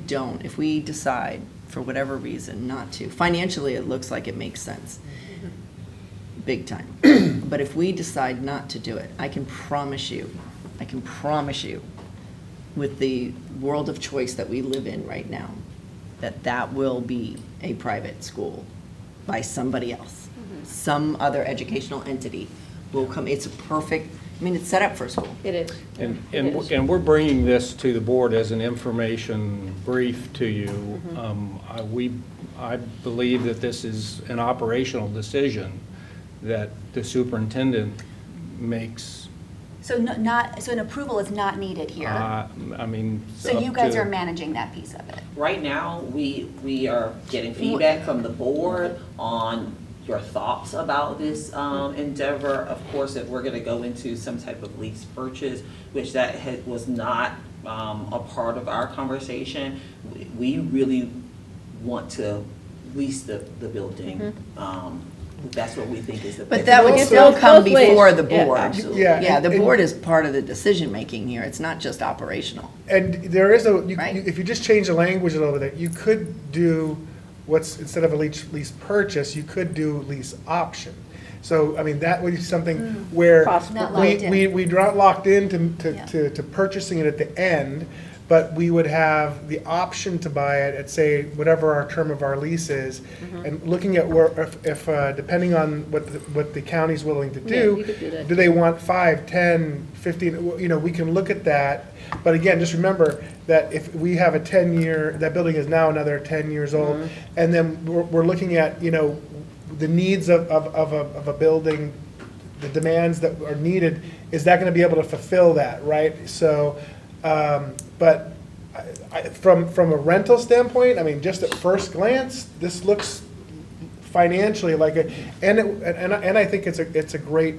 decide for whatever reason not to, financially it looks like it makes sense. Big time. But if we decide not to do it, I can promise you, with the world of choice that we live in right now, that will be a private school by somebody else. some other educational entity will come. It's a perfect, I mean, it's set up for school. It is. And we're bringing this to the board as an information brief to you. I believe that this is an operational decision that the superintendent makes. So so an approval is not needed here? I mean. So you guys are managing that piece of it? Right now, we are getting feedback from the board on your thoughts about this endeavor. Of course, if we're going to go into some type of lease purchase, which that was not a part of our conversation, we really want to lease the building. That's what we think is the best. But that would still come before the Yeah, board. absolutely. Yeah, the And- board is part of the decision-making here. It's not just operational. And there is Right. if you just change the language a little bit, you could do instead of a lease purchase, you could do lease option. So, I mean, that would be something where Not locked in. we're not locked in to purchasing it at the end, but we would have the option to buy it at, say, whatever our term of our lease is, and looking at where, if depending on what the county's willing to Yeah, do, you could do that. do they want 5, 10, 15, you know, we can look at that. But again, just remember that if we have a 10-year, that building is now another 10 years old, and then we're looking at, you know, the needs of a building, the demands that are needed, is that gonna be able to fulfill that, right? So, but from a rental standpoint, I mean, just at first glance, this looks financially like and I think it's a great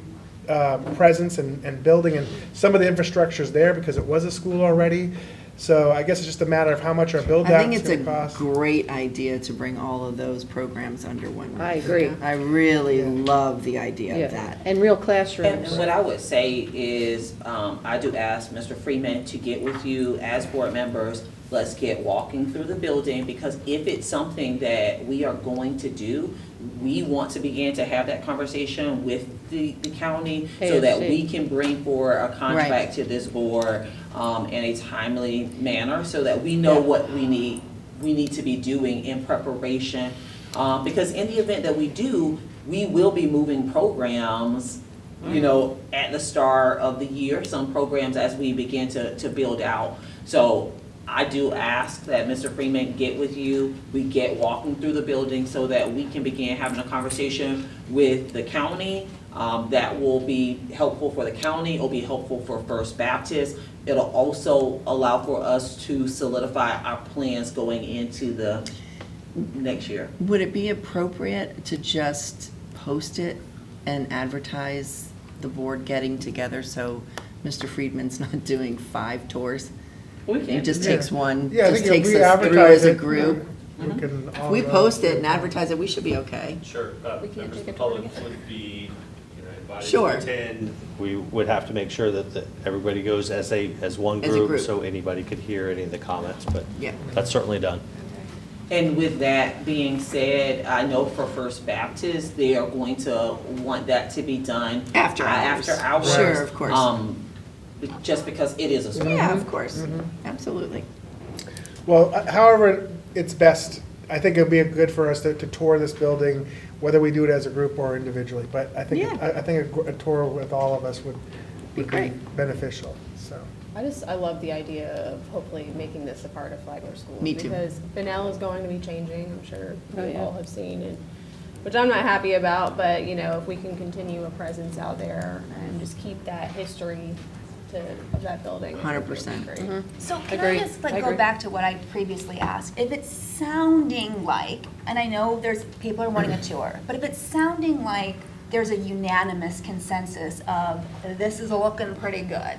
presence and building, and some of the infrastructure's there because it was a school already. So I guess it's just a matter of how much our build I out think is it's gonna a cost. great idea to bring all of those programs under one roof. I agree. I really love the idea Yeah. of that. And real And classrooms. what I would say is, I do ask Mr. Freeman to get with you as board members. Let's get walking through the building, because if it's something that we are going to do, we want to begin to have that conversation with the county so that AFC. we can bring forward a contract Right. to this board in a timely manner, so that we know what we need to be doing in preparation. Because in the event that we do, we will be moving programs, you know, at the start of the year, some programs as we begin to build out. So I do ask that Mr. Freeman get with you, we get walking through the building so that we can begin having a conversation with the county. That will be helpful for the county, it'll be helpful for First Baptist. It'll also allow for us to solidify our plans going into the next year. Would it be appropriate to just post it and advertise the board getting together so Mr. Friedman's not doing 5 tours? He just takes one, Yeah, I just think if takes we us through advertise as a it, group. we can If all we go. post it and advertise it, we should be okay. Sure. We can't Members of take the a tour public together. would be, invited Sure. to attend. We would have to make sure that everybody goes as one As a group, group. so anybody could hear any of the comments, but Yeah. that's certainly done. And with that being said, I know for First Baptist, they are going to want that to be done. After hours. After hours. Sure, of course. Just because it is a school. Yeah, of course, absolutely. Well, however, it's best, I think it'd be good for us to tour this building, whether we do it as a group or individually. But I think, Yeah. I think a tour with all of us would Be be great. beneficial, so. I love the idea of hopefully making this a part of Flagler Schools. Me too. Because Bunnell is going to be changing, I'm sure Oh, you yeah. all have seen, and, which I'm not happy about, but, you know, if we can continue a presence out there and just keep that history of that building. I think it would be 100%. great. So can Agreed. I just I go agree. back to what I previously asked? If it's sounding like, and I know people are wanting a tour, but if it's sounding like there's a unanimous consensus of this is looking pretty good.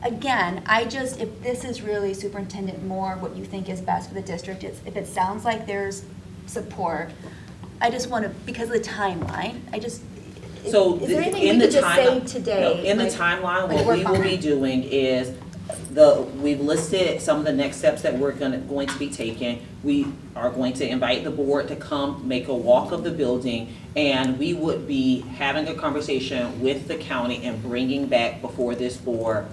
Again, if this is really Superintendent Moore, what you think is best for the district, if it sounds like there's support, I just want to, because of the timeline, So is there anything in we the could just say time, today? in the like- timeline, like what we're we will be fine? doing is we've listed some of the next steps that we're going to be taking. We are going to invite the board to come make a walk of the building, and we would be having a conversation with the county and bringing back before this board.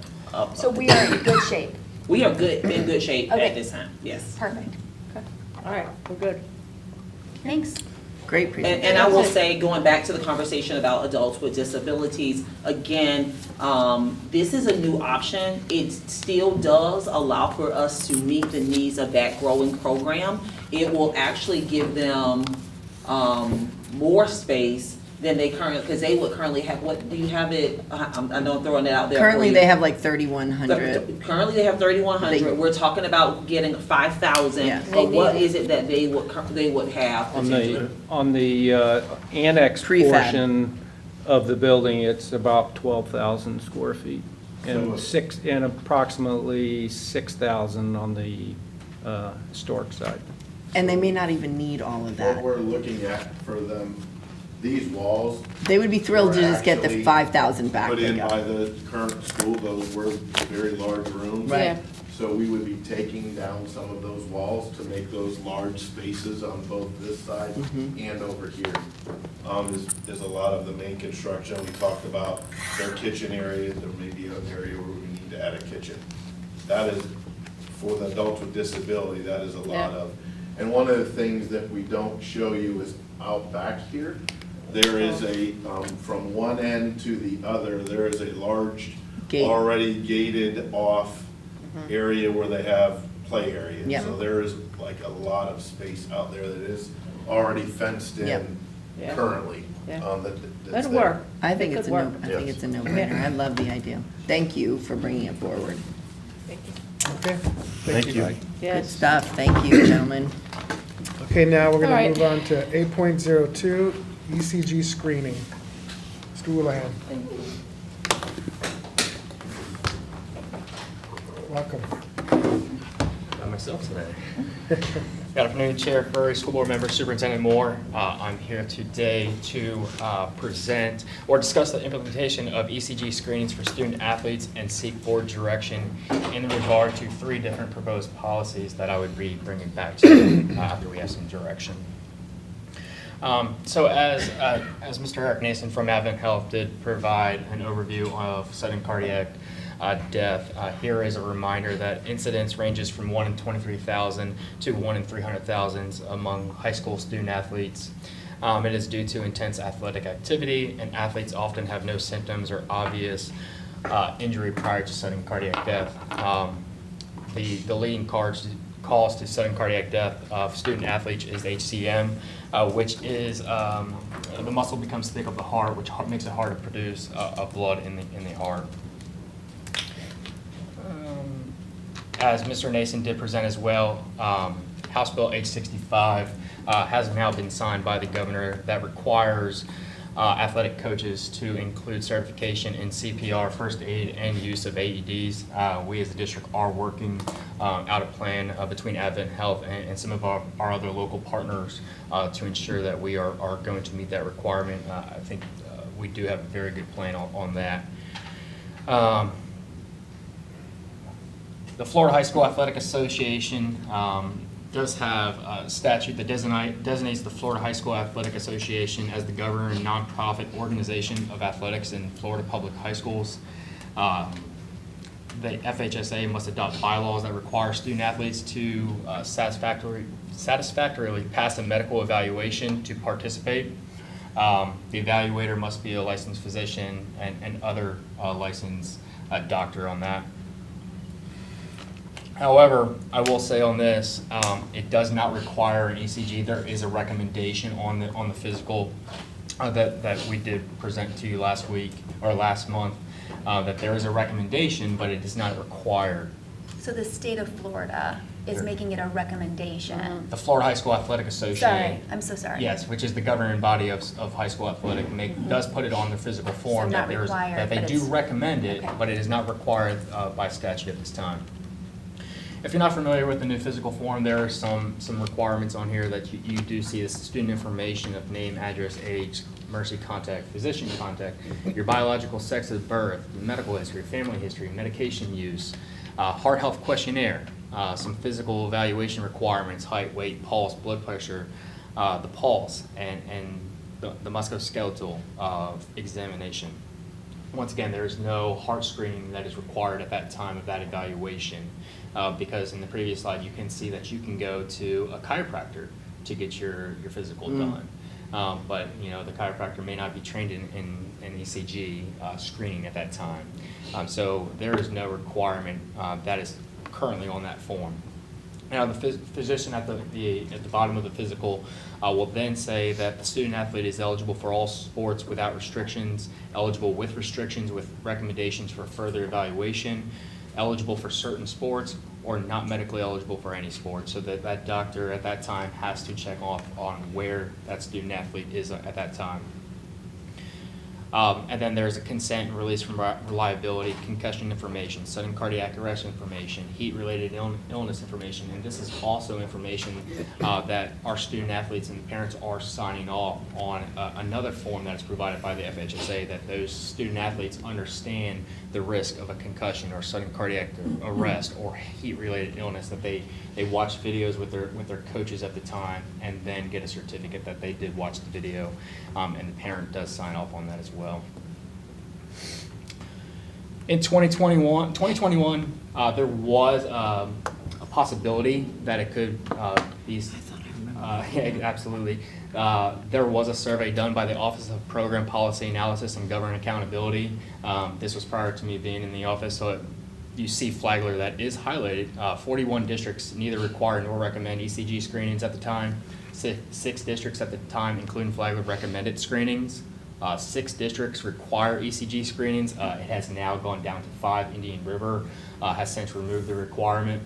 So we are in good shape. We are in good shape Okay. at this time, yes. Perfect. All right, we're good. Thanks. Great presentation. And I will say, going back to the conversation about adults with disabilities, again, this is a new option. It still does allow for us to meet the needs of that growing program. It will actually give them more space than they currently, because they would currently have, what, do you have it, I know I'm throwing it out there. Currently, they have like 3,100. Currently, they have 3,100. We're talking about getting 5,000. Yeah. But what is it that they would have potentially? On the annex Prefab. portion of the building, it's about 12,000 square feet. And approximately 6,000 on the historic side. And they may not even need all of that. What we're looking at for them, these walls. They would be thrilled to were just get the actually 5,000 back. Put in they got. by the current school, those were very large rooms. Right. Yeah. So we would be taking down some of those walls to make those large spaces on both this side and over here. There's a lot of the main construction, we talked about their kitchen area, there may be an area where we need to add a kitchen. That is, for the adults with disability, that is a lot of. And one of the things that we don't show you is out back here, there is a, from one end to the other, there is a large, already gated off area where they have play areas. Yep. So there is like a lot of space out there that is already fenced in Yep. currently. Yeah. That's That'd there. work. I think it's a no. I Yes. think it's a no-brainer. I love the idea. Thank you for bringing it forward. Okay. Thank you. Good stuff. Thank you, gentlemen. Okay, now we're All gonna right. move on to 8.02, ECG screening. Mr. Houlihan. Welcome. By myself today. Good afternoon, Chair Furry, School Board Member, Superintendent Moore. I'm here today to present or discuss the implementation of ECG screenings for student athletes and seek board direction in regard to 3 different proposed policies that I would be bringing back to you after we have some direction. So as Mr. Eric Nason from Advent Health did provide an overview of sudden cardiac death, here is a reminder that incidence ranges from 1 in 23,000 to 1 in 300,000 among high school student athletes. It is due to intense athletic activity, and athletes often have no symptoms or obvious injury prior to sudden cardiac death. The leading cause to sudden cardiac death of student athletes is HCM, which is the muscle becomes thick of the heart, which makes it hard to produce blood in the heart. As Mr. Nason did present as well, House Bill H65 has now been signed by the governor that requires athletic coaches to include certification in CPR, first aid, and use of AEDs. We as a district are working out a plan between Advent Health and some of our other local partners to ensure that we are going to meet that requirement. I think we do have a very good plan on that. The Florida High School Athletic Association does have a statute that designates the Florida High School Athletic Association as the governing nonprofit organization of athletics in Florida public high schools. The FHSA must adopt bylaws that require student athletes to satisfactorily pass a medical evaluation to participate. The evaluator must be a licensed physician and other licensed doctor on that. However, I will say on this, it does not require an ECG. There is a recommendation on the physical that we did present to you last week or last month, that there is a recommendation, but it is not required. So the state of Florida is making it a recommendation. The Florida High School Athletic Association. Sorry, I'm so sorry. Yes, which is the governing body of high school athletic, does put it on their physical form not that required, that they but do it's- recommend it, okay. but it is not required by statute at this time. If you're not familiar with the new physical form, there are some requirements on here that you do see. This is student information of name, address, age, emergency contact, physician contact, your biological sex at birth, medical history, family history, medication use, heart health questionnaire, some physical evaluation requirements, height, weight, pulse, blood pressure, the pulse, and the musculoskeletal examination. Once again, there is no heart screening that is required at that time of that evaluation, because in the previous slide you can see that you can go to a chiropractor to get your physical done. but, you know, the chiropractor may not be trained in ECG screening at that time. So there is no requirement that is currently on that form. Now, the physician at the bottom of the physical will then say that the student athlete is eligible for all sports without restrictions, eligible with restrictions with recommendations for further evaluation, eligible for certain sports, or not medically eligible for any sport. So that doctor at that time has to check off on where that student athlete is at that time. And then there's a consent and release from reliability, concussion information, sudden cardiac arrest information, heat-related illness information, and this is also information that our student athletes and parents are signing off on another form that is provided by the FHSA, that those student athletes understand the risk of a concussion or sudden cardiac arrest or heat-related illness, that they watch videos with their coaches at the time and then get a certificate that they did watch the video, and the parent does sign off on that as well. In 2021, there was a possibility that it could be. Yeah, absolutely. There was a survey done by the Office of Program Policy Analysis and Government Accountability. This was prior to me being in the office, so you see Flagler that is highlighted. 41 districts neither require nor recommend ECG screenings at the time. Six districts at the time, including Flagler, recommended screenings. 6 districts require ECG screenings. It has now gone down to 5. Indian River has since removed the requirement,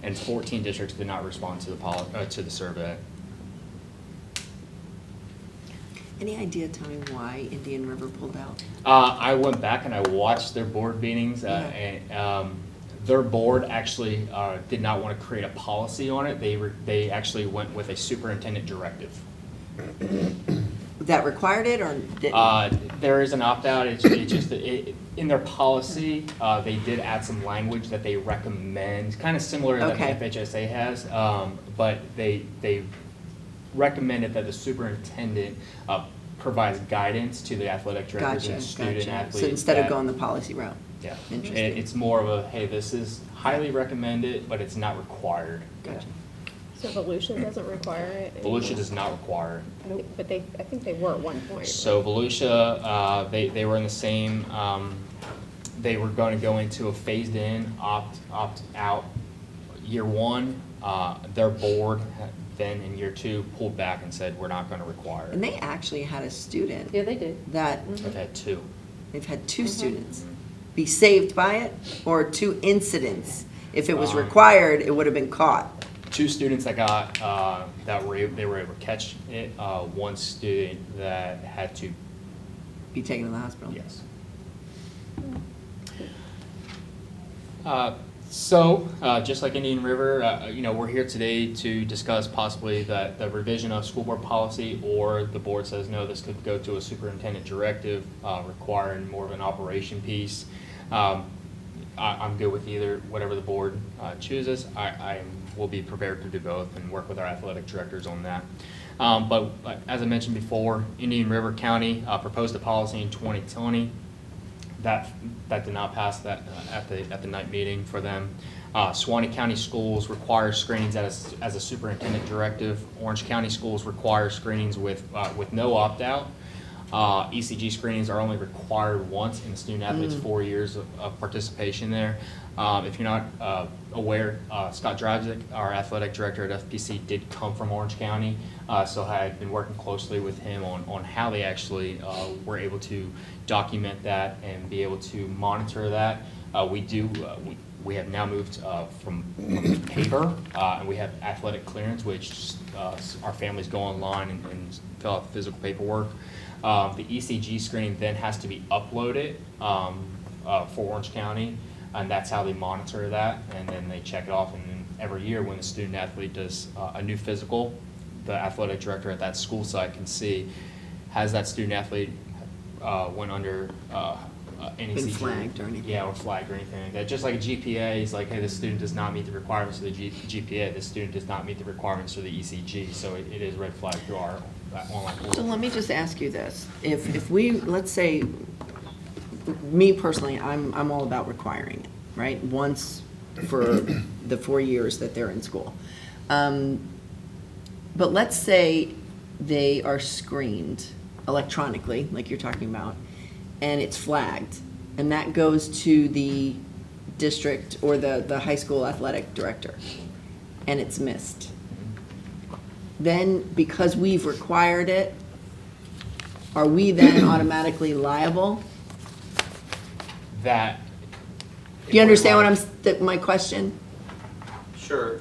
and 14 districts did not respond to the survey. Any idea, Tony, why Indian River pulled out? I went back and I watched their board meetings, and their board actually did not want to create a policy on it. They actually went with a superintendent directive. That required it or didn't? There is an opt-out. It's just in their policy, they did add some language that they recommend, kind of similar to that the FHSA has, but they recommended that the superintendent provides guidance to the athletic directors and student athletes. So instead of going the policy route. Yeah. Interesting. It's more of a, hey, this is highly recommended, but it's not required. Gotcha. So Volusia doesn't require it anymore? Volusia does not require it. But I think they were at one point. So Volusia, they were in the same, they were going to go into a phased in, opt out year 1. Their board then in year 2 pulled back and said, we're not going to require it. And they actually had a student. Yeah, they did. That. They've had 2. They've had 2 students be saved by it, or 2 incidents. If it was required, it would have been caught. 2 students that got, they were able to catch it. 1 student that had to be taken to the hospital. Yes. So, just like Indian River, we're here today to discuss possibly the revision of school board policy, or the board says, no, this could go to a superintendent directive, requiring more of an operation piece. I'm good with either, whatever the board chooses. I will be prepared to do both and work with our athletic directors on that. But as I mentioned before, Indian River County proposed a policy in 2020 that did not pass that at the night meeting for them. Suwannee County Schools require screenings as a superintendent directive. Orange County Schools require screenings with no opt-out. ECG screenings are only required once in the student athlete's 4 years of participation there. If you're not aware, Scott Drabzik, our athletic director at FPC, did come from Orange County, so I had been working closely with him on how they actually were able to document that and be able to monitor that. We have now moved from paper, and we have athletic clearance, which our families go online and fill out the physical paperwork. The ECG screening then has to be uploaded for Orange County, and that's how they monitor that, and then they check it off. And then every year when the student athlete does a new physical, the athletic director at that school site can see, has that student athlete went under any been ECG, flagged or anything. Yeah, or flagged or anything like that. Just like a GPA, it's like, hey, this student does not meet the requirements of the GPA. This student does not meet the requirements for the ECG, so it is red flagged through our online portal. So let me just ask you this. If we, let's say, me personally, I'm all about requiring it, right? Once for the 4 years that they're in school. But let's say they are screened electronically, like you're talking about, and it's flagged, and that goes to the district or the high school athletic director, and it's missed. Then, because we've required it, are we then automatically liable? That. Do you understand my question? Sure.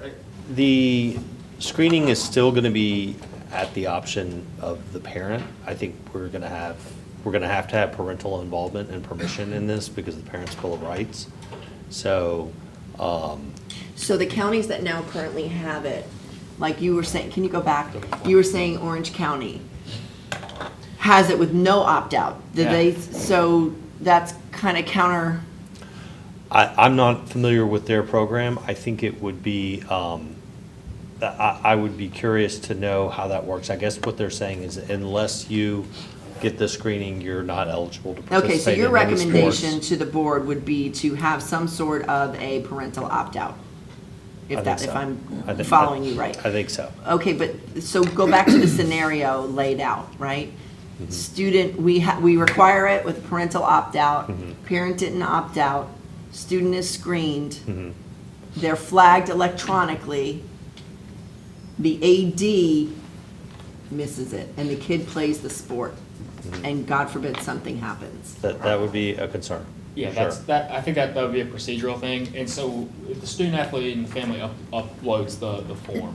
The screening is still going to be at the option of the parent. I think we're going to have to have parental involvement and permission in this because of the Parents' Bill of Rights. So. So the counties that now currently have it, like you were saying, can you go back? You were saying Orange County has it with no opt-out. So that's kind of counter. I'm not familiar with their program. I think it would be, I would be curious to know how that works. I guess what they're saying is unless you get the screening, you're not eligible to participate. Okay, so your in any recommendation sports. to the board would be to have some sort of a parental opt-out? If I'm following you right. I think so. Okay, but, so go back to the scenario laid out, right? Mm-hmm. Student, we require it with parental opt-out, Mm-hmm. parent didn't opt out, student is screened, Mm-hmm. they're flagged electronically, the AD misses it, and the kid plays the sport, and God forbid something happens. That would be a concern. Yeah, Sure. I think that would be a procedural thing. And so if the student athlete and the family uploads the form,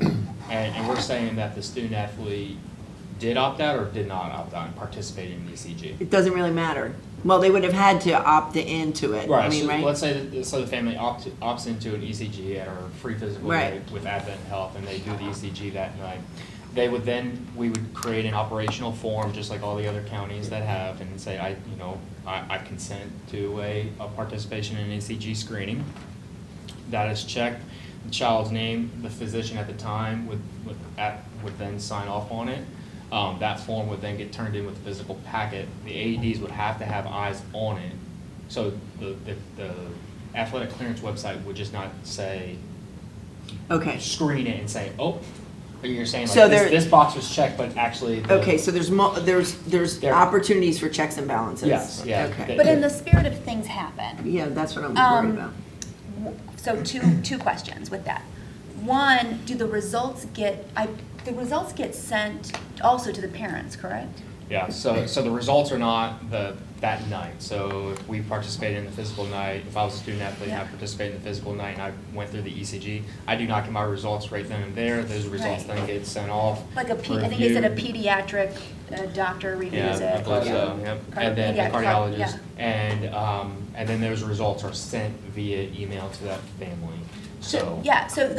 and we're saying that the student athlete did opt out or did not opt out and participate in the ECG. It doesn't really matter. Well, they would have had to opt into it, Right, I mean, so right? let's say the family opts into an ECG at our free physical day Right. with Advent Health, and they do the ECG that night. We would create an operational form, just like all the other counties that have, and say, I consent to a participation in an ECG screening. That is checked, the child's name, the physician at the time would then sign off on it. That form would then get turned in with the physical packet. The AEDs would have to have eyes on it. So the athletic clearance website would just not say, Okay. screen it and say, oh, you're saying So like this box was checked, but actually. Okay, so there's opportunities for checks and balances. Yes, yeah. Okay. But in the spirit of things happen. Yeah, that's what I'm worried about. So two questions with that. One, do the results get sent also to the parents, correct? Yeah, so the results are not that night. So if we participated in the physical night, if I was a student athlete and I participated in the physical night and I went through the ECG, I do not get my results right then and there. Those results then get sent off. Like I think they said a pediatric doctor reviews I it. believe so, yep. And then a cardiologist. Yeah. And then those results are sent via email to that family. So. Yeah, so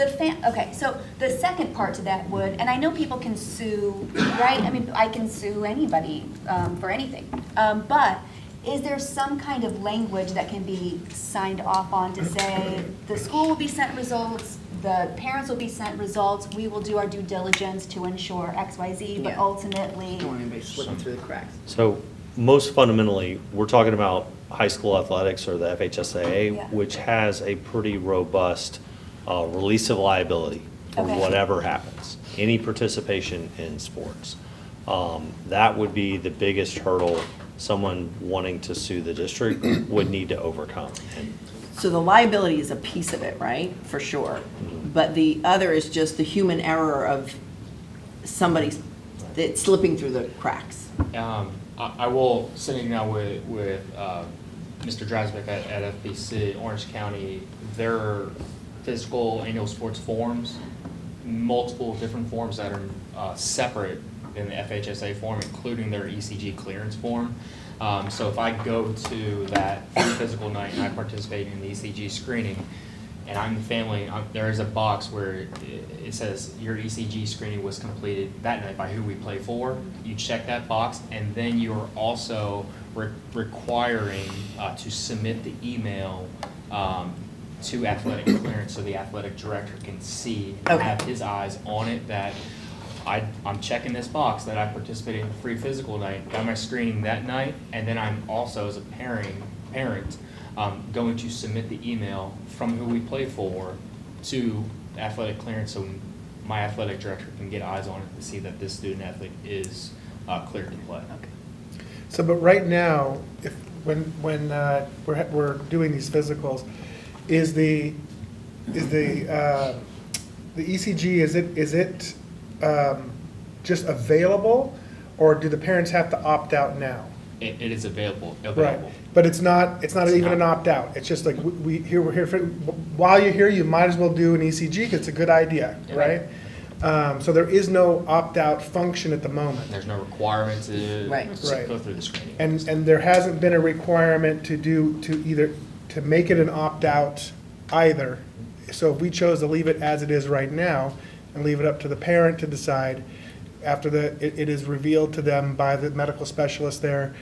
so the second part to that would, and I know people can sue, right? I mean, I can sue anybody for anything. But is there some kind of language that can be signed off on to say, the school will be sent results, the parents will be sent results, we will do our due diligence to ensure X, Y, Z, but ultimately. Don't want anybody slipping through the cracks. So most fundamentally, we're talking about high school athletics or the FHSAA, which has a pretty robust release of liability for whatever happens, any participation in sports. That would be the biggest hurdle someone wanting to sue the district would need to overcome. So the liability is a piece of it, right? For sure. But the other is just the human error of somebody's slipping through the cracks. I will, sitting now with Mr. Drasbeck at FBC, Orange County, their physical annual sports forms, multiple different forms that are separate than the FHSA form, including their ECG clearance form. So if I go to that physical night and I participate in the ECG screening, and I'm the family, there is a box where it says your ECG screening was completed that night by who we play for. You check that box, and then you are also requiring to submit the email to athletic clearance so the athletic director can see and have his eyes on it that I'm checking this box that I participated in the free physical night, got my screening that night, and then I'm also, as a parent, going to submit the email from who we play for to athletic clearance so my athletic director can get eyes on it to see that this student athlete is cleared to play. So, but right now, when we're doing these physicals, is the ECG, is it just available, or do the parents have to opt out now? It is available. Right, but it's not even an opt-out. It's just like, we're here for, while you're here, you might as well do an ECG, because it's a good idea, right? So there is no opt-out function at the moment. There's no requirement to go through the screening. And there hasn't been a requirement to make it an opt-out either. So if we chose to leave it as it is right now, and leave it up to the parent to decide after it is revealed to them by the medical specialist there,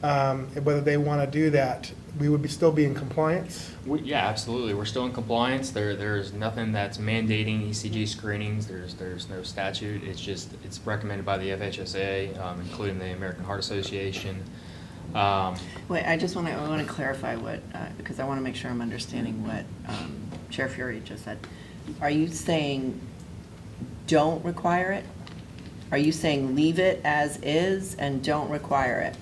whether they want to do that, we would still be in compliance? Yeah, absolutely. We're still in compliance. There's nothing that's mandating ECG screenings. There's no statute. It's recommended by the FHSA, including the American Heart Association. Wait, I want to clarify because I want to make sure I'm understanding what Chair Fury just said. Are you saying don't require it? Are you saying leave it as is and don't require it?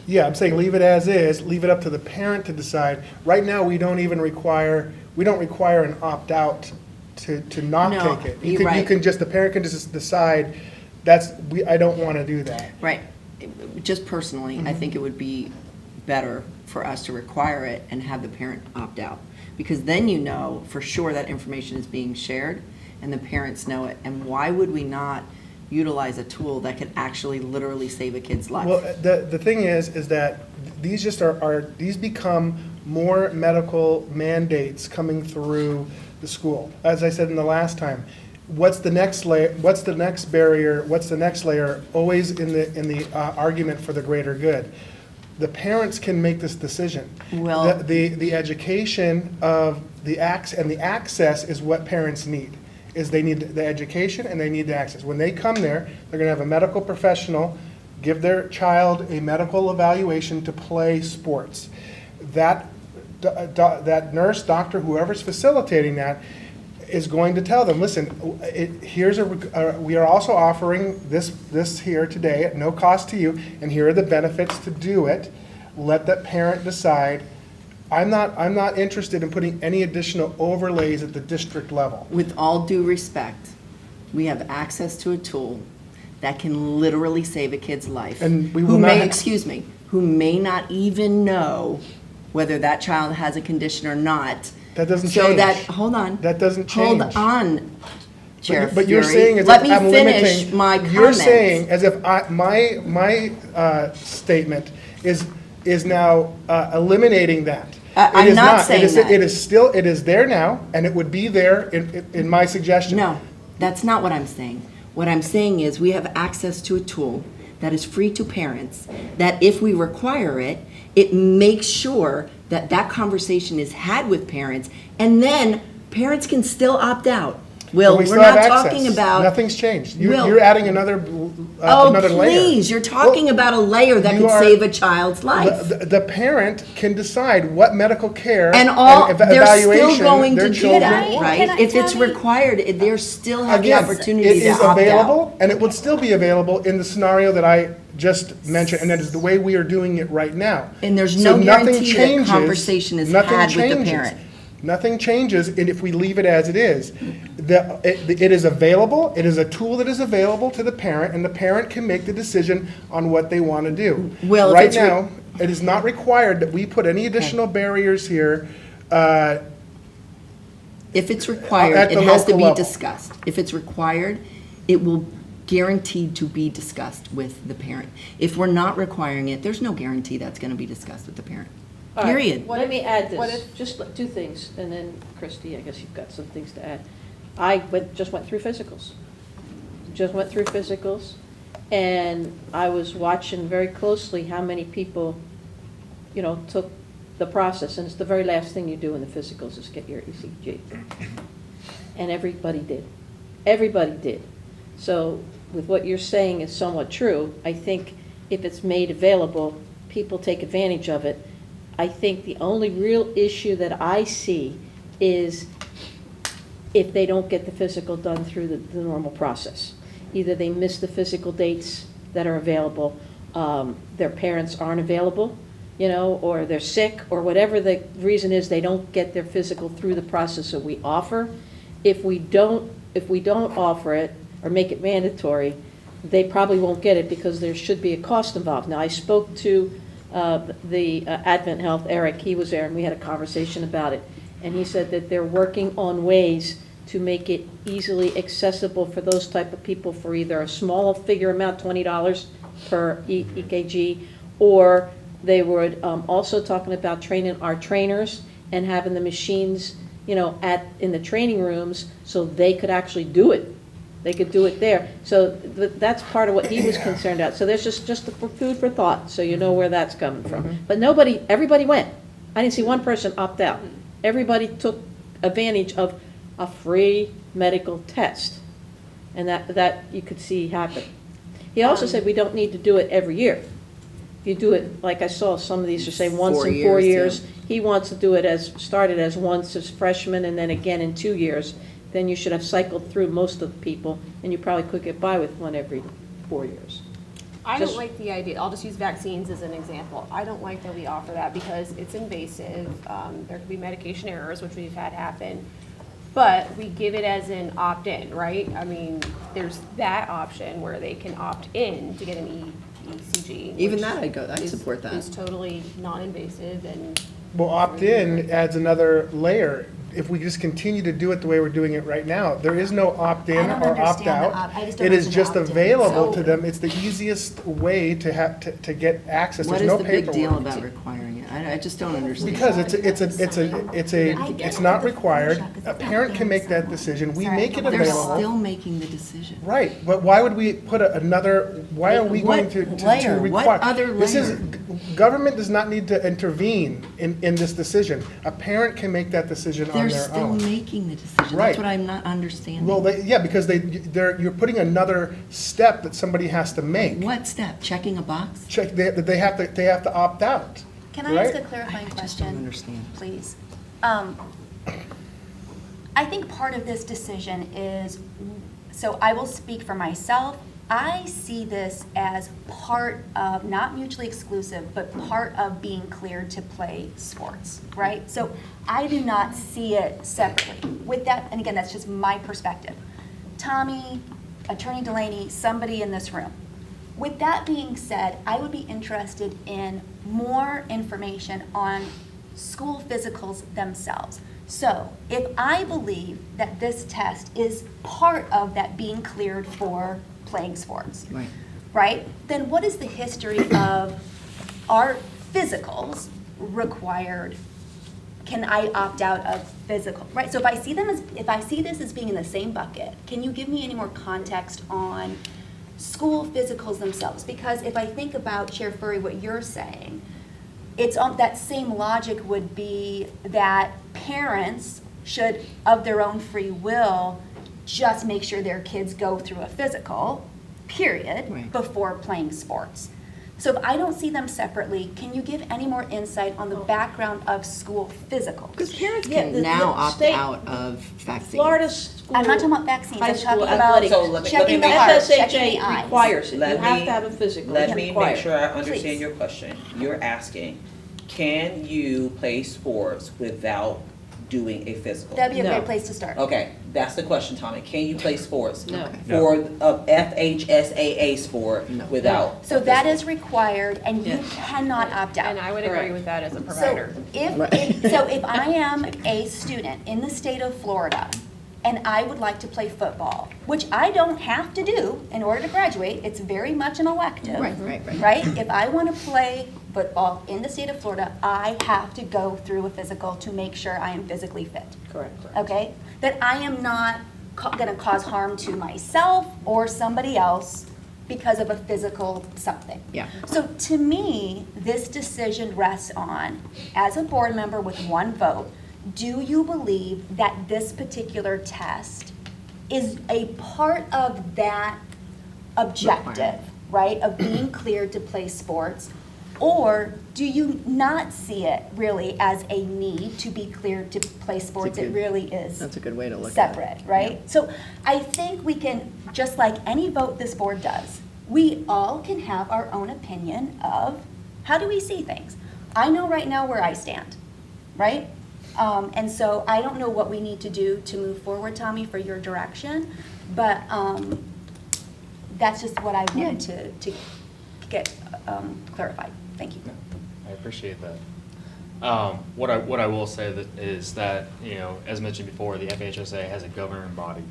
Yeah, I'm saying leave it as is, leave it up to the parent to decide. Right now, we don't require an opt-out to not take it. You can just, the parent can just decide, I don't want to do that. Right. Just personally, I think it would be better for us to require it and have the parent opt out. Because then you know for sure that information is being shared and the parents know it. And why would we not utilize a tool that could actually literally save a kid's life? Well, the thing is that these just these become more medical mandates coming through the school. As I said in the last time, what's the next layer? What's the next barrier? What's the next layer? Always in the argument for the greater good. The parents can make this decision. Well, the education of the access is what parents need. Is they need the education and they need the access. When they come there, they're going to have a medical professional give their child a medical evaluation to play sports. That nurse, doctor, whoever's facilitating that is going to tell them, listen, we are also offering this here today at no cost to you, and here are the benefits to do it. Let that parent decide. I'm not interested in putting any additional overlays at the district level. with all due respect, we have access to a tool that can literally save a kid's life. And we will not who may not even know whether that child has a condition or not. That doesn't change. Hold on. That doesn't change. Hold on, Chair But you're Fury. saying as Let if me I'm finish limiting. my You're comments. saying as if my statement is now eliminating that. I'm not saying that. It is there now, and it would be there in my suggestion. No, that's not what I'm saying. What I'm saying is we have access to a tool that is free to parents, that if we require it, it makes sure that that conversation is had with parents, and then parents can still opt out. Will, But we we're still have not access. talking about. Nothing's changed. Will. You're adding another layer. Please, you're talking about a layer that could save a child's life. The parent can decide what medical care And they're still going to do that, right? If it's required, they still have the opportunity to opt out. It is available, and it would still be available in the scenario that I just mentioned, and that is the way we are doing it right now. And there's So no nothing guarantee that changes- conversation is nothing had with the changes. parent. Nothing changes, and if we leave it as it is. It is available, it is a tool that is available to the parent, and the parent can make the decision on what they want to do. Well, if right it's now, it is not required that we put any additional barriers here. If it's required, At the it has to local be level. discussed. If it's required, it will guaranteed to be discussed with the parent. If we're not requiring it, there's no guarantee that's going to be discussed with the parent. All right, Period. Let me add what this, just two things, and then Christy, I guess you've got some things to add. I just went through physicals. And I was watching very closely how many people, took the process, and it's the very last thing you do in the physicals is get your ECG. And everybody did. Everybody did. So with what you're saying is somewhat true. I think if it's made available, people take advantage of it. I think the only real issue that I see is if they don't get the physical done through the normal process. Either they miss the physical dates that are available, their parents aren't available, or they're sick, or whatever the reason is, they don't get their physical through the process that we offer. If we don't offer it or make it mandatory, they probably won't get it because there should be a cost involved. Now, I spoke to the Advent Health, Eric, he was there, and we had a conversation about it. And he said that they're working on ways to make it easily accessible for those type of people for either a small figure amount, $20 per EKG, or they were also talking about training our trainers and having the machines, in the training rooms so they could actually do it. They could do it there. So that's part of what he was concerned about. So there's just food for thought, so you know where that's coming from. But everybody went. I didn't see one person opt out. Everybody took advantage of a free medical test, and that you could see happen. He also said we don't need to do it every year. If you do it, like I saw some of these are saying once in 4 years. Yeah. He wants to do it started as once as freshman and then again in 2 years. Then you should have cycled through most of the people, and you probably could get by with one every 4 years. I don't like the idea, I'll just use vaccines as an example. I don't like that we offer that because it's invasive. There could be medication errors, which we've had happen. But we give it as an opt-in, right? I mean, there's that option where they can opt in to get an ECG. Even that, I'd support that. It's totally non-invasive and. Well, opt-in adds another layer. If we just continue to do it the way we're doing it right now, there is no opt-in or opt-out. It is just available to them. It's the easiest way to get access. What There's is no the big deal paperwork. about requiring it? I just don't understand. Because it's not required. A parent can make that decision. We make it They're available. still making the decision. Right, but why would we put why are we going to require? What other layer? Government does not need to intervene in this decision. A parent can make that decision on They're their own. still making the decision. Right. That's what I'm not understanding. Well, because you're putting another step that somebody has to make. What step? Checking a box? They have to opt out. Can I ask a clarifying question? Understand. Please. I think part of this decision is, so I will speak for myself, I see this as part of, not mutually exclusive, but part of being cleared to play sports, right? So I do not see it separately. With that, and again, that's just my perspective. Tommy, Attorney Delaney, somebody in this room. With that being said, I would be interested in more information on school physicals themselves. So if I believe that this test is part of that being cleared for playing sports, right? Then what is the history of our physicals required? Can I opt out of physical, right? So if I see this as being in the same bucket, can you give me any more context on school physicals themselves? Because if I think about, Chair Furry, what you're saying, it's on that same logic would be that parents should, of their own free will, just make sure their kids go through a physical, period, before playing sports. So if I don't see them separately, can you give any more insight on the background of school physicals? Because parents can now opt out of vaccines. Florida school. I'm not talking about vaccines, High I'm talking school about athletics. checking the heart, checking FSHA the eyes. requires it. You have to have a physical. Let It's me required. make sure I understand Please. your question. You're asking, can you play sports without doing a physical? That'd be a No. great place to start. Okay, that's the question, Tommy. Can you play sports? No. For a FHSAA sport without? So that is required, and you cannot opt out. And I would agree Correct. with that as a So provider. if I am a student in the state of Florida, and I would like to play football, which I don't have to do in order to graduate, it's very much an elective. Right? If I want to play football in the state of Florida, I have to go through a physical to make sure I am physically fit. Correct. Okay? That I am not going to cause harm to myself or somebody else because of a physical something. Yeah. So to me, this decision rests on, as a board member with one vote, do you believe that this particular test is a part of that objective, right, of being cleared to play sports? Or do you not see it really as a need to be cleared to play sports? It really is. That's a good way to look at it. Separate, right? So I think we can, just like any vote this board does, we all can have our own opinion of how do we see things. I know right now where I stand, right? And so I don't know what we need to do to move forward, Tommy, for your direction, but that's just what I wanted to get clarified. Thank you. I appreciate that. What I will say is that, you know, as mentioned before, the FHSA has a governing body.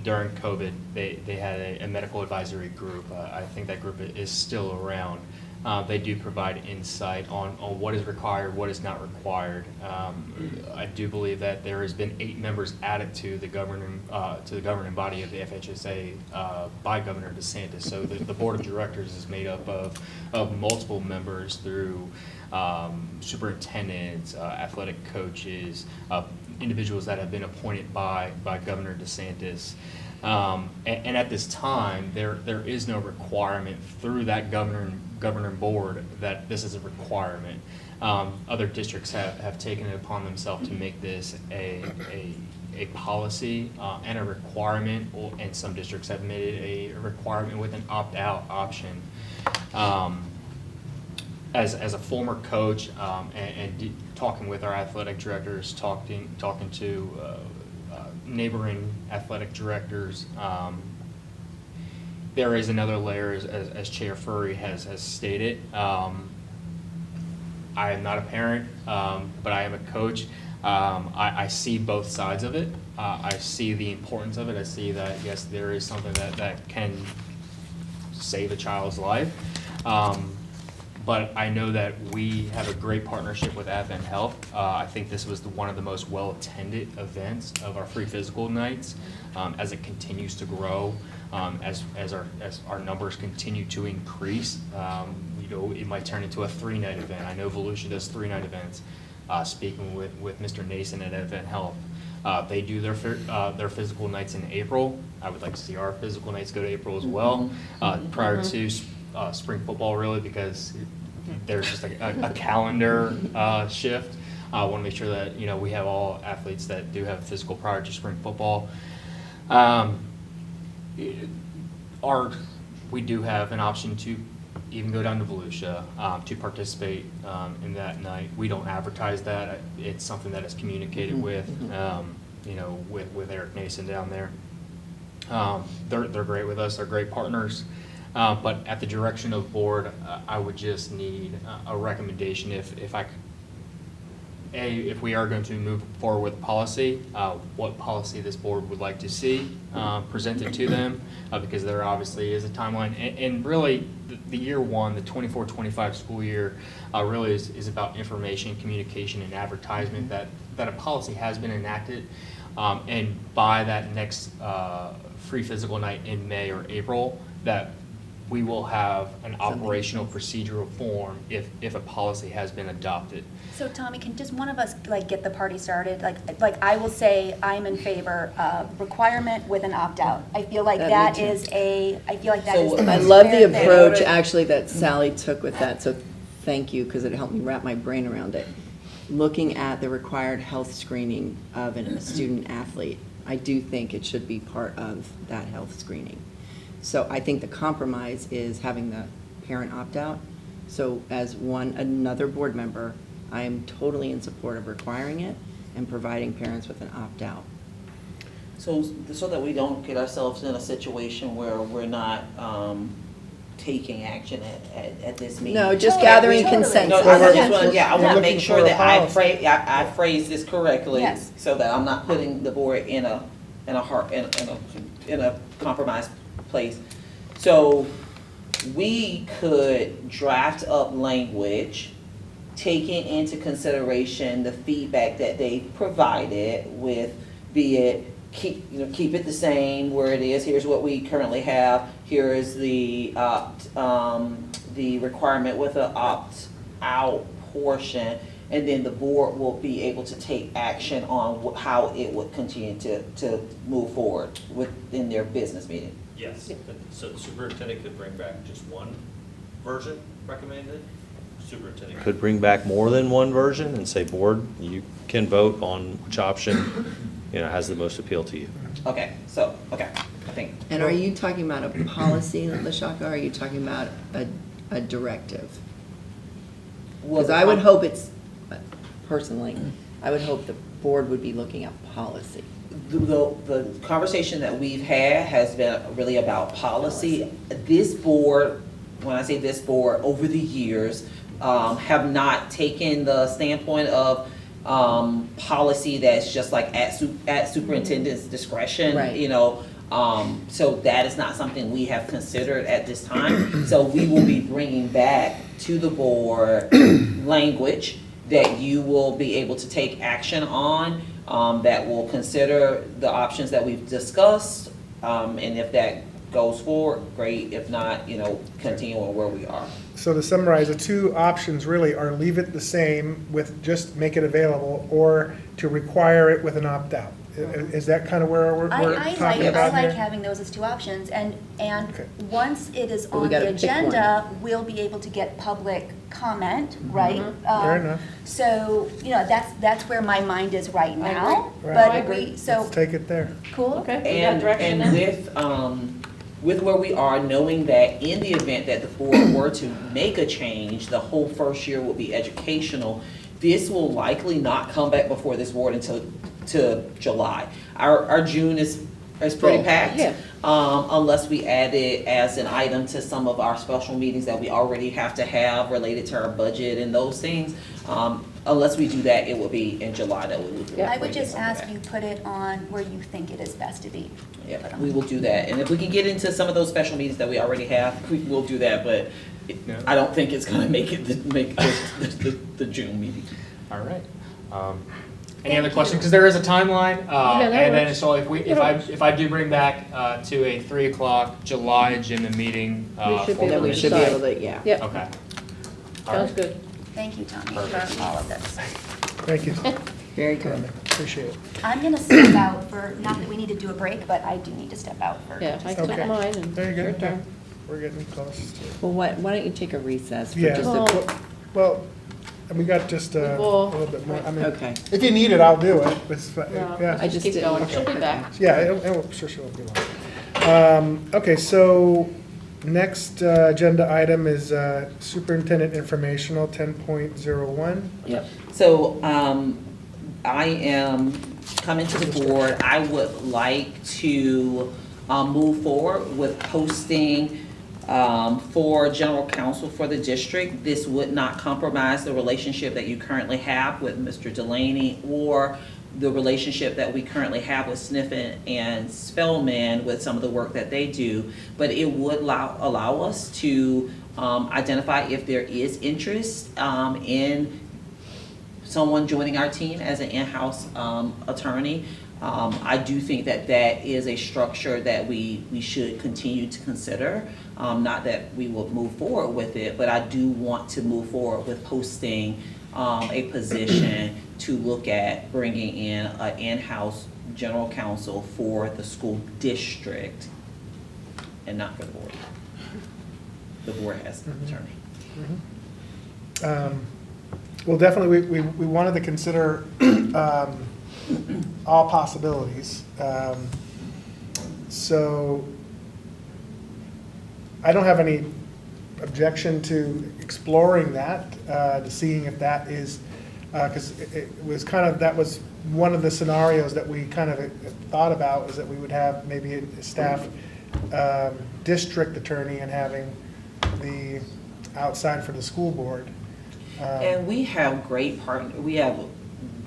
During COVID, they had a medical advisory group. I think that group is still around. They do provide insight on what is required, what is not required. I do believe that there has been 8 members added to the governing body of the FHSA by Governor DeSantis. So the board of directors is made up of multiple members through superintendents, athletic coaches, individuals that have been appointed by Governor DeSantis. And at this time, there is no requirement through that governing board that this is a requirement. Other districts have taken it upon themselves to make this a policy and a requirement, and some districts have made it a requirement with an opt-out option. As a former coach and talking with our athletic directors, talking to neighboring athletic directors, there is another layer, as Chair Furry has stated. I am not a parent, but I am a coach. I see both sides of it. I see the importance of it. I see that, yes, there is something that can save a child's life. But I know that we have a great partnership with Advent Health. I think this was one of the most well-attended events of our free physical nights. As it continues to grow, as our numbers continue to increase, you know, it might turn into a 3-night event. I know Volusia does 3-night events. Speaking with Mr. Nason at Advent Health, they do their physical nights in April. I would like to see our physical nights go to April as well, prior to spring football, really, because there's just a calendar shift. I want to make sure that, you know, we have all athletes that do have physical prior to spring football. We do have an option to even go down to Volusia to participate in that night. We don't advertise that. It's something that is communicated with, you know, with Eric Nason down there. They're great with us. They're great partners. But at the direction of board, I would just need a recommendation if we are going to move forward with policy, what policy this board would like to see presented to them, because there obviously is a timeline. And really, the year one, the 24-25 school year, really is about information, communication, and advertisement that a policy has been enacted. And by that next free physical night in May or April, that we will have an operational procedural form if a policy has been adopted. So Tommy, can just one of us like get the party started? Like I will say I'm in favor of requirement with an opt-out. I feel like that is the most I love the fair thing. approach actually that Sally took with that, so thank you, because it helped me wrap my brain around it. Looking at the required health screening of a student athlete, I do think it should be part of that health screening. So I think the compromise is having the parent opt-out. So as another board member, I am totally in support of requiring it and providing parents with an opt-out. So that we don't get ourselves in a situation where we're not taking action at this meeting. No, just gathering consensus. No, I want to make sure that I phrase this correctly, Yes. so that I'm not putting the board in a compromised place. So we could draft up language taking into consideration the feedback that they provided, with be it keep it the same where it is. Here's what we currently have. Here is the requirement with an opt-out portion, and then the board will be able to take action on how it would continue to move forward within their business meeting. Yes, so the superintendent could bring back just one version, recommended. Superintendent could bring back more than one version and say, board, you can vote on which option, has the most appeal to you. Okay, I think. And are you talking about a policy, LaShaka, or are you talking about a directive? Because I would hope personally, I would hope the board would be looking at policy. The conversation that we've had has been really about policy. This board, when I say this board, over the years, have not taken the standpoint of policy that's just like at superintendent's discretion, Right. So that is not something we have considered at this time. So we will be bringing back to the board language that you will be able to take action on, that will consider the options that we've discussed, and if that goes forward, great. If not, continue on where we are. So to summarize, the two options really are leave it the same with just make it available, or to require it with an opt-out. Is that kind of where we're talking about I like here? having those as two options, and Okay. once it is But we on the gotta pick one. agenda, we'll be able to get public comment, right? Fair enough. So, that's where my mind is right now. Right. But I agree. Let's take it there. Cool? And with where we are, knowing that in the event that the board were to make a change, the whole first year will be educational. This will likely not come back before this board until July. Our June is pretty packed. Yeah. Unless we add it as an item to some of our special meetings that we already have to have related to our budget and those things. Unless we do that, it will be in July that we will. I would just ask you put it on where you think it is best to be. Yeah, we will do that. And if we can get into some of those special meetings that we already have, we will do that, but I don't think it's gonna make the June meeting. All right. Any other questions? Because there is a timeline, and then so if I do bring back to a 3:00 July agenda meeting. We should be able to, yeah. Yep. Okay. Sounds good. Thank you, Tommy, for all of this. Thank you. Very good. Appreciate it. I'm gonna step out for, not that we need to do a break, but I do need to step out for. Yeah, I took Okay. mine and There you your go. turn. We're getting close to. Well, why don't you take a recess for Yeah. just Well, and we got just a Well, little bit more. I mean, Okay. if you need it, I'll do it. It's fi- No, yeah. I just keep didn't- going. She'll be back. Yeah, I'm sure she won't be long. Okay, so next agenda item is superintendent informational 10.01. Yep. So, I am coming to the board. I would like to move forward with posting for general counsel for the district. This would not compromise the relationship that you currently have with Mr. Delaney or the relationship that we currently have with Sniffen and Spellman with some of the work that they do. But it would allow us to identify if there is interest in someone joining our team as an in-house attorney. I do think that that is a structure that we should continue to consider. Not that we will move forward with it, but I do want to move forward with posting a position to look at bringing in an in-house general counsel for the school district and not for the board. The board has an attorney. Well, definitely, we wanted to consider all possibilities. So I don't have any objection to exploring that, to seeing if that is, because it was kind of, that was one of the scenarios that we kind of thought about, is that we would have maybe a staff district attorney and having the outside for the school board. And we have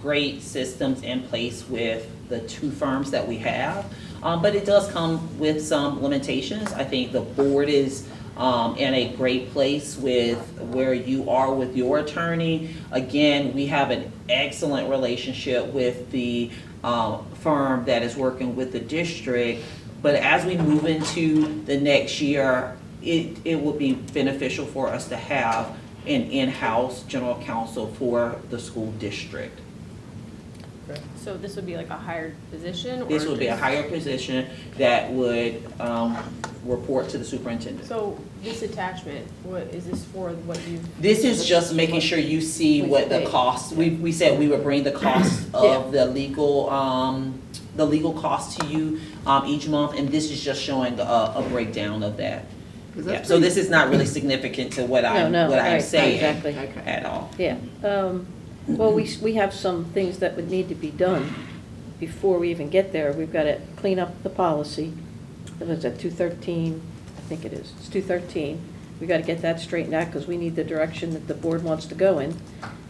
great systems in place with the two firms that we have, but it does come with some limitations. I think the board is in a great place with where you are with your attorney. Again, we have an excellent relationship with the firm that is working with the district, but as we move into the next year, it would be beneficial for us to have an in-house general counsel for the school district. So this would be like a hired position? This would be a higher position that would report to the superintendent. So this attachment, what, is this for what you? This is just making sure you see what the cost, we said we would bring the cost of the legal cost to you each month, and this is just showing a breakdown of that. Yeah, so this is not really significant to what I'm right, saying exactly. at all. Yeah, well, we have some things that would need to be done before we even get there. We've got to clean up the policy. It was at 213, I think it is. It's 213. We got to get that straightened out because we need the direction that the board wants to go in.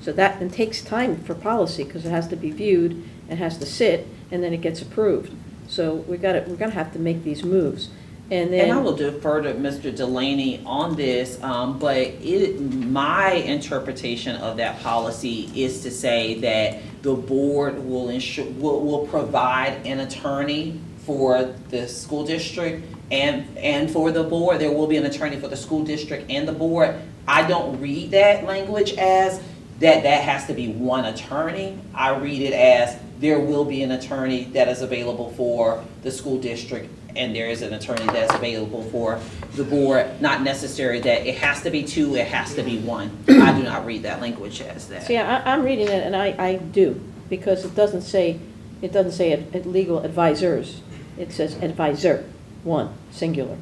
So that, and takes time for policy because it has to be viewed, it has to sit, and then it gets approved. So we're going to have to make these moves. And then, And I will defer to Mr. Delaney on this, but my interpretation of that policy is to say that the board will provide an attorney for the school district and for the board. There will be an attorney for the school district and the board. I don't read that language as that has to be one attorney. I read it as there will be an attorney that is available for the school district and there is an attorney that's available for the board. Not necessary that it has to be two, it has to be one. I do not read that language as that. see, I'm reading it, and I do, because it doesn't say legal advisors. It says advisor, one, singular.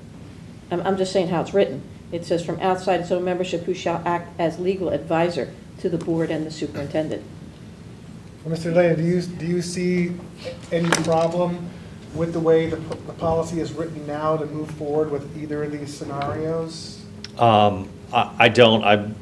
I'm just saying how it's written. It says from outside its own membership who shall act as legal advisor to the board and the superintendent. Well, Mr. Delaney, do you see any problem with the way the policy is written now to move forward with either of these scenarios? I don't.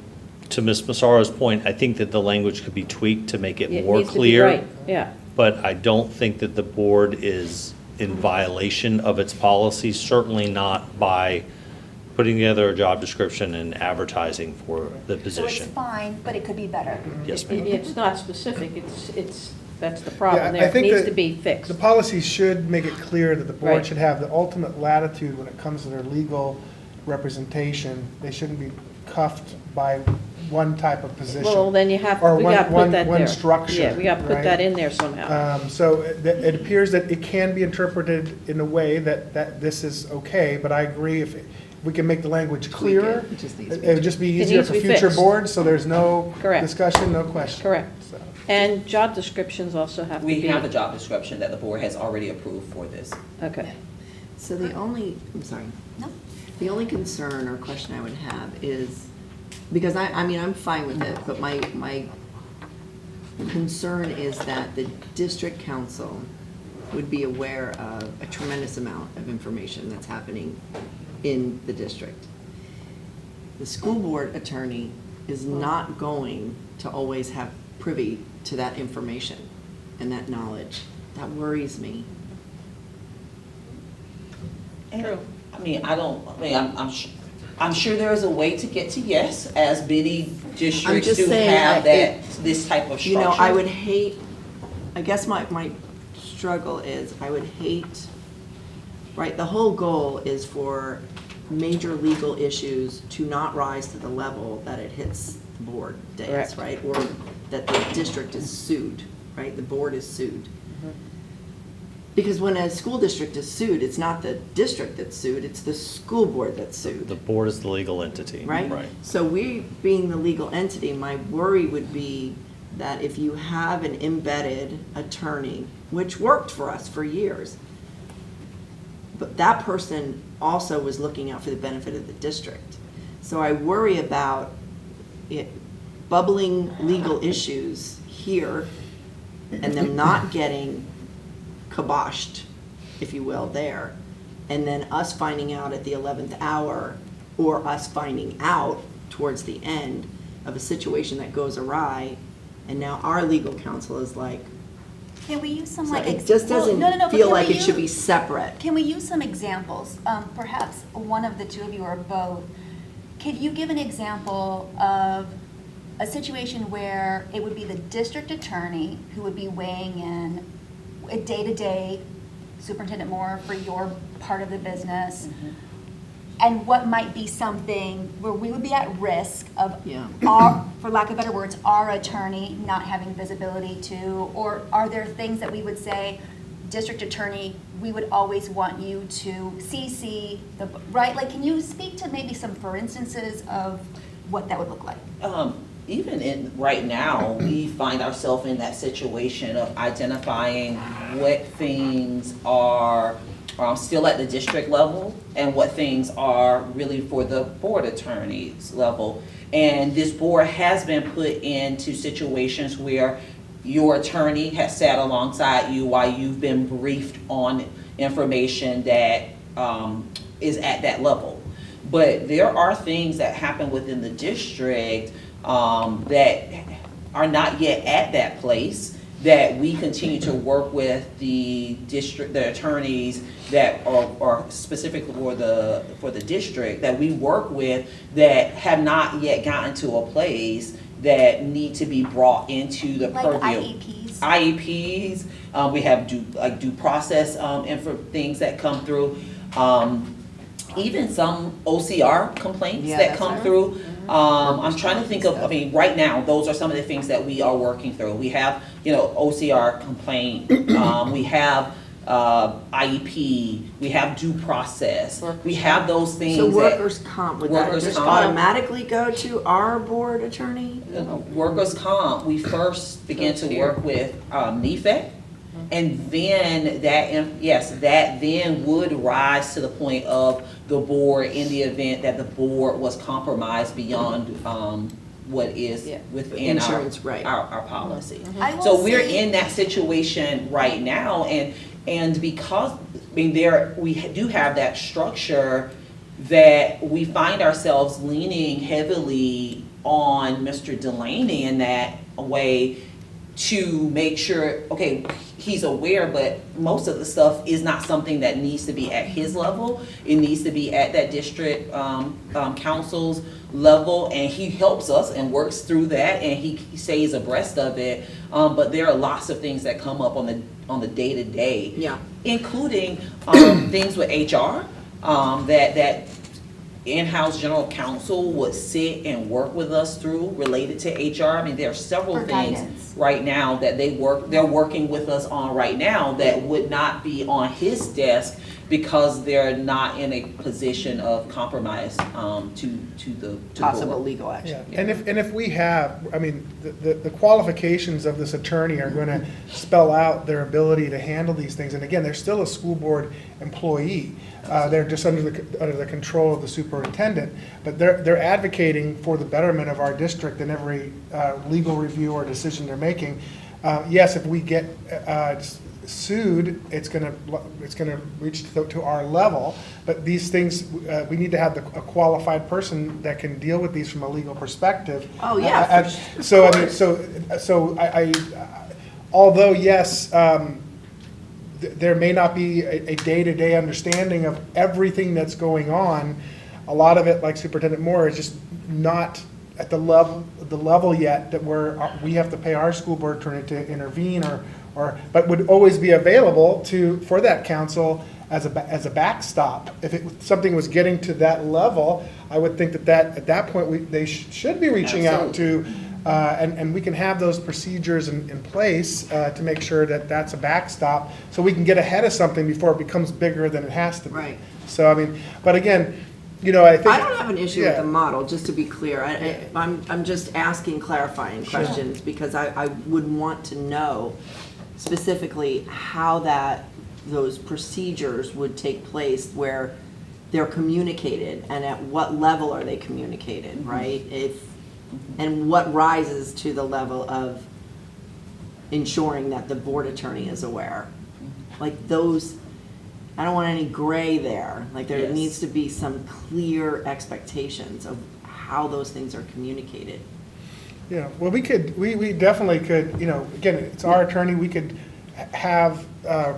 To Ms. Massaro's point, I think that the language could be tweaked to make it more clear. Right, yeah. But I don't think that the board is in violation of its policy, certainly not by putting together a job description and advertising for the position. So it's fine, but it could be better. Yes, ma'am. It's not specific, that's the problem Yeah, there. I think It needs that to be fixed. The policy should make it clear that the board Right. should have the ultimate latitude when it comes to their legal representation. They shouldn't be cuffed by one type of position. Well, then we got to put that there. One structure. Yeah, we got to put right? that in there somehow. So it appears that it can be interpreted in a way that this is okay, but I agree if we can make the language clearer, it would just be easier needs for to be future fixed. boards, so there's no Correct. discussion, no question. Correct. So. And job descriptions also have to be. We have a job description that the board has already approved for this. Okay. So the only, I'm sorry. No. The only concern or question I would have is, because I mean, I'm fine with it, but my concern is that the district council would be aware of a tremendous amount of information that's happening in the district. The school board attorney is not going to always have privy to that information and that knowledge. That worries me. True. I'm sure there is a way to get to yes, as many districts just do saying, have this type of structure. You know, I would hate, I guess my struggle is, I would hate, right, the whole goal is for major legal issues to not rise to the level that it hits the board days, Correct. right? Or that the district is sued, right? The board is sued. Because when a school district is sued, it's not the district that's sued, it's the school board that's sued. The board is the legal entity. Right? Right. So we, being the legal entity, my worry would be that if you have an embedded attorney, which worked for us for years, but that person also was looking out for the benefit of the district. So I worry about it bubbling legal issues here and them not getting kiboshed, if you will, there, and then us finding out at the 11th hour, or us finding out towards the end of a situation that goes awry, and now our legal counsel is like, Can we use some so like? it just doesn't but feel can like we it should be use- separate. Can we use some examples? Perhaps one of the two of you or both. Could you give an example of a situation where it would be the district attorney who would be weighing in a day-to-day, Superintendent Moore, for your part of the business, and what might be something where we would be at risk of our, for lack of better words, our attorney not having visibility to, or are there things that we would say, district attorney, we would always want you to CC the, right? Like, can you speak to maybe some for instances of what that would look like? Even in, right now, we find ourselves in that situation of identifying what things are still at the district level and what things are really for the board attorney's level. And this board has been put into situations where your attorney has sat alongside you while you've been briefed on information that is at that level. But there are things that happen within the district that are not yet at that place, that we continue to work with the attorneys that are specifically for the district, that we work with, that have not yet gotten to a place that need to be brought into the purview. IEPs, we have due process things that come through. Even some OCR complaints that come through. I'm trying to think of, I mean, right now, those are some of the things that we are working through. We have, OCR complaint, we have IEP, we have due process, we have those things. So workers' comp, would that just automatically go to our board attorney? Workers' comp, we first began to work with NEFAC. And then that then would rise to the point of the board in the event that the board was compromised beyond what is within insurance, our policy. So we're in that situation right now, and because we do have that structure, that we find ourselves leaning heavily on Mr. Delaney in that way, to make sure, okay, he's aware, but most of the stuff is not something that needs to be at his level. It needs to be at that district council's level, and he helps us and works through that, and he stays abreast of it. But there are lots of things that come up on the day-to-day, including things with HR that in-house general counsel would sit and work with us through related to HR. I mean, there are several things right now that they're working with us on right now that would not be on his desk because they're not in a position of compromise to the possible board. legal action. Yeah. And if we have, I mean, the qualifications of this attorney are going to spell out their ability to handle these things. And again, they're still a school board employee. They're just under the control of the superintendent, but they're advocating for the betterment of our district in every legal review or decision they're making. Yes, if we get sued, it's going to reach to our level. But these things, we need to have a qualified person that can deal with these from a legal perspective. Oh yeah. So I mean, I although yes. There may not be a day-to-day understanding of everything that's going on. A lot of it, like Superintendent Moore, is just not at the level yet that we have to pay our school board attorney to intervene, but would always be available for that counsel as a backstop. If something was getting to that level, I would think that at that point they should be reaching out to. And we can have those procedures in place to make sure that that's a backstop, so we can get ahead of something before it becomes bigger than it has to be. Right. So I mean, but again, I think I don't have an issue with the model. Just to be clear, I'm just asking clarifying questions because I would want to know specifically how those procedures would take place, where they're communicated and at what level are they communicated, right? And what rises to the level of ensuring that the board attorney is aware. Like those, I don't want any gray there. Like there needs to be some clear expectations of how those things are communicated. Yeah, well, we definitely could, again, it's our attorney, we could have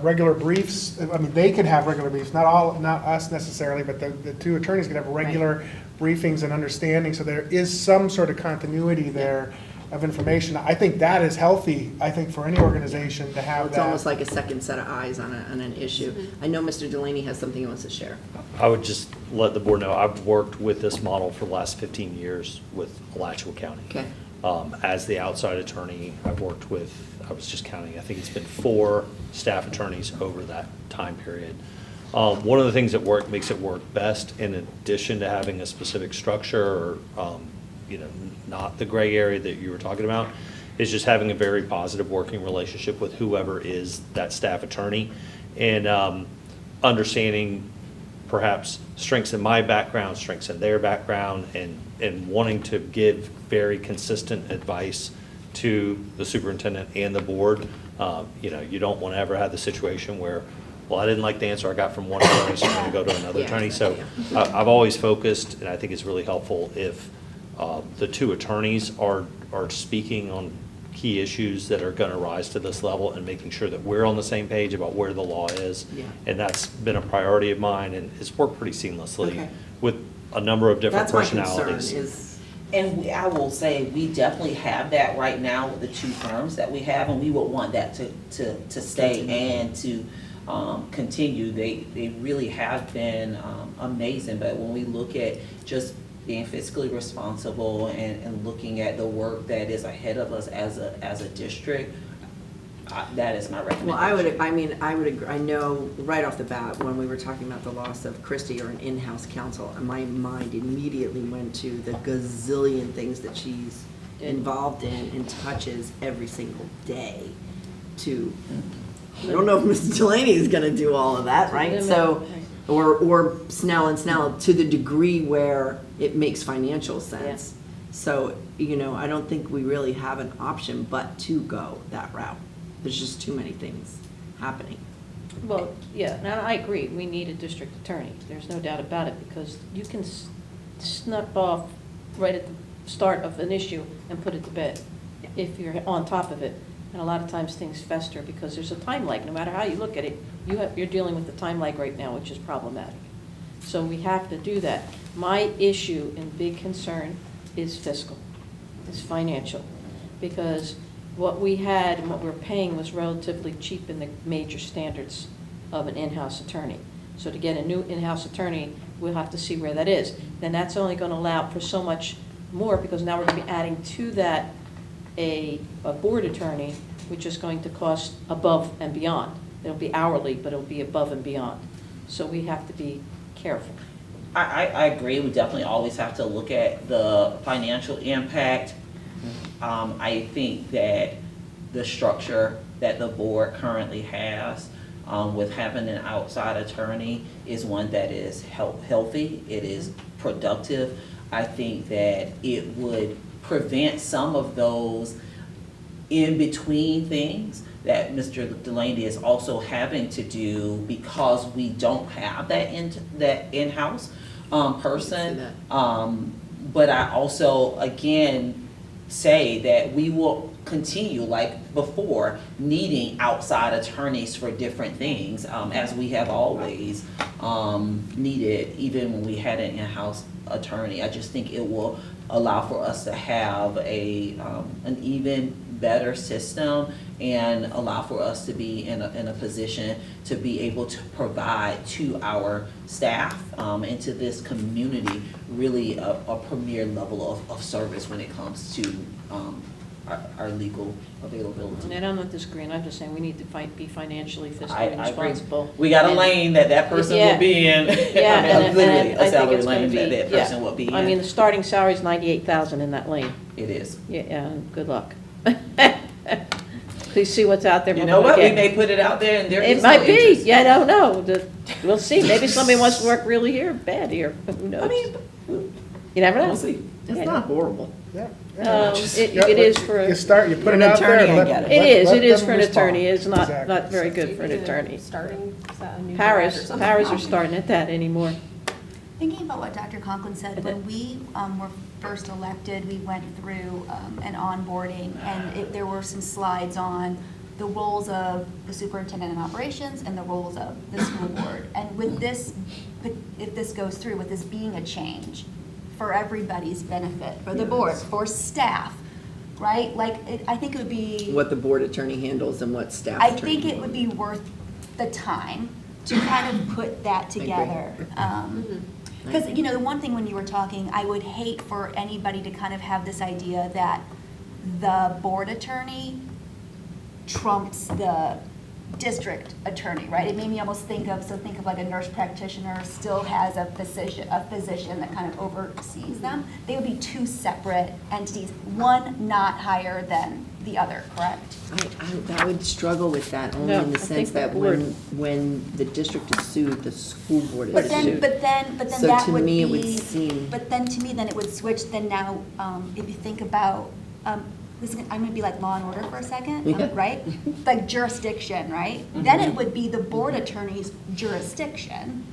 regular briefs. I mean, they could have regular briefs, not us necessarily, but the two attorneys could have regular briefings and understanding, so there is some sort of continuity there of information. I think that is healthy, I think, for any organization to have It's that. almost like a second set of eyes on an issue. I know Mr. Delaney has something he wants to share. I would just let the board know, I've worked with this model for the last 15 years with Alachua County. Okay. As the outside attorney, I've worked with I was just counting, I think it's been 4 staff attorneys over that time period. One of the things that makes it work best, in addition to having a specific structure or, not the gray area that you were talking about, is just having a very positive working relationship with whoever is that staff attorney, and understanding perhaps strengths in my background, strengths in their background, and wanting to give very consistent advice to the superintendent and the board. You don't want to ever have the situation where, well, I didn't like the answer I got from one attorney, so I'm going to go to another attorney. So I've always focused, and I think it's really helpful if the 2 attorneys are speaking on key issues that are going to rise to this level, and making sure that we're on the same page about where the law is. Yeah. And that's been a priority of mine, and it's worked pretty seamlessly Okay. with a number of different That's my personalities. concern is, And I will say, we definitely have that right now with the 2 firms that we have, and we would want that to stay and to continue. They really have been amazing, but when we look at just being fiscally responsible and looking at the work that is ahead of us as a district, that is my recommendation. well, I would agree. I know right off the bat, when we were talking about the loss of Christy or an in-house counsel, my mind immediately went to the gazillion things that she's involved in and touches every single day to, I don't know if Mrs. Delaney is gonna do all of that, right? So, or Snell and Snell, to the degree where it makes financial sense. So, I don't think we really have an option but to go that route. There's just too many things happening. Well, yeah, and I agree, we need a district attorney, there's no doubt about it, because you can snap off right at the start of an issue and put it to bed, if you're on top of it. And a lot of times things fester because there's a time lag, no matter how you look at it, you're dealing with the time lag right now, which is problematic. So we have to do that. My issue and big concern is fiscal, is financial, because what we had and what we're paying was relatively cheap in the major standards of an in-house attorney. So to get a new in-house attorney, we'll have to see where that is. Then that's only going to allow for so much more, because now we're going to be adding to that a board attorney, which is going to cost above and beyond. It'll be hourly, but it'll be above and beyond. So we have to be careful. I agree. We definitely always have to look at the financial impact. I think that the structure that the board currently has with having an outside attorney is one that is healthy. It is productive. I think that it would prevent some of those in-between things that Mr. Delaney is also having to do, because we don't have that in-house person. But I also, again, say that we will continue, like before, needing outside attorneys for different things, as we have always needed, even when we had an in-house attorney. I just think it will allow for us to have an even better system, and allow for us to be in a position to be able to provide to our staff and to this community really a premier level of service when it comes to our legal availability. And I'm not disagreeing, I'm just saying we need to be financially, fiscally I agree. responsible. We got a lane that person will be in. Yeah, Literally and I a think salary it's going lane to be, that person will be in. I mean, the starting salary is $98,000 in that lane. It is. Yeah, good luck. Please see what's out there. You know what, we may put it out there and there is It might no be, interest. yeah, I don't know. We'll see, maybe somebody wants to work really here, bad here, who knows? I mean, you never know. we'll see. It's not horrible. It is for. You start, you put it an out there. attorney, and I get it. It is them for an respond. attorney, it's not Exactly. very good for an attorney. Starting a new grad or Paras something. are starting at that anymore. Thinking about what Dr. Conklin said, when we were first elected, we went through an onboarding, and there were some slides on the roles of the superintendent in operations and the roles of the school board. And with this, if this goes through, with this being a change for everybody's benefit, for the board, for staff, right? I think it would be. What the board attorney handles and what staff I attorney think it would be worth the time to kind of put that together. Because, the one thing when you were talking, I would hate for anybody to kind of have this idea that the board attorney trumps the district attorney, right? It made me almost think of like a nurse practitioner still has a physician that kind of oversees them. They would be two separate entities, one not higher than the other, correct? I would struggle with that only No, in the I think sense the that board- when the district is sued, the school board But is then, sued. but then So that to would me, it be. would seem- But then to me, then it would switch, then now, if you think about, I'm gonna be like Law and Order for a second, Yeah. right? Like jurisdiction, right? Then it would be the board attorney's jurisdiction,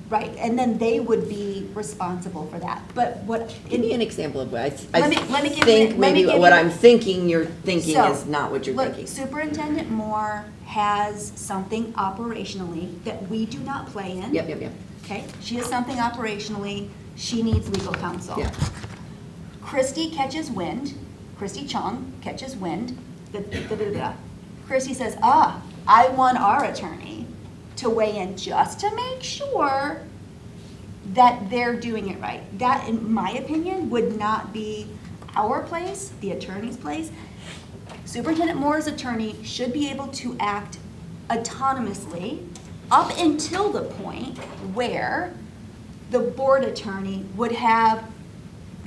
right? And then they would be responsible for that. But what? Give me an example of what Let me give you- think let me maybe give what you- I'm thinking you're thinking So, is not what you're look, thinking. Superintendent Moore has something operationally that we do not play in. Yep. Okay, she has something operationally, she needs legal counsel. Yeah. Christy Chung catches wind, Christy says, I want our attorney to weigh in just to make sure that they're doing it right. That, in my opinion, would not be our place, the attorney's place. Superintendent Moore's attorney should be able to act autonomously up until the point where the board attorney would have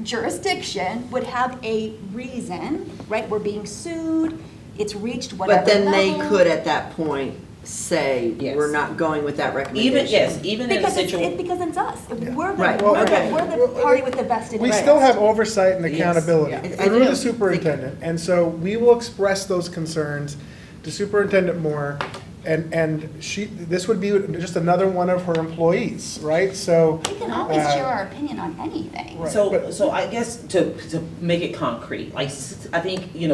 jurisdiction, would have a reason, right? We're being sued, it's reached whatever But then they level. could at that point say, Yes. we're not going with that recommendation. Even in a Because situation. because it's us. We're the, Right, we're okay. the party with the vested We interest. still have oversight and Yes, accountability yeah. I through do. the superintendent. And so we will express those concerns to Superintendent Moore. And this would be just another one of her employees, right? So. We can always share our opinion on anything. Right, So, but- so I guess to make it concrete, like, I think, we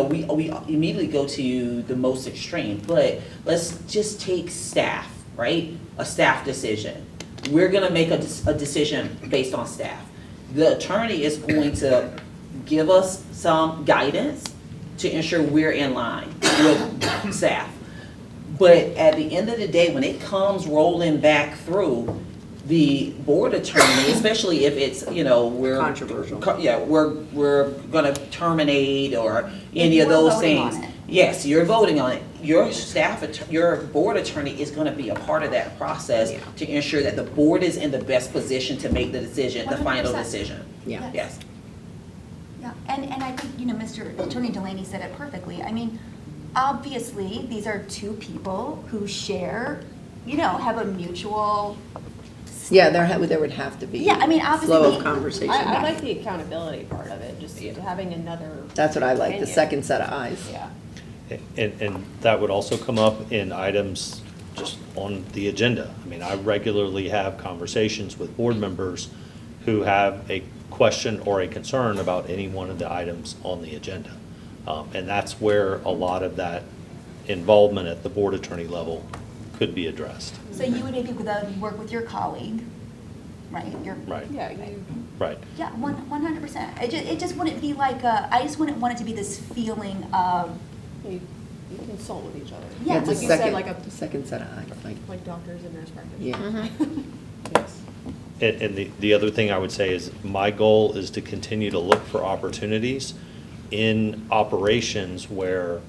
immediately go to the most extreme, but let's just take staff, right? A staff decision. We're gonna make a decision based on staff. The attorney is going to give us some guidance to ensure we're in line with staff. But at the end of the day, when it comes rolling back through, the board attorney, especially if it's, we're. Controversial. Yeah, we're gonna terminate or any of we're those voting on things. it. Yes, you're voting on it. Your board attorney is gonna be a part of that process to ensure that the board is in the best position to make the decision, the final 100%. decision. Yeah. Yes. Yeah, and I think, Mr. Attorney Delaney said it perfectly. I mean, obviously, these are two people who share, have a mutual. Yeah, there would have to be. Yeah, I mean, obviously. Flow of conversation. I like the accountability part of it, just having another. That's what I like, the opinion. second set of eyes. Yeah. And that would also come up in items just on the agenda. I mean, I regularly have conversations with board members who have a question or a concern about any one of the items on the agenda. And that's where a lot of that involvement at the board attorney level could be addressed. So you would maybe work with your colleague, right? Right. Yeah, Right. Yeah, 100%. It just wouldn't be like, I just wouldn't want it to be this feeling of. you consult with each other. Yeah, It's like a you second, said, like a, second set of eyes, like doctors and nurse practitioners. yeah. Yes. And the other thing I would say is my goal is to continue to look for opportunities in operations where,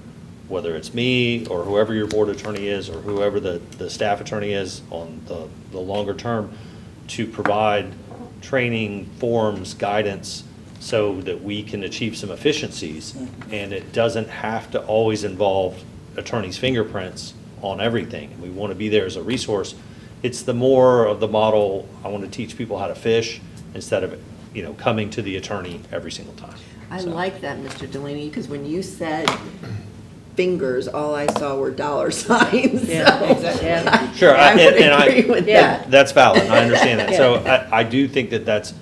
whether it's me or whoever your board attorney is or whoever the staff attorney is on the longer term, to provide training, forms, guidance so that we can achieve some efficiencies. And it doesn't have to always involve attorney's fingerprints on everything. We want to be there as a resource. It's the more of the model, I want to teach people how to fish instead of, coming to the attorney every single time. I So. like that, Mr. Delaney, because when you said fingers, all I saw were dollar signs. Yeah, So exactly. Yeah. Sure, I would and agree with Yeah. that. That's valid, I understand that. Yeah. So I do think that's,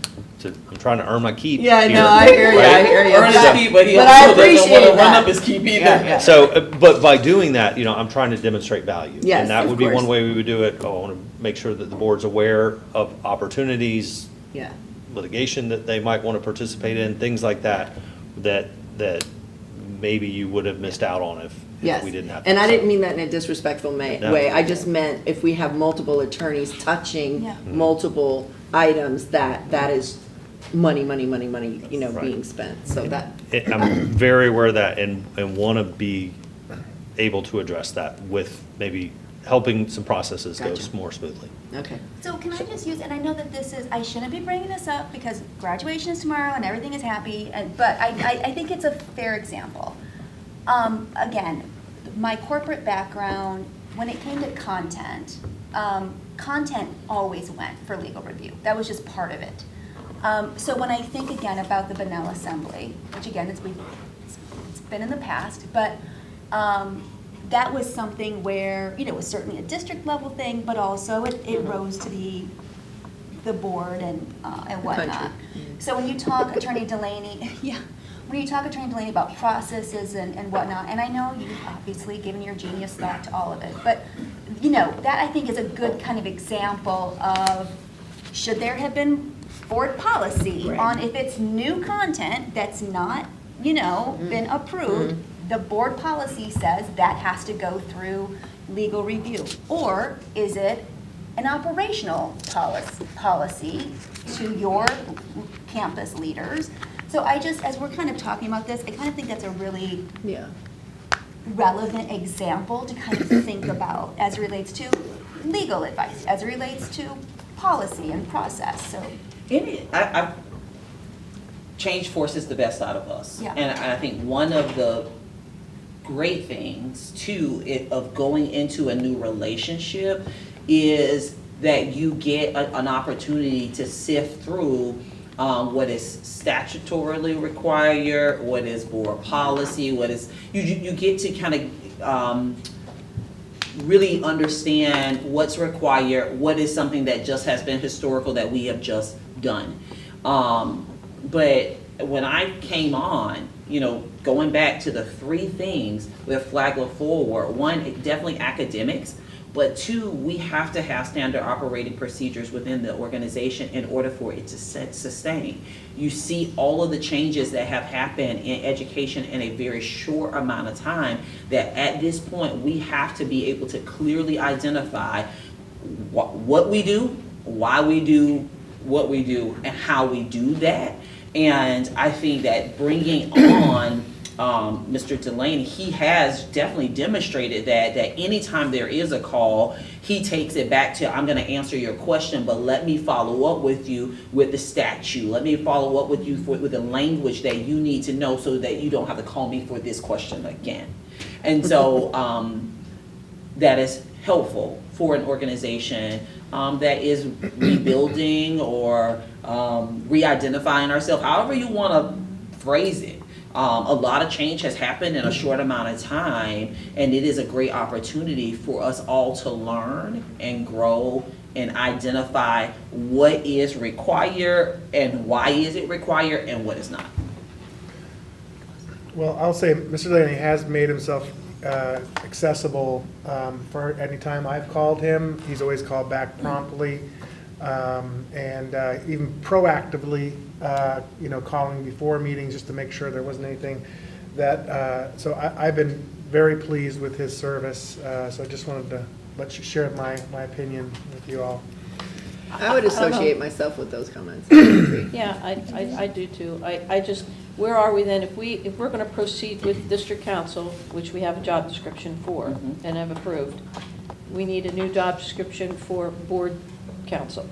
I'm trying to earn my keep. Yeah, I know, here, I hear you, I right? hear you. Earn his keep, but he But I also doesn't appreciate want to run that. up his keep either. Yeah. So, but by doing that, I'm trying to demonstrate value. Yes, And that of would be one course. way we would do it. I want to make sure that the board's aware of opportunities, Yeah. litigation that they might want to participate in, things like that, that maybe you would have missed out on if Yes, we didn't have. and I that. didn't mean that in a disrespectful No. way. I just meant if we have multiple attorneys touching Yeah. multiple items, that is money, Right. being spent. So that, I'm very aware of that and want to be able to address that with maybe helping some processes go Gotcha. more smoothly. Okay. So can I just use, and I know that this is, I shouldn't be bringing this up because graduation is tomorrow and everything is happy, but I think it's a fair example. Again, my corporate background, when it came to content, content always went for legal review. That was just part of it. So when I think again about the Bunnell Assembly, which again, it's been in the past, but that was something where, it was certainly a district level thing, but also it rose to the board and whatnot. So when you talk Attorney Delaney, when you talk Attorney Delaney about processes and whatnot, and I know you've obviously given your genius thought to all of it, but that I think is a good kind of example of, should there have been board policy on if it's new content that's not, been approved, the board policy says that has to go through legal review? Or is it an operational policy to your campus leaders? So as we're kind of talking about this, I kind of think that's a really relevant example to kind of think about as it relates to legal advice, as it relates to policy and process. So change forces the best out of us. Yeah. And I think one of the great things too of going into a new relationship is that you get an opportunity to sift through what is statutorily required, what is board policy, what is, you get to kind of really understand what's required, what is something that just has been historical that we have just done. But when I came on, going back to the three things with Flagler Forward, one, definitely academics, but two, we have to have standard operating procedures within the organization in order for it to sustain. You see all of the changes that have happened in education in a very short amount of time, that at this point we have to be able to clearly identify what we do, why we do what we do, and how we do that. And I think that bringing on Mr. Delaney, he has definitely demonstrated that anytime there is a call, he takes it back to, I'm going to answer your question, but let me follow up with you with the statute. Let me follow up with you with the language that you need to know so that you don't have to call me for this question again. And so that is helpful for an organization that is rebuilding or re-identifying ourselves, however you want to phrase it. A lot of change has happened in a short amount of time, and it is a great opportunity for us all to learn and grow and identify what is required and why is it required and what is not. Well, I'll say Mr. Delaney has made himself accessible for any time I've called him. He's always called back promptly, and even proactively, calling before meetings just to make sure there wasn't anything that. So I've been very pleased with his service. So I just wanted to share my opinion with you all. I would associate myself with those comments. Yeah, I do too. I just, where are we then? If we're going to proceed with district council, which we have a job description for and have approved, we need a new job description for board council.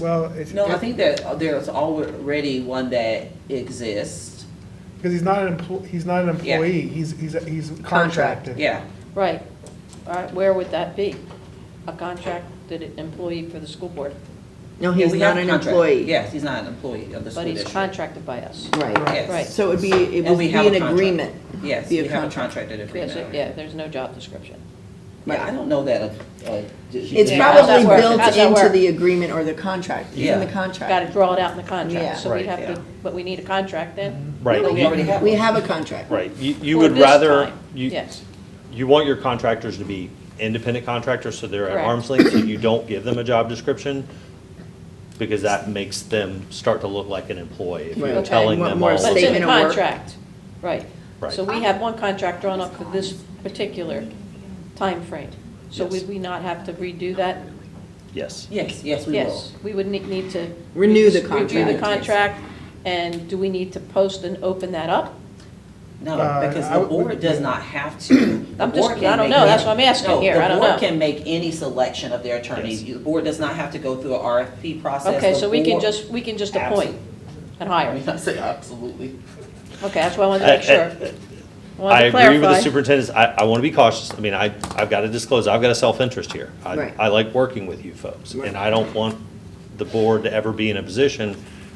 Well, I think that there's already one that exists. Because he's not an employee. Yeah. He's contracted. Yeah. Right. All right. Where would that be? A contracted employee for the school board? No, he's not an employee. Yes, he's not an employee of the school district. But he's contracted by us. Right. Yes. Right. So it would be an agreement. Yes, we have a contracted agreement. Yeah, there's no job description. Yeah, I don't know that. It's probably built into the agreement or the contract. It's in the contract. Got to draw it out in the contract. Yeah. So we'd have to, but we need a contract then? Right. No, we already have We one. have a contract. Right. You For would this rather, time, you yes. you want your contractors to be independent contractors, so they're at Correct. arm's length, so you don't give them a job description, because that makes them start to look like an employee. If Right. you're Okay. telling them all. But it's in the Statement of work. contract, right. Right. So we have one contract drawn up for this particular time frame. So Yes. would we not have to redo that? Yes. Yes, we will. Yes, we would need to. Renew the Review contract. the contract, and do we need to post and open that up? No, because the board does not have to. I'm just, I don't know, that's what I'm asking here, I don't The board know. can make any selection of their attorneys. The board does not have to go through an RFP process. Okay, The so we can board- just appoint and hire. I mean, I say absolutely. Okay, that's what I wanted to make sure. I Wanted to agree with the clarify. superintendent. I want to be cautious. I mean, I've got to disclose, I've got a self-interest here. Right. I like working with you folks, and I don't want the board to ever be in a position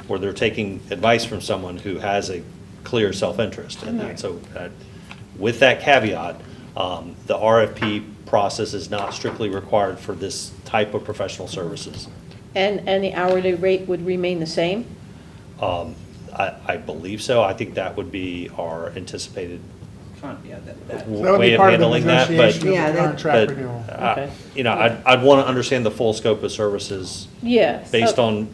where they're taking advice from someone who has a clear self-interest. And so, with that caveat, the RFP process is not strictly required for this type of professional services. And the hourly rate would remain the same? I believe so. I think that would be our anticipated Yeah, That would way be of part of the handling that, but, negotiation of the contract renewal. you know, I'd want to understand the full scope of services. Yeah. Based on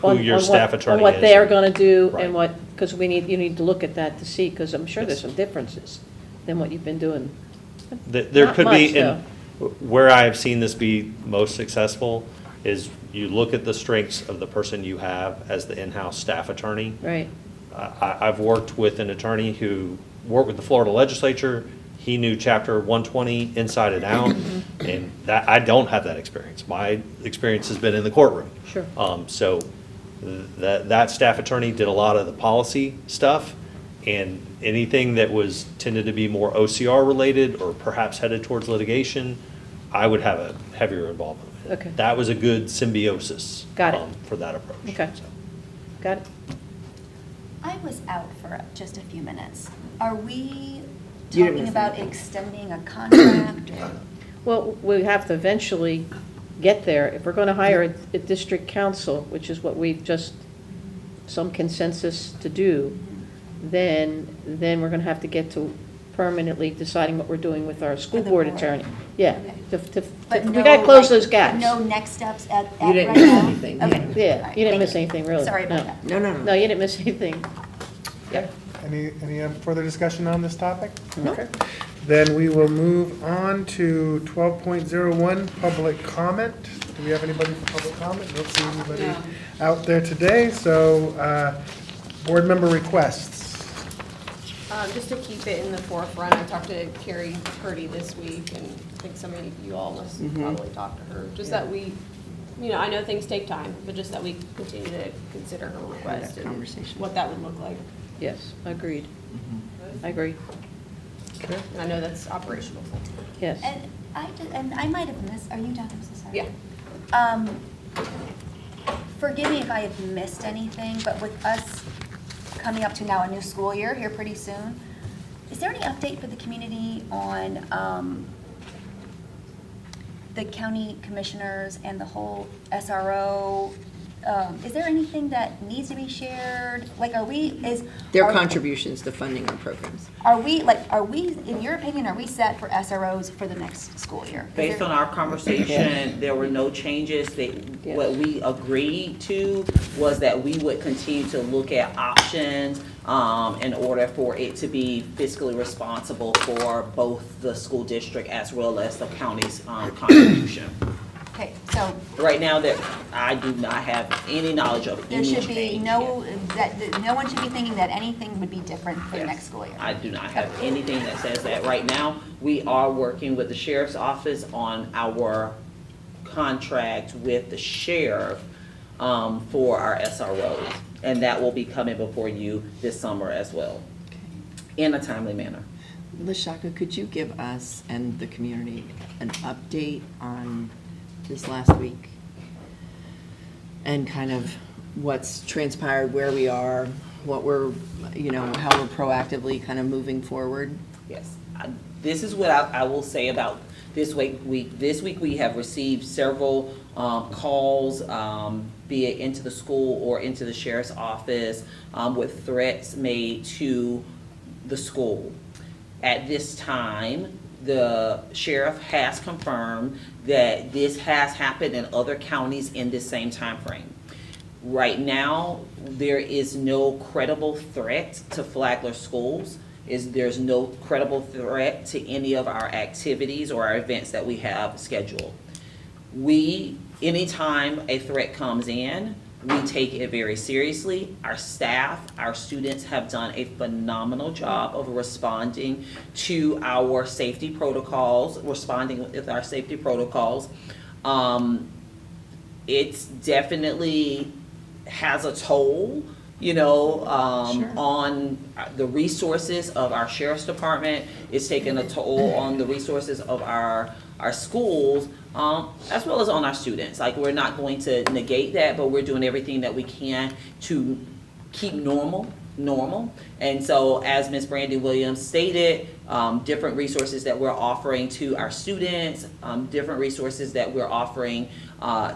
who your staff attorney is. On what they are going to do Right. and what, because you need to look at that to see, because I'm sure there's some differences than what you've been doing. There Not could much, be, and where I have seen this be most successful is you look at the strengths of the person you have as the in-house staff attorney. Right. I've worked with an attorney who worked with the Florida legislature. He knew Chapter 120 inside and out, and that, I don't have that experience. My experience has been in the courtroom. Sure. So that staff attorney did a lot of the policy stuff, and anything that was tended to be more OCR related or perhaps headed towards litigation, I would have a heavier involvement with. Okay. That was a good symbiosis. Got it. For that approach. Okay. Got it. I was out for just a few minutes. Are we You didn't talking miss about anything. extending a contract? or- Well, we have to eventually get there. If we're going to hire a district council, which is what we've just, some consensus to do, then we're going to have to get to permanently deciding what we're doing with our school With the board board. attorney. Yeah. But We no, got to close like, those gaps. No next steps at You didn't right miss now? anything. Okay. Yeah, All right, you didn't thank miss anything, really. Sorry about No. that. No. No, you didn't miss anything. Any further discussion on this topic? No. Okay. Then we will move on to 12.01, public comment. Do we have anybody for public comment? Don't see anybody No. out there today, so board member requests. Just to keep it in the forefront, I talked to Carrie Purdy this week, and I think some of you all must probably talk to her. Just that we, I know things take time, but just that we continue to consider her request and conversation. what that would look like. Yes, agreed. I agree. Okay. And I know that's operational. Yes. And I might have missed, are you done? I'm so sorry. Yeah. Forgive me if I have missed anything, but with us coming up to now a new school year here pretty soon, is there any update for the community on the county commissioners and the whole SRO? Is there anything that needs to be shared? Like, Their are- contributions to funding our programs. Are we, in your opinion, are we set for SROs for the next school year? Is Based there- on our conversation, there were no changes. What we agreed to was that we would continue to look at options in order for it to be fiscally responsible for both the school district as well as the county's contribution. Okay, so Right now, that I do not have any knowledge of there any should be change. no one should be thinking that anything would be different for the next school year. I do not have anything that says that. Right now, we are working with the sheriff's office on our contract with the sheriff for our SROs. And that will be coming before you this summer as well, in a timely manner. LaShaka, could you give us and the community an update on this last week? And kind of what's transpired, where we are, what we're, how we're proactively kind of moving forward? Yes. This is what I will say about this week. This week we have received several calls, be it into the school or into the sheriff's office, with threats made to the school. At this time, the sheriff has confirmed that this has happened in other counties in this same time frame. Right now, there is no credible threat to Flagler schools. There's no credible threat to any of our activities or our events that we have scheduled. Anytime a threat comes in, We take it very seriously. Our staff, our students have done a phenomenal job of responding to our safety protocols, responding with our safety protocols. It's definitely has a toll, you know, on the resources of our sheriff's department. It's taken a toll on the resources of our schools, as well as on our students. Like, we're not going to negate that, but we're doing everything that we can to keep normal. And so, as Ms. Brandy Williams stated, different resources that we're offering to our students, different resources that we're offering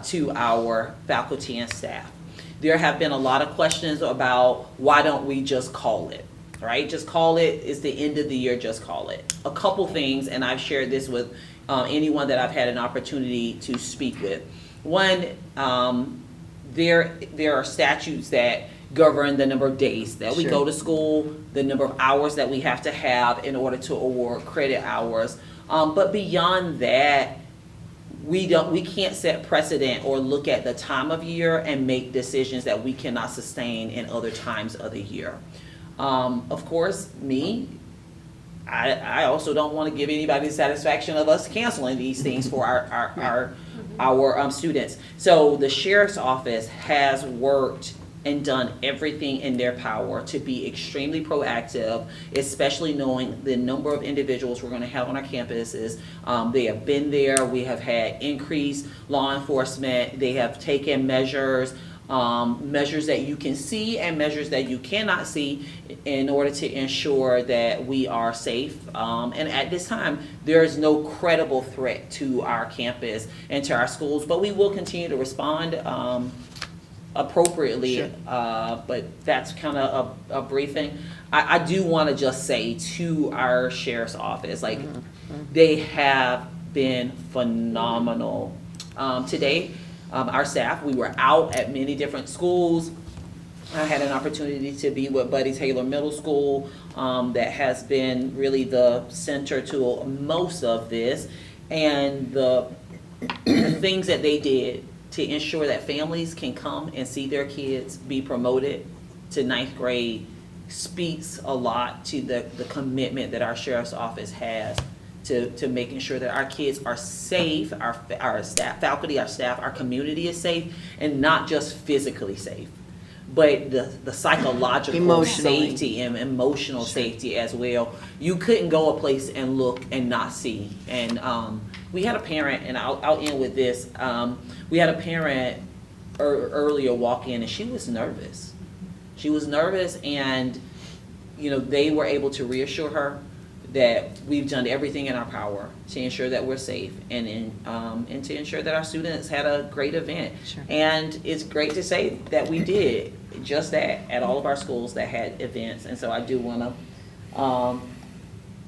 to our faculty and staff. There have been a lot of questions about why don't we just call it, right? Just call it. It's the end of the year, just call it. A couple things, and I've shared this with anyone that I've had an opportunity to speak with. One, there are statutes that govern the number of days that we go to school, the number of hours that we have to have in order to award credit hours. But beyond that, we can't set precedent or look at the time of year and make decisions that we cannot sustain in other times of the year. Of course, I also don't want to give anybody the satisfaction of us canceling these things for our students. So the sheriff's office has worked and done everything in their power to be extremely proactive, especially knowing the number of individuals we're going to have on our campuses. They have been there. We have had increased law enforcement. They have taken measures, measures that you can see and measures that you cannot see in order to ensure that we are safe. And at this time, there is no credible threat to our campus and to our schools, but we will continue to respond appropriately, but that's kind of a briefing. I do want to just say to our sheriff's office, like, they have been phenomenal. Today, our staff, we were out at many different schools. I had an opportunity to be with Buddy Taylor Middle School, that has been really the center to most of this, and the things that they did to ensure that families can come and see their kids be promoted to 9th grade speaks a lot to the commitment that our sheriff's office has to making sure that our kids are safe, our staff, faculty, our staff, our community is safe, and not just physically safe, but the psychological safety and emotional safety as well. You couldn't go a place and look and not see. And we had a parent, and I'll end with this. We had a parent earlier walk in, and she was nervous. She was nervous, and they were able to reassure her that we've done everything in our power to ensure that we're safe and to ensure that our students had a great event. And it's great to say that we did just that at all of our schools that had events. And so I do want to,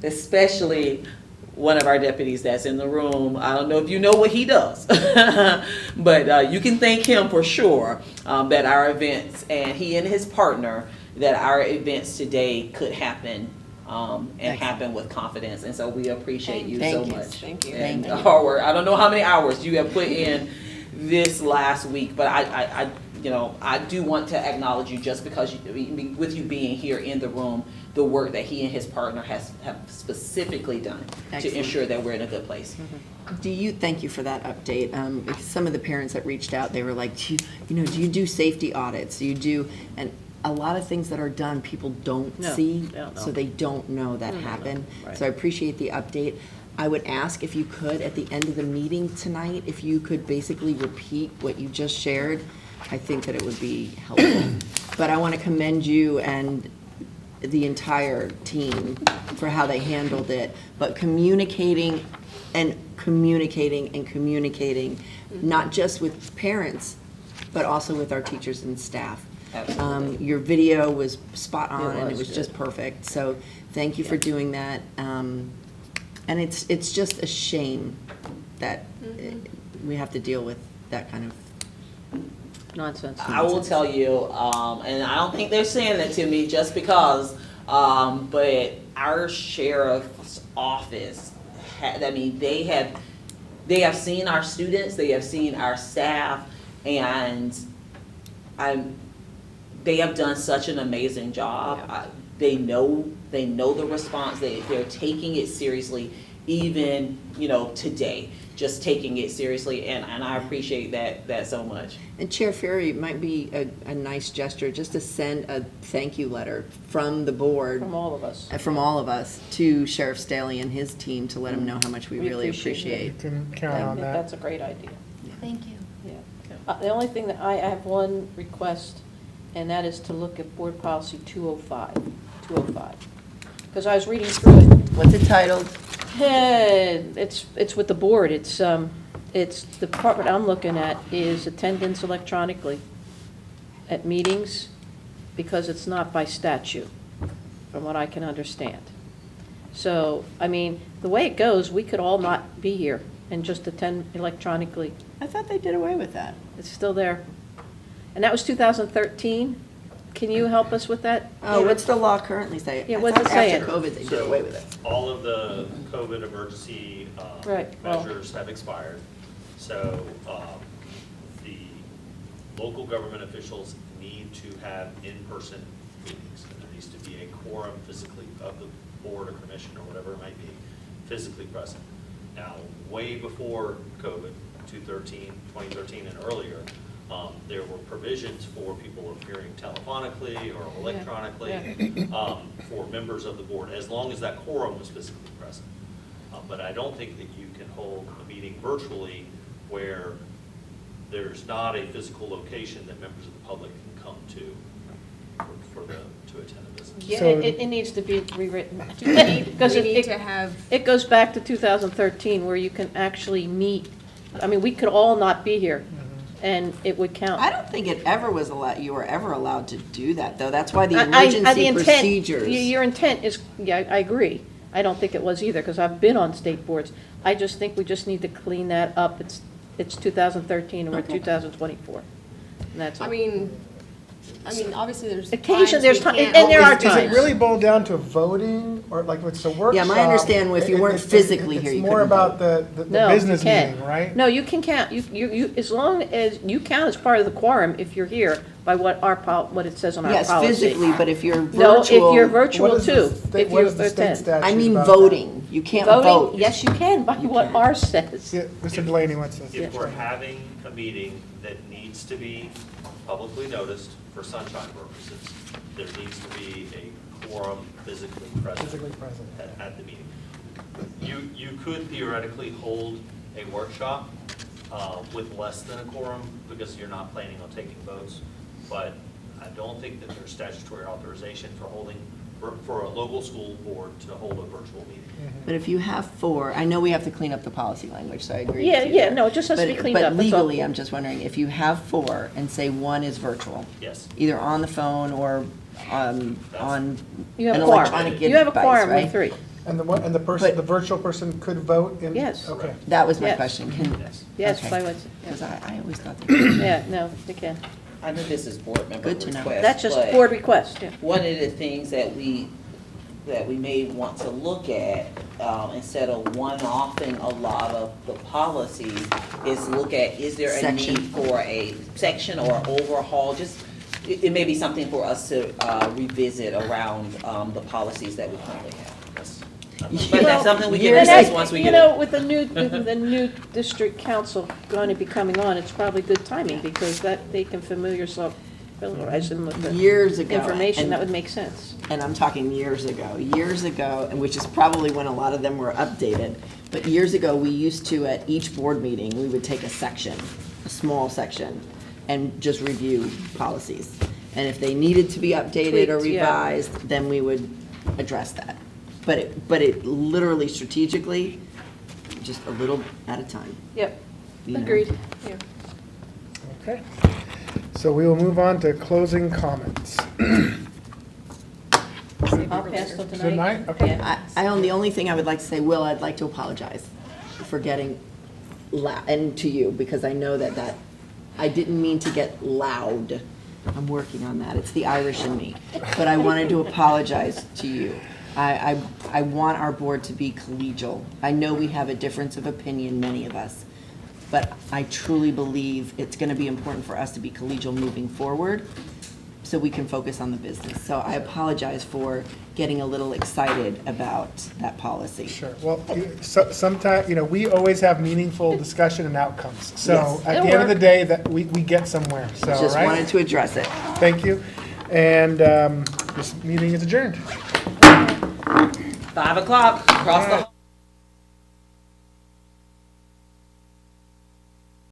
especially one of our deputies that's in the room, I don't know if you know what he does, but you can thank him for sure that our events, and he and his partner, that our events today could happen and happen with confidence. And so we appreciate you so much. Thank you. And I don't know how many hours you have put in this last week, but I do want to acknowledge you just because with you being here in the room, the work that he and his partner have specifically done to ensure that we're in a good place. Thank you for that update. Some of the parents that reached out, they were like, do you do safety audits? Do you do, and a lot of things that are done, people don't see, so they don't know that happened. Right. So I appreciate the update. I would ask if you could, at the end of the meeting tonight, if you could basically repeat what you just shared. I think that it would be helpful. But I want to commend you and the entire team for how they handled it. But communicating, not just with parents, but also with our teachers and staff. Your video was spot on, and it was just perfect. So thank you for doing that. And it's just a shame that we have to deal with that kind of nonsense. I will tell you, and I don't think they're saying that to me just because, but our sheriff's office, they have seen our students, they have seen our staff, and they have done such an amazing job. They know the response. They're taking it seriously, even, today, just taking it seriously, and I appreciate that so much. And Chair Ferry, it might be a nice gesture just to send a thank you letter from the board. From all of us. From all of us to Sheriff Staley and his team to let him know how much we really appreciate. You can count on that. That's a great idea. Thank you. Yeah. The only thing that I have one request, and that is to look at Board Policy 205. Because I was reading through it. What's it titled? It's with the board. It's the part what I'm looking at is attendance electronically at meetings, because it's not by statute, from what I can understand. So, I mean, the way it goes, we could all not be here and just attend electronically. I thought they did away with that. It's still there. And that was 2013. Can you help us with that? Oh, what's the law currently say? Yeah, what's it saying? After COVID, they did away with it. All of the COVID emergency measures have expired. So the local government officials need to have in-person meetings. And there needs to be a quorum physically of the board or commission or whatever it might be, physically present. Now, way before COVID, 2013 and earlier, there were provisions for people appearing telephonically or electronically for members of the board, as long as that quorum was physically present. But I don't think that you can hold a meeting virtually where there's not a physical location that members of the public can come to to attend a business. Yeah, it needs to be rewritten. Because it goes back to 2013, where you can actually meet. I mean, we could all not be here, and it would count. I don't think it ever was allowed, you were ever allowed to do that, though. That's why the emergency procedures. Your intent is, yeah, I agree. I don't think it was either, because I've been on state boards. I just think we just need to clean that up. It's 2013, and we're 2024. And that's all. I mean, obviously there's occasion, there's time, and Well, there are Does times. it really boil down to voting, or like if it's a workshop? Yeah, I understand if you weren't physically here, you It's more couldn't about vote. the No, business you can't. meeting, right? No, you can count, you, as long as, you count as part of the quorum if you're here by what what it says on our policy. Yes, physically, but if you're virtual. No, if you're virtual What is the too, state- if what you is the state attend. statute I mean about voting. You can't vote. Voting, yes, you can, by what ours says. Yeah, Mr. Delaney wants to. If we're having a meeting that needs to be publicly noticed for sunshine purposes, there needs to be a quorum physically present at the meeting. You could theoretically hold a workshop with less than a quorum because you're not planning on taking votes, but I don't think that there's statutory authorization for a local school board to hold a virtual meeting. But if you have 4, I know we have to clean up the policy language, so I agree Yeah, with you yeah, there. no, it just has to be cleaned up, But that's all. legally, I'm just wondering, if you have 4 and say 1 is virtual. Yes. Either on the phone or on You have an a quorum. electronic device, You have a quorum right? with 3. And the person, the virtual person could vote in? Yes. Okay. That was my Yes. question. Yes, okay. by what? Because I always thought that. Yeah, no, they can. I know this is board member Good to know. request. That's just but board request, yeah. One of the things that we may want to look at, instead of one-offing a lot of the policies, is look at, is there a Section. need for a section or overhaul? Just, it may be something for us to revisit around the policies that we currently have. But that's something we can discuss once we get it. With the new district council going to be coming on, it's probably good timing, because that, they can familiarize them with the Years ago. information, and- that would make sense. And I'm talking years ago, and which is probably when a lot of them were updated. But years ago, we used to, at each board meeting, we would take a section, a small section, and just review policies. And if they needed to be updated or Tweaked, yeah. revised, then we would address that. But it literally strategically, just a little at a time. Yep, You know. agreed, yeah. Okay. So we will move on to closing comments. I'll pass till tonight. Tonight? Okay. The only thing I would like to say, Will, I'd like to apologize for getting loud, and to you, because I know that I didn't mean to get loud. I'm working on that. It's the Irish in me. But I wanted to apologize to you. I want our board to be collegial. I know we have a difference of opinion, many of us. but I truly believe it's going to be important for us to be collegial moving forward so we can focus on the business. So I apologize for getting a little excited about that policy. Sure. Well, sometimes, we always have meaningful discussion and outcomes. So Yes, at it'll the end of the work. day, that we get somewhere. So, Just right? wanted to address it. Thank you. And this meeting is adjourned. 5 o'clock, across the hall.